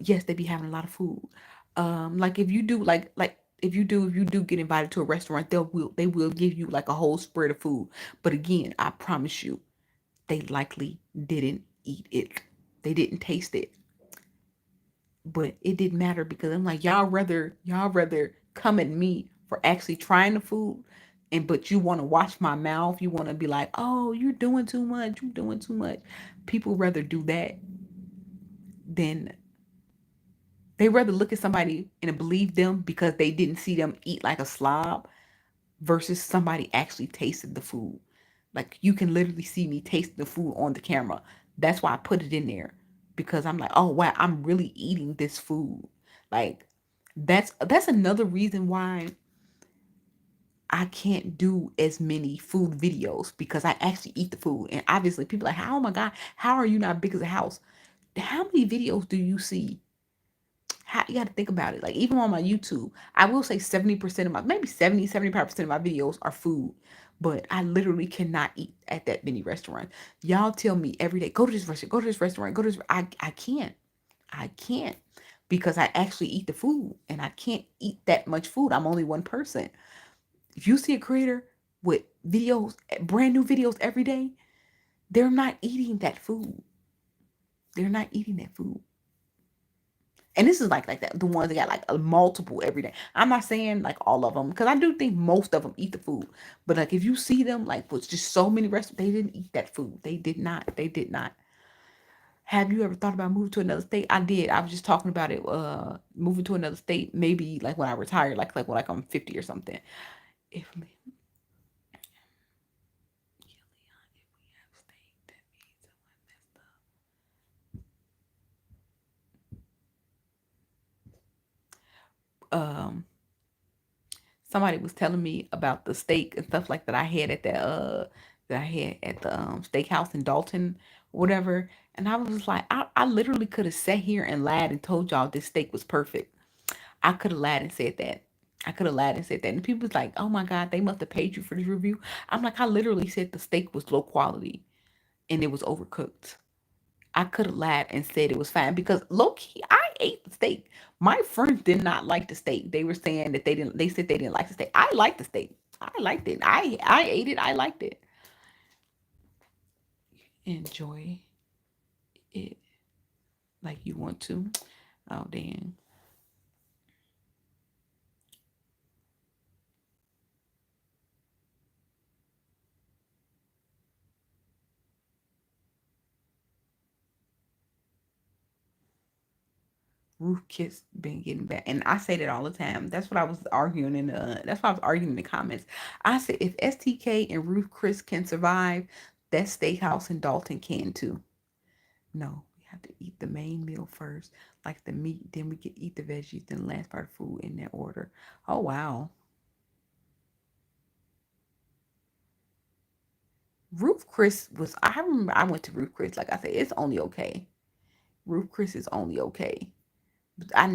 Yes, they be having a lot of food. Like if you do if you do get invited to a restaurant, they will give you like a whole spread of food. But again, I promise you, they likely didn't eat it. They didn't taste it. But it didn't matter because I'm like, y'all rather come at me for actually trying the food and but you want to watch my mouth. You want to be like, oh, you're doing too much. You're doing too much. People rather do that than they rather look at somebody and believe them because they didn't see them eat like a slob versus somebody actually tasted the food. Like you can literally see me taste the food on the camera. That's why I put it in there because I'm like, oh wow, I'm really eating this food. Like that's another reason why I can't do as many food videos because I actually eat the food. And obviously people are like, oh my God, how are you not big as a house? How many videos do you see you got to think about it. Like even on my YouTube, I will say 70% of my maybe 75% of my videos are food. But I literally cannot eat at that many restaurants. Y'all tell me every day, go to this restaurant, go to this restaurant, go to this. I can't. I can't because I actually eat the food and I can't eat that much food. I'm only one person. If you see a creator with videos, brand new videos every day, they're not eating that food. They're not eating that food. And this is like that the ones that got like a multiple every day. I'm not saying like all of them because I do think most of them eat the food. But like if you see them like with just so many restaurants, they didn't eat that food. They did not. They did not. Have you ever thought about moving to another state? I did. I was just talking about it. Moving to another state, maybe like when I retire, like when like I'm 50 or something. If yeah, Leon, if we have stayed, that means someone messed up. Somebody was telling me about the steak and stuff like that I had at the steakhouse in Dalton, whatever. And I was like, I literally could have sat here and lied and told y'all this steak was perfect. I could have lied and said that. I could have lied and said that. And people was like, oh my God, they must have paid you for this review. I'm like, I literally said the steak was low quality and it was overcooked. I could have lied and said it was fine because low key, I ate the steak. My friends did not like the steak. They were saying that they didn't. They said they didn't like the steak. I liked the steak. I liked it. I ate it. I liked it. enjoy it like you want to. Oh, dang. Roof kits been getting bad, and I say that all the time. That's what I was arguing in the. That's why I was arguing in the comments. I said if STK and Roof Chris can survive, that steakhouse in Dalton can too. No, we have to eat the main meal first, like the meat. Then we can eat the veggies. Then the last part of food in that order. Oh wow. Roof Chris was. I remember I went to Roof Chris. Like I said, it's only okay. Roof Chris is only okay. I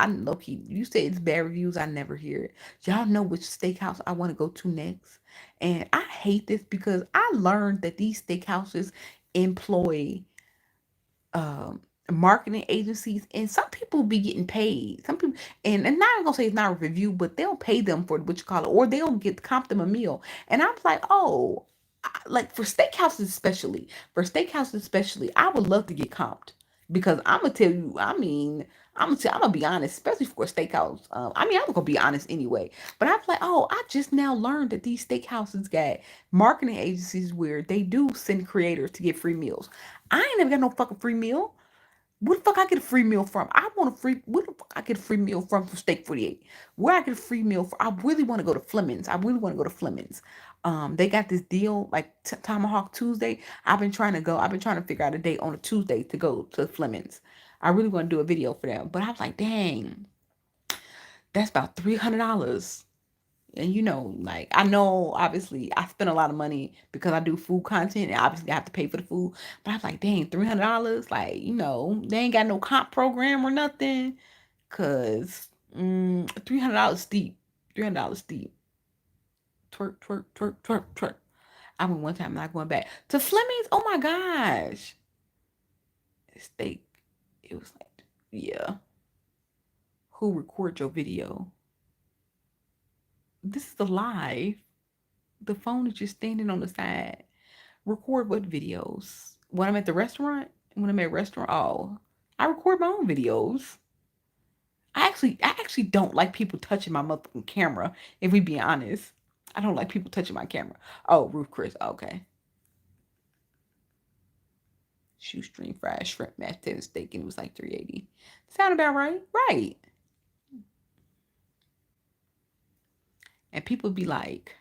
low key, you say it's bad reviews, I never hear it. Y'all know which steakhouse I want to go to next. And I hate this because I learned that these steakhouses employ um marketing agencies, and some people be getting paid. Some people, and not gonna say it's not a review, but they'll pay them for what you call it, or they'll get comp them a meal. And I'm like, oh, like for steakhouses especially, I would love to get comped because I'm gonna tell you, I mean, I'm gonna be honest, especially for a steakhouse. I mean, I'm gonna be honest anyway, but I'm like, oh, I just now learned that these steakhouses got marketing agencies where they do send creators to get free meals. I ain't never got no fucking free meal. Where the fuck I get a free meal from? I want a free. Where the fuck I get a free meal from Steak 48? Where I get a free meal for? I really want to go to Fleming's. I really want to go to Fleming's. They got this deal like Tomahawk Tuesday. I've been trying to go. I've been trying to figure out a date on a Tuesday to go to Fleming's. I really want to do a video for them, but I was like, dang, that's about $300. And like I know obviously I spend a lot of money because I do food content and obviously I have to pay for the food. But I was like, dang, $300, like, they ain't got no comp program or nothing. Cause $300 steep. $300 steep. Twerk, twerk, twerk, twerk, twerk. I went one time, I'm not going back. To Fleming's, oh my gosh. Steak. It was like, yeah. Who record your video? This is a live. The phone is just standing on the side. Record what videos? When I'm at the restaurant? When I'm at a restaurant? Oh, I record my own videos. I actually don't like people touching my motherfucking camera. If we be honest, I don't like people touching my camera. Oh, Roof Chris. Okay. Shoestring fried shrimp mashed potato steak, and it was like 380. Sound about right? Right. And people be like,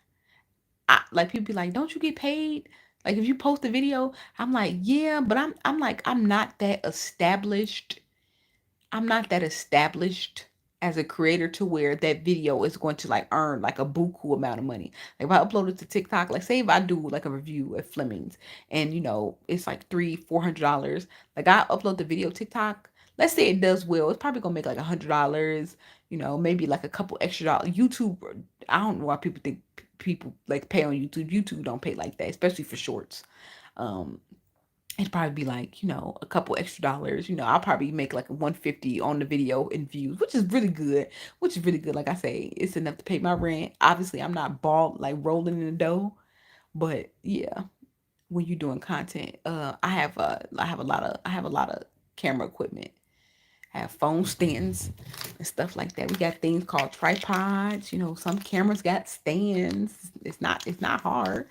people be like, don't you get paid? Like if you post a video, I'm like, yeah, but I'm like, I'm not that established. I'm not that established as a creator to where that video is going to like earn like a buku amount of money. Like if I upload it to TikTok, like say if I do like a review at Fleming's and it's like $300-400. Like I upload the video TikTok. Let's say it does well, it's probably gonna make like $100. Maybe like a couple extra dollars. YouTube, I don't know why people think people like pay on YouTube. YouTube don't pay like that, especially for shorts. Um, it'd probably be like a couple extra dollars. I'll probably make like a 150 on the video in views, which is really good. Like I say, it's enough to pay my rent. Obviously I'm not bald like rolling in the dough, but yeah, when you're doing content, I have a lot of camera equipment. I have phone stands and stuff like that. We got things called tripods. Some cameras got stands. It's not hard.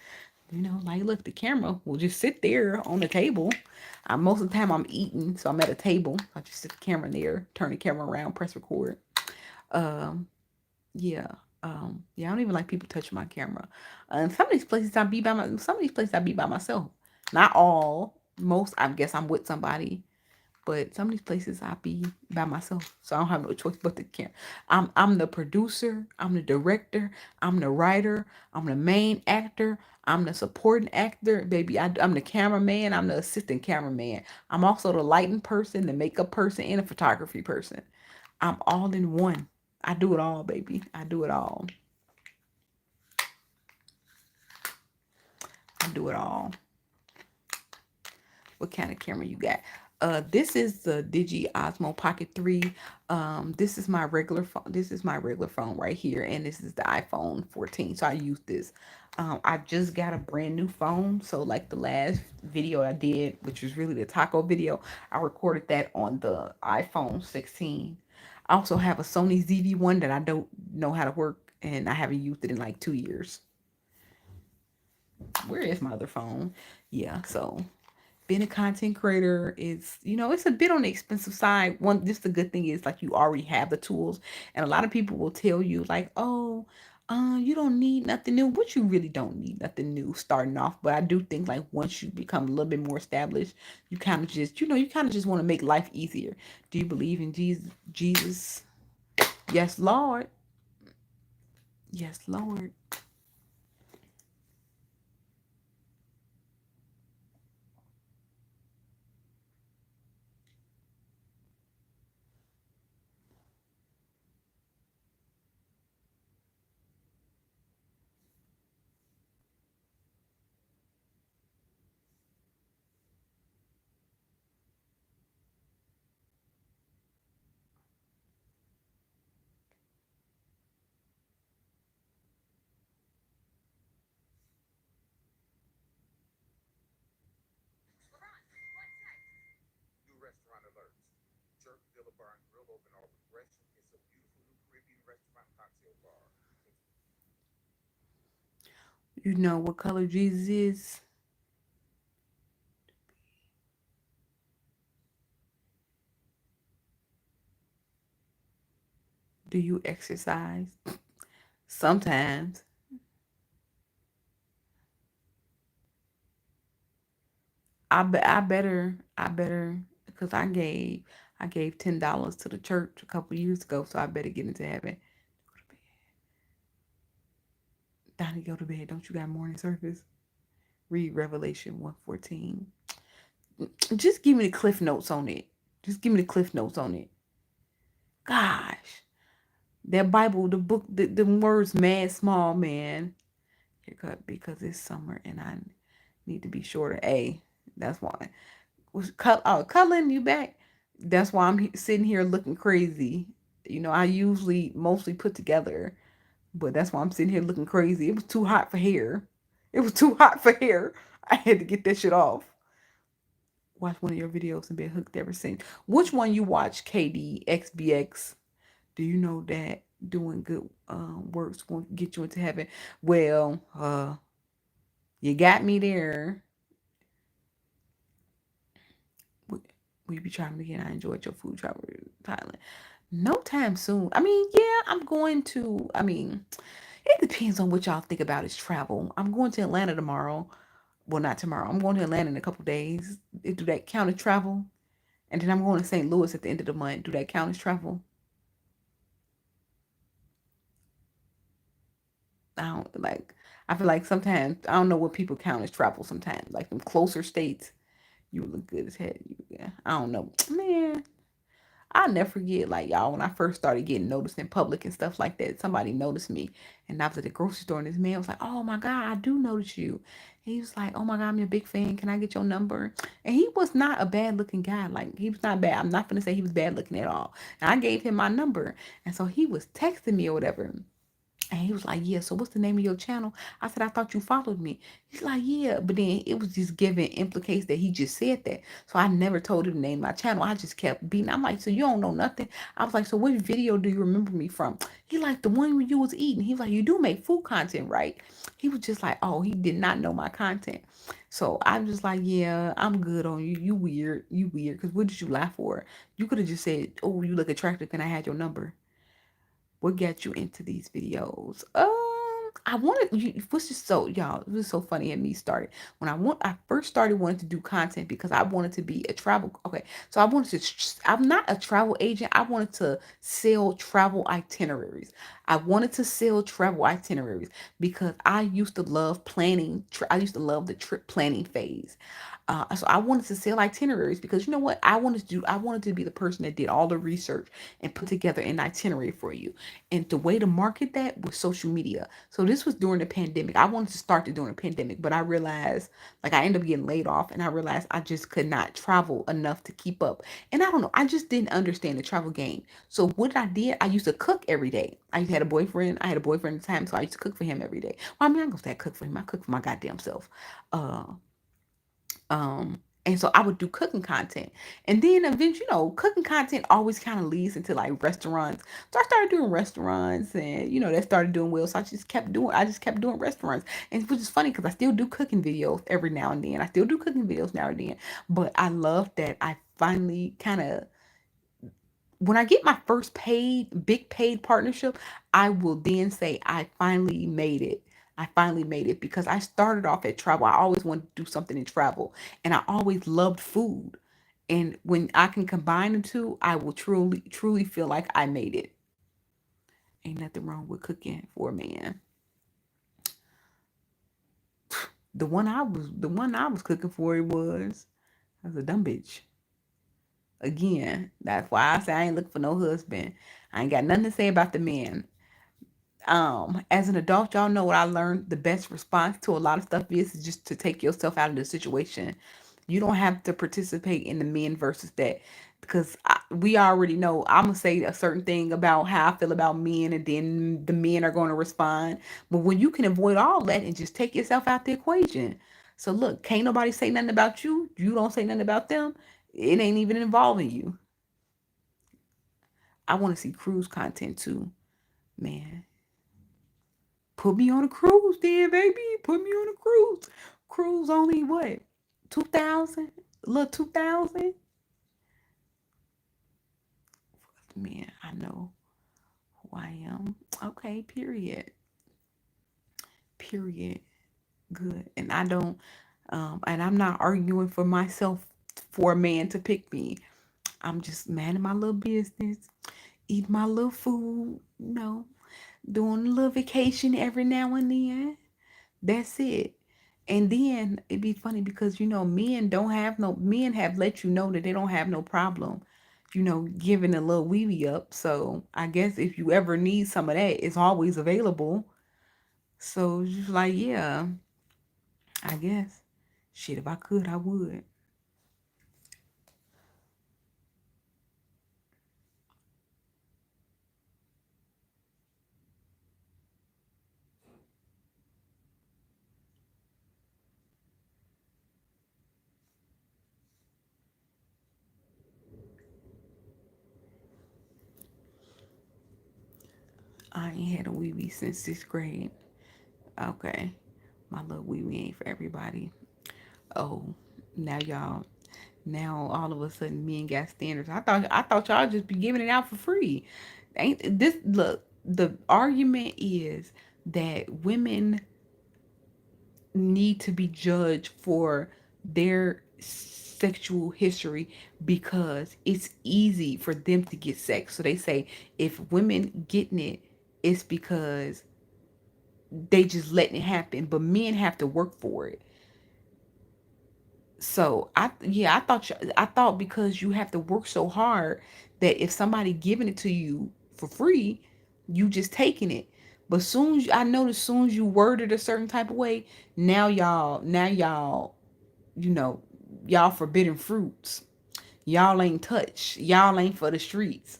Like look, the camera will just sit there on the table. Most of the time I'm eating, so I'm at a table. I just sit the camera there, turn the camera around, press record. Um, yeah. Yeah, I don't even like people touching my camera. And some of these places I be by myself. Not all. Most I guess I'm with somebody. But some of these places I be by myself, so I don't have no choice but to camera. I'm the producer, I'm the director, I'm the writer, I'm the main actor, I'm the supporting actor, baby. I'm the cameraman, I'm the assistant cameraman. I'm also the lighting person, the makeup person, and the photography person. I'm all in one. I do it all, baby. I do it all. I do it all. What kind of camera you got? This is the Digi Osmo Pocket 3. This is my regular phone. This is my regular phone right here, and this is the iPhone 14. So I use this. I just got a brand new phone. So like the last video I did, which was really the taco video, I recorded that on the iPhone 16. I also have a Sony ZV-1 that I don't know how to work, and I haven't used it in like 2 years. Where is my other phone? Yeah, so being a content creator is, it's a bit on the expensive side. One, just the good thing is like you already have the tools, and a lot of people will tell you like, oh, you don't need nothing new, which you really don't need nothing new starting off. But I do think like once you become a little bit more established, you kind of just, you kind of just want to make life easier. Do you believe in Jesus? Jesus? Yes, Lord. Yes, Lord. You know what color Jesus is? Do you exercise? Sometimes. I better because I gave $10 to the church a couple years ago, so I better get into heaven. Donnie, go to bed. Don't you got morning service? Read Revelation 1:14. Just give me the cliff notes on it. Just give me the cliff notes on it. Gosh. That Bible, the book, the words mad small, man. Haircut because it's summer and I need to be shorter. That's why. Cullen, you back? That's why I'm sitting here looking crazy. I usually mostly put together, but that's why I'm sitting here looking crazy. It was too hot for hair. It was too hot for hair. I had to get that shit off. Watch one of your videos and been hooked ever since. Which one you watch, KDXBX? Do you know that doing good works will get you into heaven? Well, you got me there. Will you be traveling again? I enjoyed your food travel to Thailand. No time soon. I mean, yeah, I'm going to. I mean, it depends on what y'all think about is travel. I'm going to Atlanta tomorrow. Well, not tomorrow. I'm going to Atlanta in a couple days. Do that count as travel? And then I'm going to St. Louis at the end of the month. Do that count as travel? I don't like. I feel like sometimes I don't know what people count as travel. Sometimes, like them closer states, you look good as hell. Yeah, I don't know, man. I'll never forget, like y'all, when I first started getting noticed in public and stuff like that. Somebody noticed me, and I was at the grocery store, and this man was like, "Oh my God, I do notice you." He was like, "Oh my God, I'm your big fan. Can I get your number?" And he was not a bad looking guy. Like he was not bad. I'm not gonna say he was bad looking at all. And I gave him my number, and so he was texting me or whatever. And he was like, "Yeah, so what's the name of your channel?" I said, "I thought you followed me." He's like, "Yeah." But then it was just giving implicates that he just said that. So I never told him to name my channel. I just kept beating. I'm like, "So you don't know nothing?" I was like, "So what video do you remember me from?" He like, "The one when you was eating." He was like, "You do make food content, right?" He was just like, "Oh, he did not know my content." So I'm just like, "Yeah, I'm good on you. You weird. You weird. Because what did you laugh for? You could have just said, 'Oh, you look attractive. Can I have your number?'" What got you into these videos? I wanted you. What's just so y'all? It was so funny. And me started when I first started wanting to do content because I wanted to be a travel. Okay, so I wanted to. I'm not a travel agent. I wanted to sell travel itineraries. I wanted to sell travel itineraries because I used to love planning. I used to love the trip planning phase. So I wanted to sell itineraries because you know what I wanted to do. I wanted to be the person that did all the research and put together an itinerary for you. And the way to market that was social media. So this this was during the pandemic. I wanted to start it during the pandemic, but I realized, like, I ended up getting laid off, and I realized I just could not travel enough to keep up. And I don't know, I just didn't understand the travel game. So what I did, I used to cook every day. I had a boyfriend. I had a boyfriend at the time, so I used to cook for him every day. Well, I mean, I am gonna say I cook for him. I cook for my goddamn self. Uh, and so I would do cooking content. And then eventually, cooking content always kind of leads into like restaurants. So I started doing restaurants, and that started doing well. So I just kept doing restaurants. And which is funny because I still do cooking videos every now and then. I still do cooking videos now and then. But I love that I finally kind of, when I get my first big paid partnership, I will then say I finally made it. I finally made it because I started off at travel. I always wanted to do something in travel, and I always loved food. And when I can combine the two, I will truly, truly feel like I made it. Ain't nothing wrong with cooking for a man. The one I was cooking for, it was I was a dumb bitch. Again, that's why I say I ain't looking for no husband. I ain't got nothing to say about the man. As an adult, y'all know what I learned. The best response to a lot of stuff is just to take yourself out of the situation. You don't have to participate in the men versus that, because we already know I'm gonna say a certain thing about how I feel about men, and then the men are going to respond. But when you can avoid all that and just take yourself out the equation. So look, can't nobody say nothing about you. You don't say nothing about them. It ain't even involving you. I want to see cruise content too, man. Put me on a cruise then, baby. Put me on a cruise. Cruise only what? 2,000? A little 2,000? Man, I know who I am. Okay, period. Period. Good. And I don't and I'm not arguing for myself for a man to pick me. I'm just minding my little business, eating my little food, doing a little vacation every now and then. That's it. And then it'd be funny because men have let you know that they don't have no problem, giving a little wee wee up. So I guess if you ever need some of that, it's always available. So it's just like, yeah, I guess. Shit, if I could, I would. I ain't had a wee wee since 6th grade. Okay. My little wee wee ain't for everybody. Oh, now y'all, now all of a sudden men got standards. I thought y'all just be giving it out for free. Ain't this look, the argument is that women need to be judged for their sexual history because it's easy for them to get sex. So they say if women getting it, it's because they just letting it happen, but men have to work for it. So I thought because you have to work so hard that if somebody giving it to you for free, you just taking it. But I noticed soon as you word it a certain type of way, now y'all, you know, y'all forbidden fruits. Y'all ain't touch. Y'all ain't for the streets.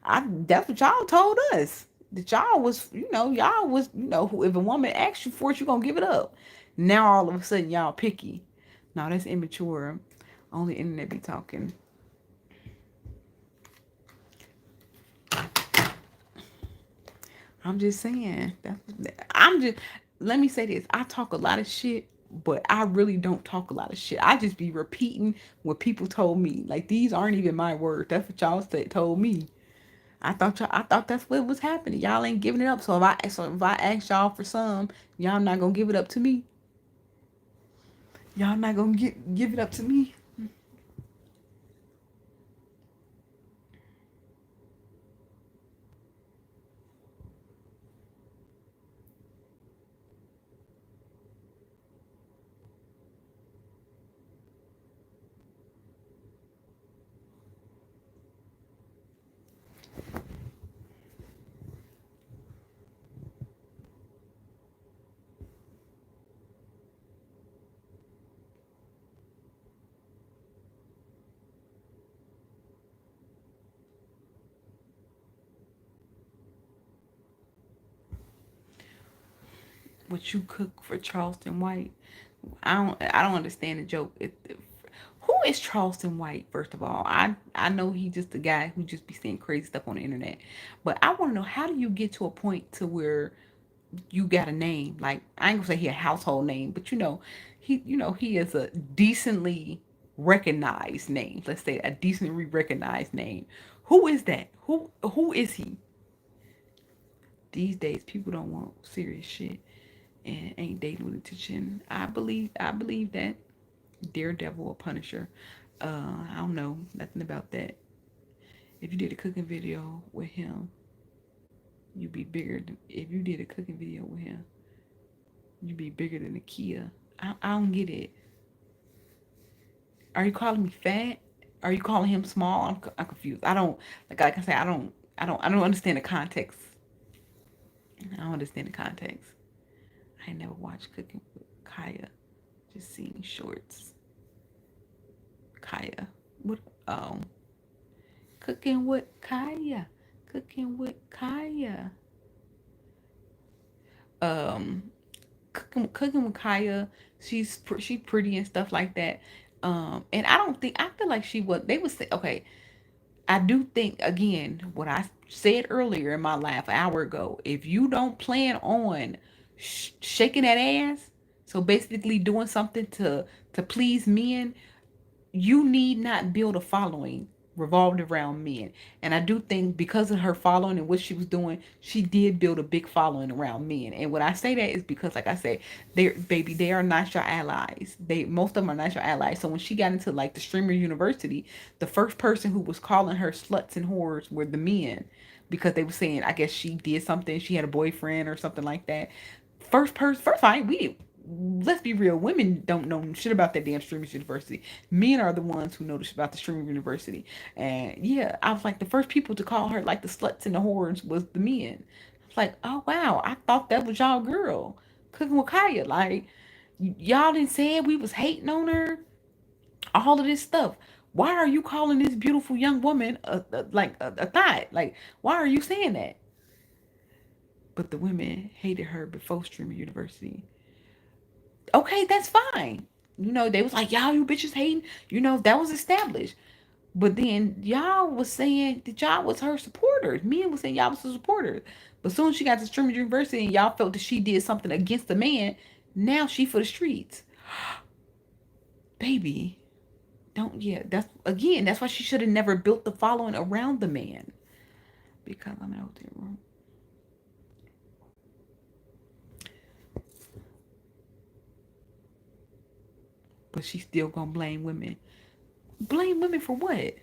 That's what y'all told us. That y'all was, if a woman asks you for it, you gonna give it up. Now all of a sudden y'all picky. No, that's immature. Only internet be talking. I'm just saying. I'm just. Let me say this. I talk a lot of shit, but I really don't talk a lot of shit. I just be repeating what people told me. Like these aren't even my words. That's what y'all told me. I thought that's what was happening. Y'all ain't giving it up. So if I ask y'all for some, y'all not gonna give it up to me. Y'all not gonna give it up to me. What you cook for Charleston White? I don't understand the joke. Who is Charleston White? First of all, I know he's just a guy who just be saying crazy stuff on the internet, but I want to know, how do you get to a point to where you got a name? Like, I ain't gonna say he a household name, but he is a decently recognized name. Let's say a decently recognized name. Who is that? Who is he? These days, people don't want serious shit and ain't dating with attention. I believe that Daredevil or Punisher. I don't know nothing about that. If you did a cooking video with him, you'd be bigger. If you did a cooking video with him, you'd be bigger than a Kia. I don't get it. Are you calling me fat? Are you calling him small? I'm confused. I don't, like I say, I don't understand the context. I don't understand the context. I never watched Cooking with Kaya. Just seen shorts. Kaya. What? Oh, Cooking with Kaya. Cooking with Kaya. Um, cooking with Kaya. She pretty and stuff like that. And I feel like she was. They would say, okay. I do think, again, what I said earlier in my laugh an hour ago. If you don't plan on shaking that ass, so basically doing something to please men, you need not build a following revolved around men. And I do think because of her following and what she was doing, she did build a big following around men. And when I say that is because, like I said, they are not your allies. Most of them are not your allies. So when she got into like the streamer university, the first person who was calling her sluts and whores were the men, because they were saying, I guess she did something, she had a boyfriend or something like that. First fight, let's be real, women don't know shit about that damn streamers university. Men are the ones who know about the streaming university. And yeah, I was like, the first people to call her like the sluts and the whores was the men. It's like, oh wow, I thought that was y'all girl Cooking with Kaya. Like, y'all didn't say we was hating on her, all of this stuff. Why are you calling this beautiful young woman a thought? Like, why are you saying that? But the women hated her before streaming university. Okay, that's fine. They was like, y'all, you bitches hating. That was established. But then y'all was saying that y'all was her supporters. Men was saying y'all was her supporters. But soon as she got to Streamers University and y'all felt that she did something against the man, now she for the streets. Baby, don't, yeah, that's why she should have never built the following around the man. Because I'm in a hotel room. But she still gonna blame women. Blame women for what?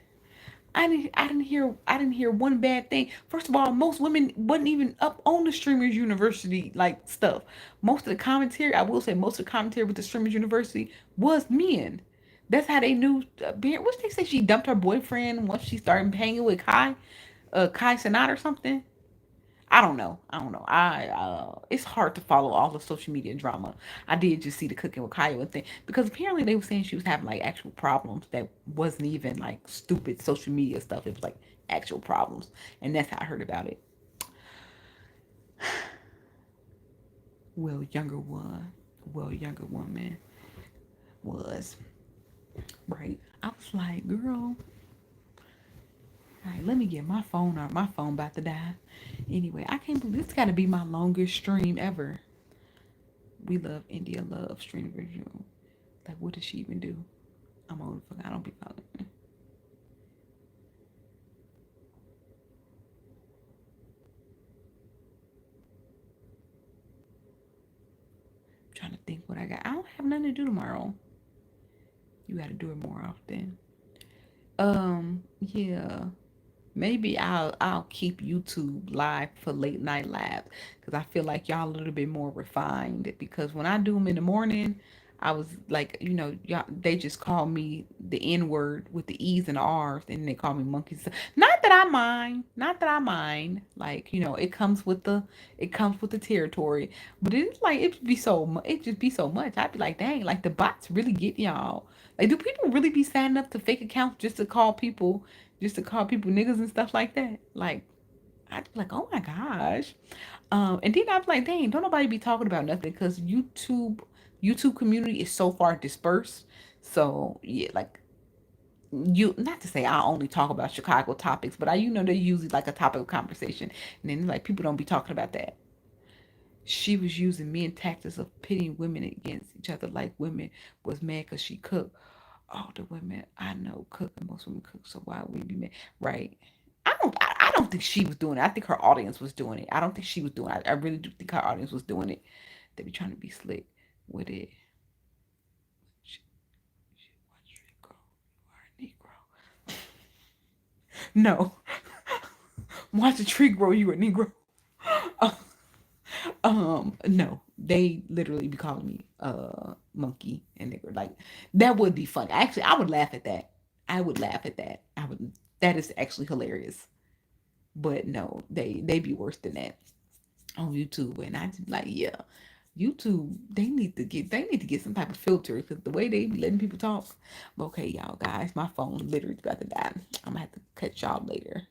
I didn't hear one bad thing. First of all, most women wasn't even up on the streamers university like stuff. Most of the commentary, I will say, most of the commentary with the streamers university was men. That's how they knew. What they say, she dumped her boyfriend once she started hanging with Kai Sanat or something. I don't know. It's hard to follow all the social media drama. I did just see the Cooking with Kyle thing, because apparently they were saying she was having like actual problems that wasn't even like stupid social media stuff. It was like actual problems, and that's how I heard about it. Well, younger woman was right. I was like, girl, all right, let me get my phone out. My phone about to die. Anyway, I can't believe this got to be my longest stream ever. We love India love stream review. Like, what does she even do? I'm old. I don't be following. I'm trying to think what I got. I don't have nothing to do tomorrow. You got to do it more often. Yeah. Maybe I'll keep YouTube live for late night labs, because I feel like y'all a little bit more refined. Because when I do them in the morning, I was like, y'all, they just call me the N word with the E's and the R's, and they call me monkeys. Not that I mind, not that I mind. Like, it comes with the territory. But it's like it just be so much. I'd be like, dang, like the bots really get y'all. Like, do people really be signing up to fake accounts just to call people niggas and stuff like that? Like, I'd be like, oh my gosh. And then I'm like, dang, don't nobody be talking about nothing because YouTube community is so far dispersed. So yeah, like you not to say I only talk about Chicago topics, but I they're usually like a topic of conversation. And then like people don't be talking about that. She was using men tactics of pitting women against each other, like women was mad because she cooked. Oh, the women I know cook, and most women cook, so why would we be mad? Right. I don't think she was doing it. I think her audience was doing it. I don't think she was doing it. I really do think her audience was doing it. They be trying to be slick with it. She, she, girl, you are a Negro. No. Watch a tree grow, you a Negro. No, they literally be calling me monkey and nigger. Like that would be funny. Actually, I would laugh at that. I would laugh at that. I would. That is actually hilarious. But no, they be worse than that on YouTube, and I just be like, yeah, YouTube. They need to get some type of filter because the way they be letting people talk. But okay, y'all guys, my phone literally about to die. I'm gonna have to catch y'all later.